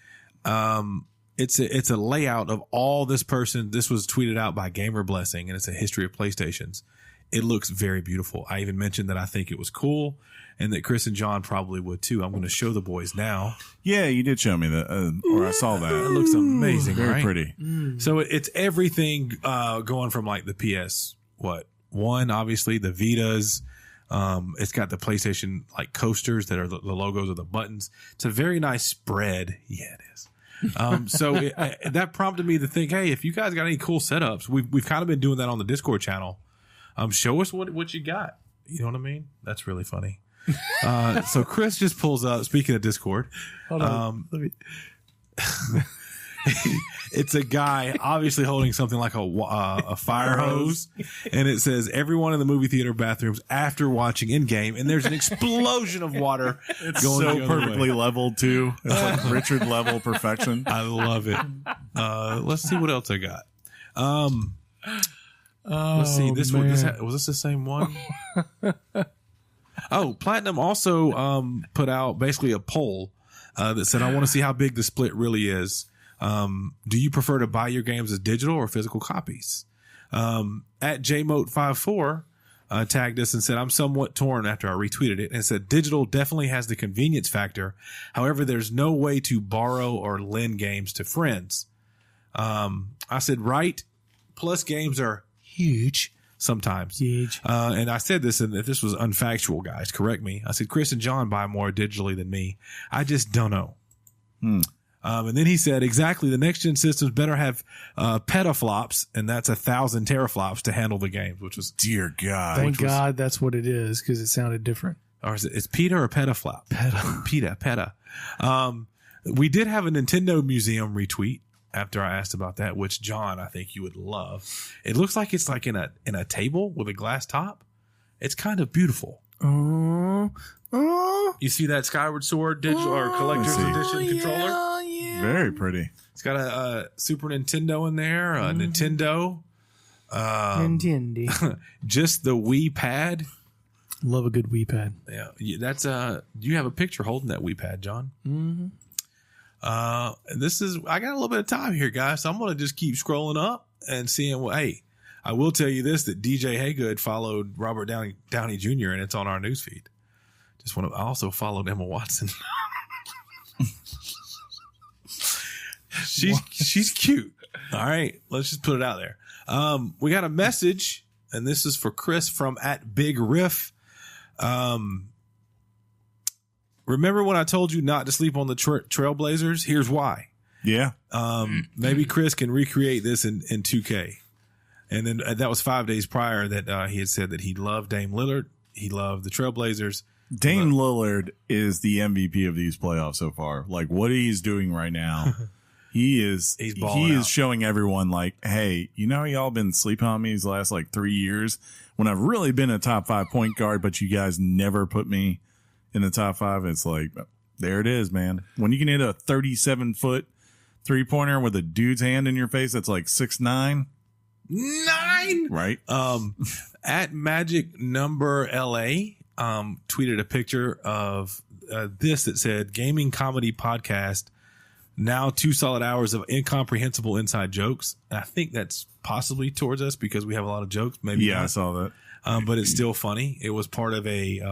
Speaker 2: it's a layout of all this person. This was tweeted out by Gamer Blessing, and it's a history of PlayStations. It looks very beautiful. I even mentioned that I think it was cool, and that Chris and John probably would too. I'm going to show the boys now.
Speaker 1: Yeah, you did show me that, or I saw that.
Speaker 2: It looks amazing,
Speaker 1: very
Speaker 2: right?
Speaker 1: pretty.
Speaker 2: So it's everything going from like the PS1, obviously the Vitas. It's got the PlayStation like coasters that are the logos of the buttons. It's a very nice spread. Yeah, it is. So that prompted me to think, hey, if you guys got any cool setups, we've kind of been doing that on the Discord channel. Show us what you got. You know what I mean? That's really funny. So Chris just pulls up. Speaking of Discord,
Speaker 3: Hold on. Let me.
Speaker 2: It's a guy obviously holding something like a fire hose, and it says everyone in the movie theater bathrooms after watching Endgame, and there's an explosion of water.
Speaker 1: It's
Speaker 2: going
Speaker 1: so
Speaker 2: the other
Speaker 1: perfectly
Speaker 2: way.
Speaker 1: leveled too. It's like Richard level perfection.
Speaker 2: I love it. Let's see what else I got. Let's see this one. Was this the same one? Oh, Platinum also put out basically a poll that said, "I want to see how big the split really is. Do you prefer to buy your games as digital or physical copies?" At JMote54 tagged us and said, "I'm somewhat torn," after I retweeted it, and said, "Digital definitely has the convenience factor. However, there's no way to borrow or lend games to friends." I said, "Right. Plus games are huge sometimes."
Speaker 3: Huge.
Speaker 2: And I said this, and if this was unfactual, guys, correct me. I said, "Chris and John buy more digitally than me. I just don't know." And then he said, "Exactly. The next gen systems better have petaflops, and that's 1,000 teraflops to handle the games," which was,
Speaker 1: Dear God.
Speaker 3: Thank God that's what it is, because it sounded different.
Speaker 2: or is it's PETA or petaflop? PETA. We did have a Nintendo Museum retweet after I asked about that, which John, I think you would love. It looks like it's like in a table with a glass top. It's kind of beautiful.
Speaker 3: Oh.
Speaker 2: You see that Skyward Sword digital or collector's edition controller?
Speaker 3: Yeah.
Speaker 1: Very pretty.
Speaker 2: It's got a Super Nintendo in there, a Nintendo.
Speaker 3: Nintendo.
Speaker 2: Just the Wii Pad.
Speaker 3: Love a good Wii Pad.
Speaker 2: Yeah, that's you have a picture holding that Wii Pad, John.
Speaker 3: Mm-hmm.
Speaker 2: I got a little bit of time here, guys, so I'm going to just keep scrolling up and seeing what, hey, I will tell you this, that DJ Haygood followed Robert Downey Jr. and it's on our newsfeed. I also followed Emma Watson. She's cute. All right, let's just put it out there. We got a message, and this is for Chris from @BigRiff. Remember when I told you not to sleep on the Trailblazers? Here's why.
Speaker 1: Yeah.
Speaker 2: Maybe Chris can recreate this in 2K. And then that was 5 days prior that he had said that he loved Dame Lillard. He loved the Trailblazers.
Speaker 1: Dame Lillard is the MVP of these playoffs so far. Like what he's doing right now, he's showing everyone like, hey, you know, y'all been sleeping on me these last like 3 years when I've really been a top 5 point guard, but you guys never put me in the top 5. It's like, there it is, man. When you can hit a 37-foot 3-pointer with a dude's hand in your face, that's like 6'9".
Speaker 2: 9,
Speaker 1: right?
Speaker 2: @MagicNumberLA tweeted a picture of this that said gaming comedy podcast, now 2 solid hours of incomprehensible inside jokes. And I think that's possibly towards us because we have a lot of jokes. Maybe
Speaker 1: yeah,
Speaker 2: not.
Speaker 1: I saw that.
Speaker 2: But it's still funny. It was part of it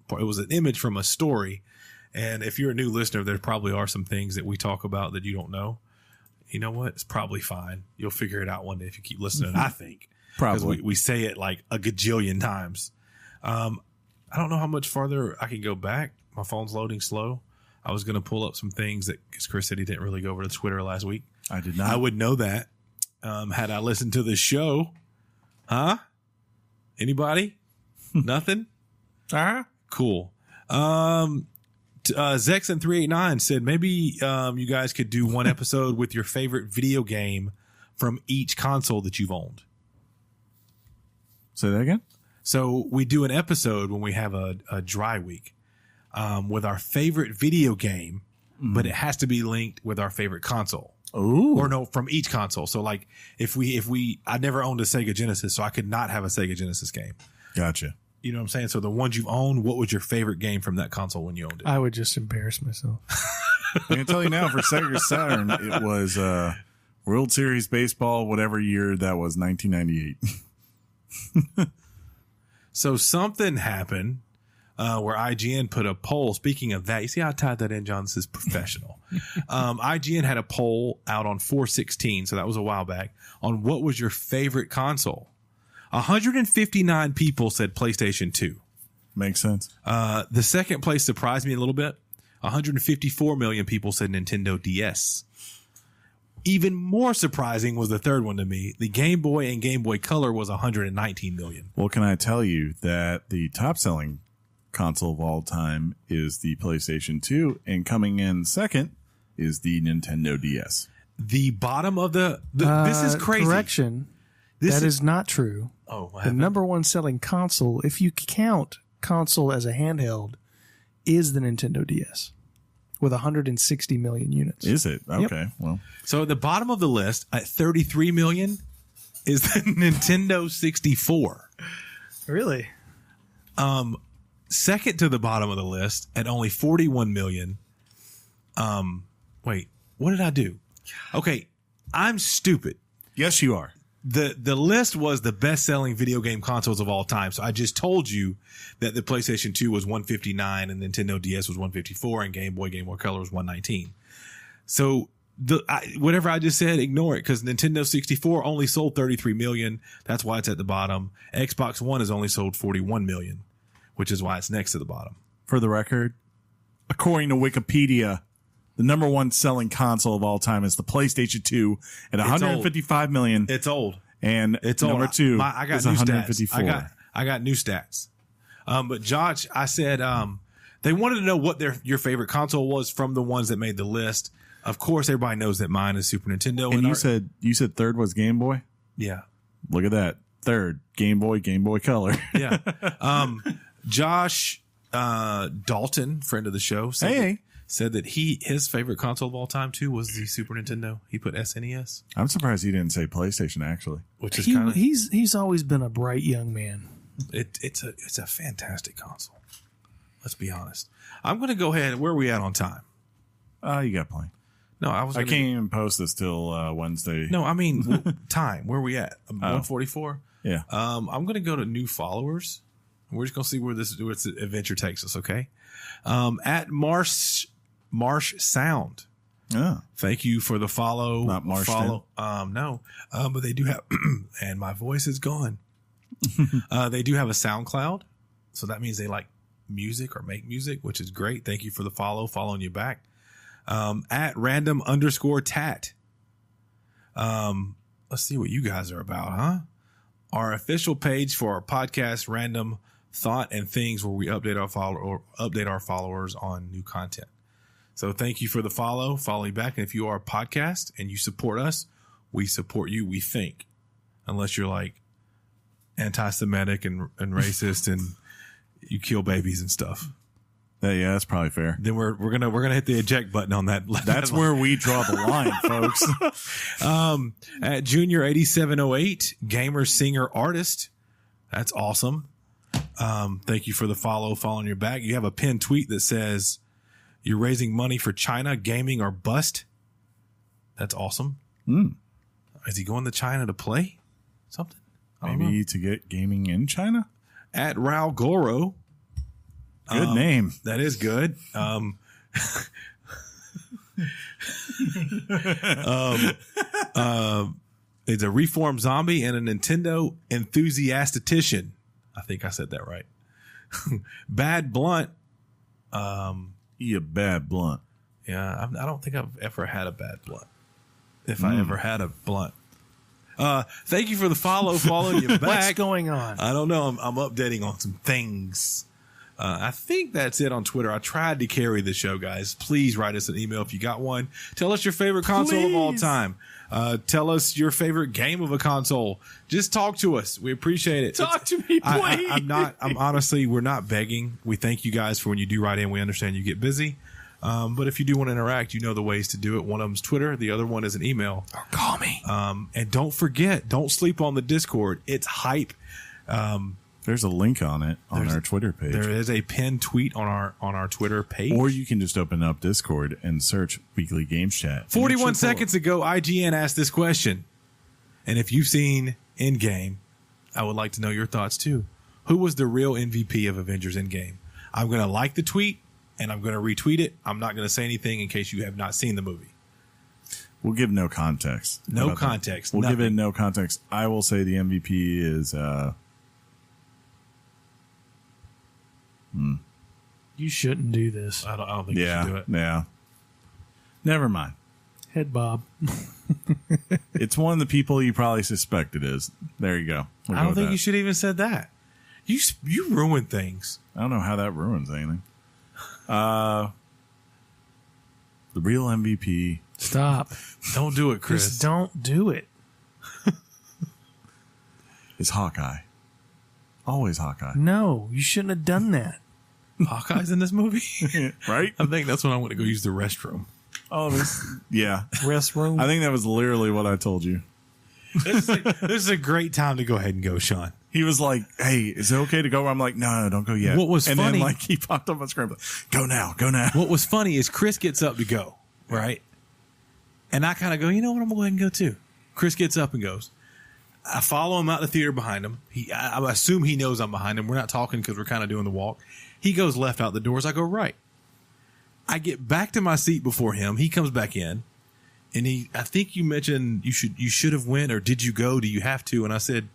Speaker 2: was an image from a story. And if you're a new listener, there probably are some things that we talk about that you don't know. You know what? It's probably fine. You'll figure it out one day if you keep listening, I think.
Speaker 1: Probably.
Speaker 2: Because we say it like a gajillion times. I don't know how much farther I can go back. My phone's loading slow. I was going to pull up some things that, because Chris said he didn't really go over to Twitter last week.
Speaker 1: I did not.
Speaker 2: I would know that had I listened to the show. Huh? Anybody? Nothing? Cool. Zexon389 said maybe you guys could do one episode with your favorite video game from each console that you've owned.
Speaker 1: Say that again?
Speaker 2: So we do an episode when we have a dry week with our favorite video game, but it has to be linked with our favorite console.
Speaker 1: Ooh.
Speaker 2: Or no, from each console. So like if I never owned a Sega Genesis, so I could not have a Sega Genesis game.
Speaker 1: Gotcha.
Speaker 2: You know what I'm saying? So the ones you've owned, what was your favorite game from that console when you owned it?
Speaker 3: I would just embarrass myself.
Speaker 1: I can tell you now, for Sega Saturn, it was World Series Baseball, whatever year that was, 1998.
Speaker 2: So something happened where IGN put a poll. Speaking of that, you see how I tied that in, John? This is professional. IGN had a poll out on 4/16, so that was a while back, on what was your favorite console. 159 people said PlayStation 2.
Speaker 1: Makes sense.
Speaker 2: The second place surprised me a little bit. 154 million people said Nintendo DS. Even more surprising was the third one to me. The Game Boy and Game Boy Color was 119 million.
Speaker 1: Well, can I tell you that the top-selling console of all time is the PlayStation 2, and coming in second is the Nintendo DS.
Speaker 2: The bottom of this is crazy.
Speaker 3: Correction. That is not true.
Speaker 2: Oh, what
Speaker 3: the
Speaker 2: happened?
Speaker 3: number one selling console, if you count console as a handheld, is the Nintendo DS with 160 million units.
Speaker 1: Is it? Okay. Well,
Speaker 2: so at the bottom of the list at 33 million is the Nintendo 64.
Speaker 3: Really?
Speaker 2: Second to the bottom of the list at only 41 million. Wait, what did I do? Okay, I'm stupid.
Speaker 1: yes, you are.
Speaker 2: The list was the best-selling video game consoles of all time. So I just told you that the PlayStation 2 was 159 and Nintendo DS was 154 and Game Boy Color was 119. So whatever I just said, ignore it, because Nintendo 64 only sold 33 million. That's why it's at the bottom. Xbox One has only sold 41 million, which is why it's next to the bottom.
Speaker 1: For the record, according to Wikipedia, the number one selling console of all time is the PlayStation 2 at 155 million.
Speaker 2: It's old.
Speaker 1: And
Speaker 2: it's
Speaker 1: number
Speaker 2: old.
Speaker 1: two
Speaker 2: I got
Speaker 1: is
Speaker 2: new
Speaker 1: 154.
Speaker 2: stats. I got new stats. But Josh, I said they wanted to know what your favorite console was from the ones that made the list. Of course, everybody knows that mine is Super Nintendo.
Speaker 1: And you said third was Game Boy?
Speaker 2: Yeah.
Speaker 1: Look at that. Third, Game Boy Color.
Speaker 2: Yeah. Josh Dalton, friend of the show, said that his favorite console of all time too was the Super Nintendo. He put SNES.
Speaker 1: I'm surprised he didn't say PlayStation actually.
Speaker 2: Which is kind of
Speaker 3: he's always been a bright young man.
Speaker 2: It's a fantastic console. Let's be honest. I'm going to go ahead. Where are we at on time?
Speaker 1: You got plenty.
Speaker 2: No, I
Speaker 1: can't even post this till Wednesday.
Speaker 2: No, I mean time. Where are we at? 1:44.
Speaker 1: Yeah.
Speaker 2: I'm going to go to new followers. We're just going to see where this adventure takes us. Okay. At Marsh Sound.
Speaker 1: Yeah.
Speaker 2: Thank you for the follow.
Speaker 1: Not Marston.
Speaker 2: No. But they do have, and my voice is gone. They do have a SoundCloud, so that means they like music or make music, which is great. Thank you for the following you back. At random_tat. Let's see what you guys are about, huh? Our official page for our podcast, Random Thought and Things, where we update our followers on new content. So thank you for the follow you back. And if you are a podcast and you support us, we support you. We think, unless you're like anti-Semitic and racist and you kill babies and stuff.
Speaker 1: Yeah, that's probably fair.
Speaker 2: Then we're gonna hit the eject button on that.
Speaker 1: That's where we draw the line, folks.
Speaker 2: At Junior8708, gamer, singer, artist. That's awesome. Thank you for the following your back. You have a pinned tweet that says you're raising money for China, gaming or bust. That's awesome. Is he going to China to play something?
Speaker 1: Maybe to get gaming in China?
Speaker 2: At Raul Goro.
Speaker 1: Good name.
Speaker 2: That is good. It's a reformed zombie and a Nintendo enthusiastician. I think I said that right. Bad Blunt.
Speaker 1: You bad blunt.
Speaker 2: Yeah, I don't think I've ever had a bad blunt. If I ever had a blunt. Thank you for the following you back.
Speaker 3: What's going on?
Speaker 2: I don't know. I'm updating on some things. I think that's it on Twitter. I tried to carry the show, guys. Please write us an email if you got one. Tell us your favorite console of all time. Tell us your favorite game of a console. Just talk to us. We appreciate it.
Speaker 3: Talk to me, please.
Speaker 2: I'm honestly, we're not begging. We thank you guys for when you do write in. We understand you get busy. But if you do want to interact, you know the ways to do it. One of them's Twitter. The other one is an email.
Speaker 3: Or call me.
Speaker 2: And don't forget, don't sleep on the Discord. It's hype.
Speaker 1: There's a link on it on our Twitter page.
Speaker 2: There is a pinned tweet on our Twitter page.
Speaker 1: Or you can just open up Discord and search Weekly Games Chat.
Speaker 2: 41 seconds ago, IGN asked this question. And if you've seen Endgame, I would like to know your thoughts too. Who was the real MVP of Avengers Endgame? I'm going to like the tweet and I'm going to retweet it. I'm not going to say anything in case you have not seen the movie.
Speaker 1: We'll give no context.
Speaker 2: No context.
Speaker 1: We'll
Speaker 2: nothing.
Speaker 1: give it no context. I will say the MVP is...
Speaker 3: You shouldn't do this.
Speaker 2: I don't think you should do it.
Speaker 1: Yeah. Never mind.
Speaker 3: Head bob.
Speaker 1: It's one of the people you probably suspect it is. There you go.
Speaker 2: I don't think you should even said that. You ruin things.
Speaker 1: I don't know how that ruins anything. The real MVP.
Speaker 3: Stop.
Speaker 2: Don't do it, Chris.
Speaker 3: Just don't do it.
Speaker 1: Is Hawkeye. Always Hawkeye.
Speaker 3: No, you shouldn't have done that.
Speaker 2: Hawkeye's in this movie?
Speaker 1: Right?
Speaker 2: I think that's when I went to go use the restroom.
Speaker 1: Oh, yeah.
Speaker 3: Restroom.
Speaker 1: I think that was literally what I told you.
Speaker 2: This is a great time to go ahead and go, Sean.
Speaker 1: He was like, "Hey, is it okay to go?" I'm like, "No, don't go yet."
Speaker 2: What was
Speaker 1: and
Speaker 2: funny?
Speaker 1: then like he popped up on screen, like, "Go now, go now."
Speaker 2: What was funny is Chris gets up to go, right? And I kind of go, you know what? I'm gonna go ahead and go too. Chris gets up and goes. I follow him out the theater behind him. I assume he knows I'm behind him. We're not talking because we're kind of doing the walk. He goes left out the doors. I go right. I get back to my seat before him. He comes back in, and I think you mentioned you should have went, or did you go? Do you have to? And I said,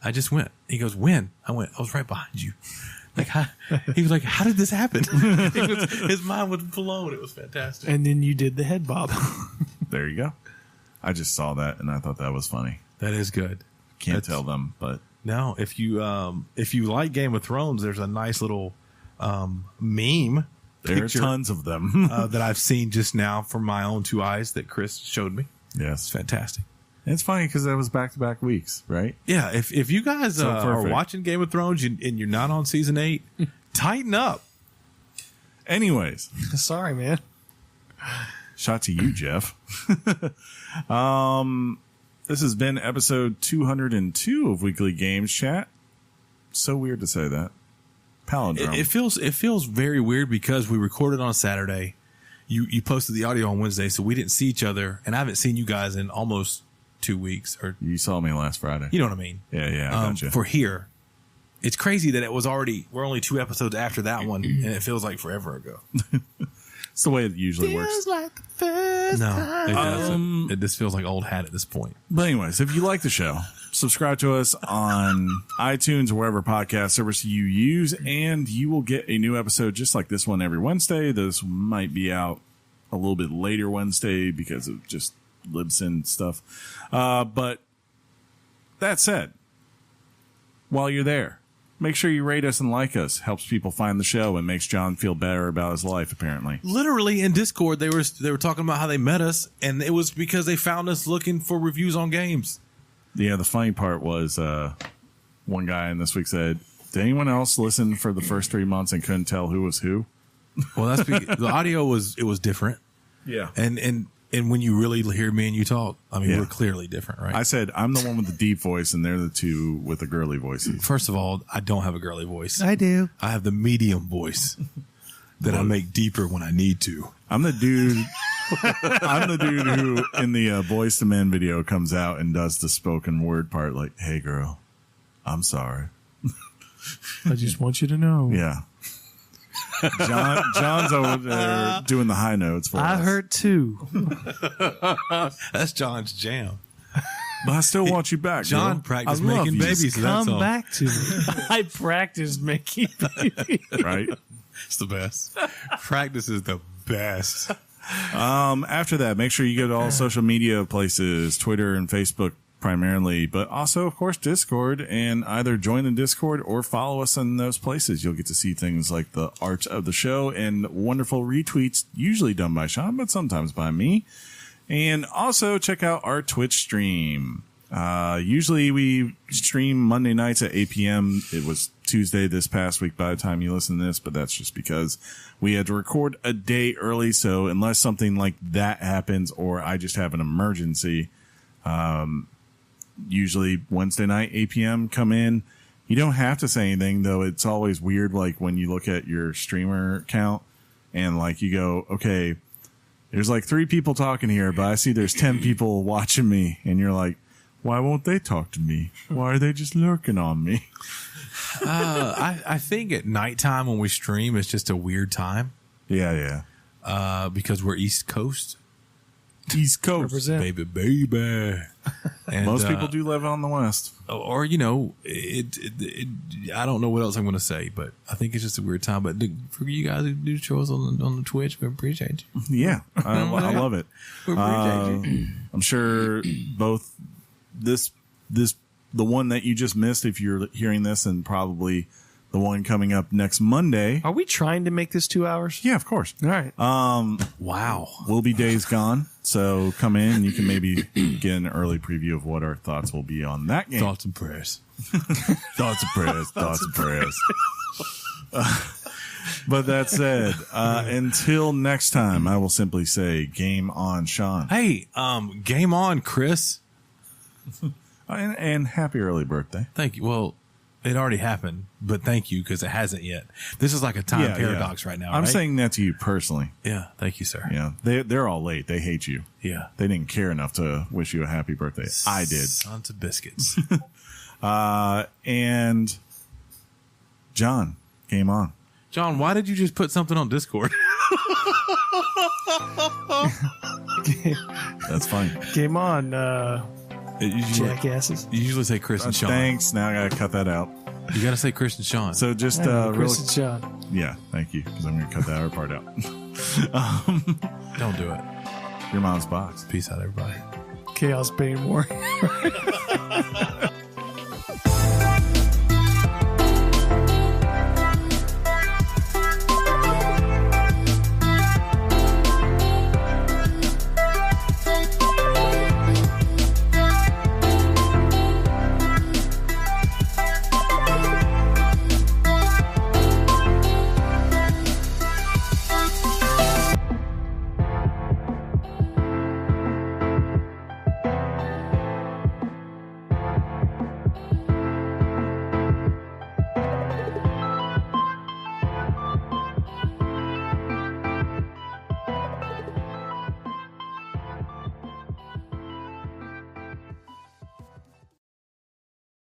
Speaker 2: I just went. He goes, when? I went, I was right behind you. Like, he was like, how did this happen? His mind was blown. It was fantastic.
Speaker 3: And then you did the head bob.
Speaker 1: There you go. I just saw that and I thought that was funny.
Speaker 2: That is good.
Speaker 1: Can't tell them, but
Speaker 2: no. If you like Game of Thrones, there's a nice little meme.
Speaker 1: There are tons of them
Speaker 2: that I've seen just now from my own two eyes that Chris showed me.
Speaker 1: Yes,
Speaker 2: it's fantastic.
Speaker 1: It's funny because that was back-to-back weeks, right?
Speaker 2: Yeah, if you guys are watching Game of Thrones and you're not on season 8, tighten up.
Speaker 1: Anyways.
Speaker 3: Sorry, man.
Speaker 1: Shot to you, Jeff. This has been episode 202 of Weekly Games Chat. So weird to say that. Palindrome.
Speaker 2: It feels very weird because we recorded on a Saturday. You posted the audio on Wednesday, so we didn't see each other, and I haven't seen you guys in almost 2 weeks. Or
Speaker 1: you saw me last Friday.
Speaker 2: You know what I mean?
Speaker 1: Yeah, I gotcha.
Speaker 2: For here, it's crazy that we're only 2 episodes after that one, and it feels like forever ago.
Speaker 1: It's the way it usually works.
Speaker 3: Feels like the first time.
Speaker 2: It doesn't. It just feels like old hat at this point.
Speaker 1: But anyways, if you like the show, subscribe to us on iTunes or wherever podcast service you use, and you will get a new episode just like this one every Wednesday. This might be out a little bit later Wednesday because of just Libsyn stuff. But that said, while you're there, make sure you rate us and like us. Helps people find the show and makes John feel better about his life, apparently.
Speaker 2: Literally in Discord, they were talking about how they met us, and it was because they found us looking for reviews on games.
Speaker 1: Yeah, the funny part was one guy in this week said, did anyone else listen for the first 3 months and couldn't tell who was who?
Speaker 2: Well, that's because the audio was different.
Speaker 1: Yeah.
Speaker 2: And when you really hear me and you talk, I mean, we're clearly different, right?
Speaker 1: I said, I'm the one with the deep voice, and they're the two with the girly voices.
Speaker 2: First of all, I don't have a girly voice.
Speaker 3: I do.
Speaker 2: I have the medium voice that I make deeper when I need to.
Speaker 1: I'm the dude who in the Boys to Men video comes out and does the spoken word part like, hey, girl, I'm sorry.
Speaker 3: I just want you to know.
Speaker 1: Yeah. John's over there doing the high notes for us.
Speaker 3: I hurt too.
Speaker 2: That's John's jam.
Speaker 1: But I still want you back,
Speaker 2: John
Speaker 1: girl.
Speaker 2: practiced
Speaker 1: I love
Speaker 2: making
Speaker 1: you.
Speaker 2: babies. So that's
Speaker 3: Come
Speaker 2: all.
Speaker 3: back to me. I practiced making babies.
Speaker 1: Right?
Speaker 2: It's the best. Practice is the best.
Speaker 1: After that, make sure you go to all social media places, Twitter and Facebook primarily, but also, of course, Discord, and either join the Discord or follow us in those places. You'll get to see things like the art of the show and wonderful retweets, usually done by Sean, but sometimes by me. And also check out our Twitch stream. Usually we stream Monday nights at 8 p.m. It was Tuesday this past week by the time you listen to this, but that's just because we had to record a day early. So unless something like that happens or I just have an emergency, usually Wednesday night, 8 p.m. come in. You don't have to say anything, though. It's always weird, like when you look at your streamer count and like you go, okay, there's like 3 people talking here, but I see there's 10 people watching me. And you're like, why won't they talk to me? Why are they just lurking on me?
Speaker 2: I think at nighttime when we stream, it's just a weird time.
Speaker 1: Yeah.
Speaker 2: Because we're East Coast.
Speaker 1: East Coast.
Speaker 3: Represent.
Speaker 2: Baby. And,
Speaker 1: most people do live on the West.
Speaker 2: Or, you know, I don't know what else I'm going to say, but I think it's just a weird time. But for you guys who do shows on the Twitch, we appreciate you.
Speaker 1: Yeah, I love it.
Speaker 2: We appreciate you.
Speaker 1: I'm sure both the one that you just missed, if you're hearing this, and probably the one coming up next Monday.
Speaker 3: Are we trying to make this 2 hours?
Speaker 1: Yeah, of course.
Speaker 3: All right.
Speaker 2: Wow.
Speaker 1: Will be Days Gone. So come in and you can maybe get an early preview of what our thoughts will be on that game.
Speaker 2: Thoughts and prayers.
Speaker 1: Thoughts and prayers. But that said, until next time, I will simply say game on, Sean.
Speaker 2: Hey, game on, Chris.
Speaker 1: And happy early birthday.
Speaker 2: Thank you. Well, it already happened, but thank you because it hasn't yet. This is like a time paradox right now.
Speaker 1: I'm
Speaker 2: right?
Speaker 1: saying that to you personally.
Speaker 2: Yeah, thank you, sir.
Speaker 1: Yeah, they're all late. They hate you.
Speaker 2: Yeah,
Speaker 1: they didn't care enough to wish you a happy birthday. I did.
Speaker 2: Sons of biscuits.
Speaker 1: And John, game on.
Speaker 2: John, why did you just put something on Discord?
Speaker 1: That's fine.
Speaker 3: Game on, jackasses.
Speaker 2: You usually say Chris and Sean.
Speaker 1: Thanks. Now I gotta cut that out.
Speaker 2: You gotta say Chris and Sean.
Speaker 1: So just
Speaker 3: Chris and Sean.
Speaker 1: Yeah, thank you, because I'm gonna cut that other part out.
Speaker 2: Don't do it.
Speaker 1: Your mom's box.
Speaker 2: Peace out, everybody.
Speaker 3: Chaos Pain Warrior.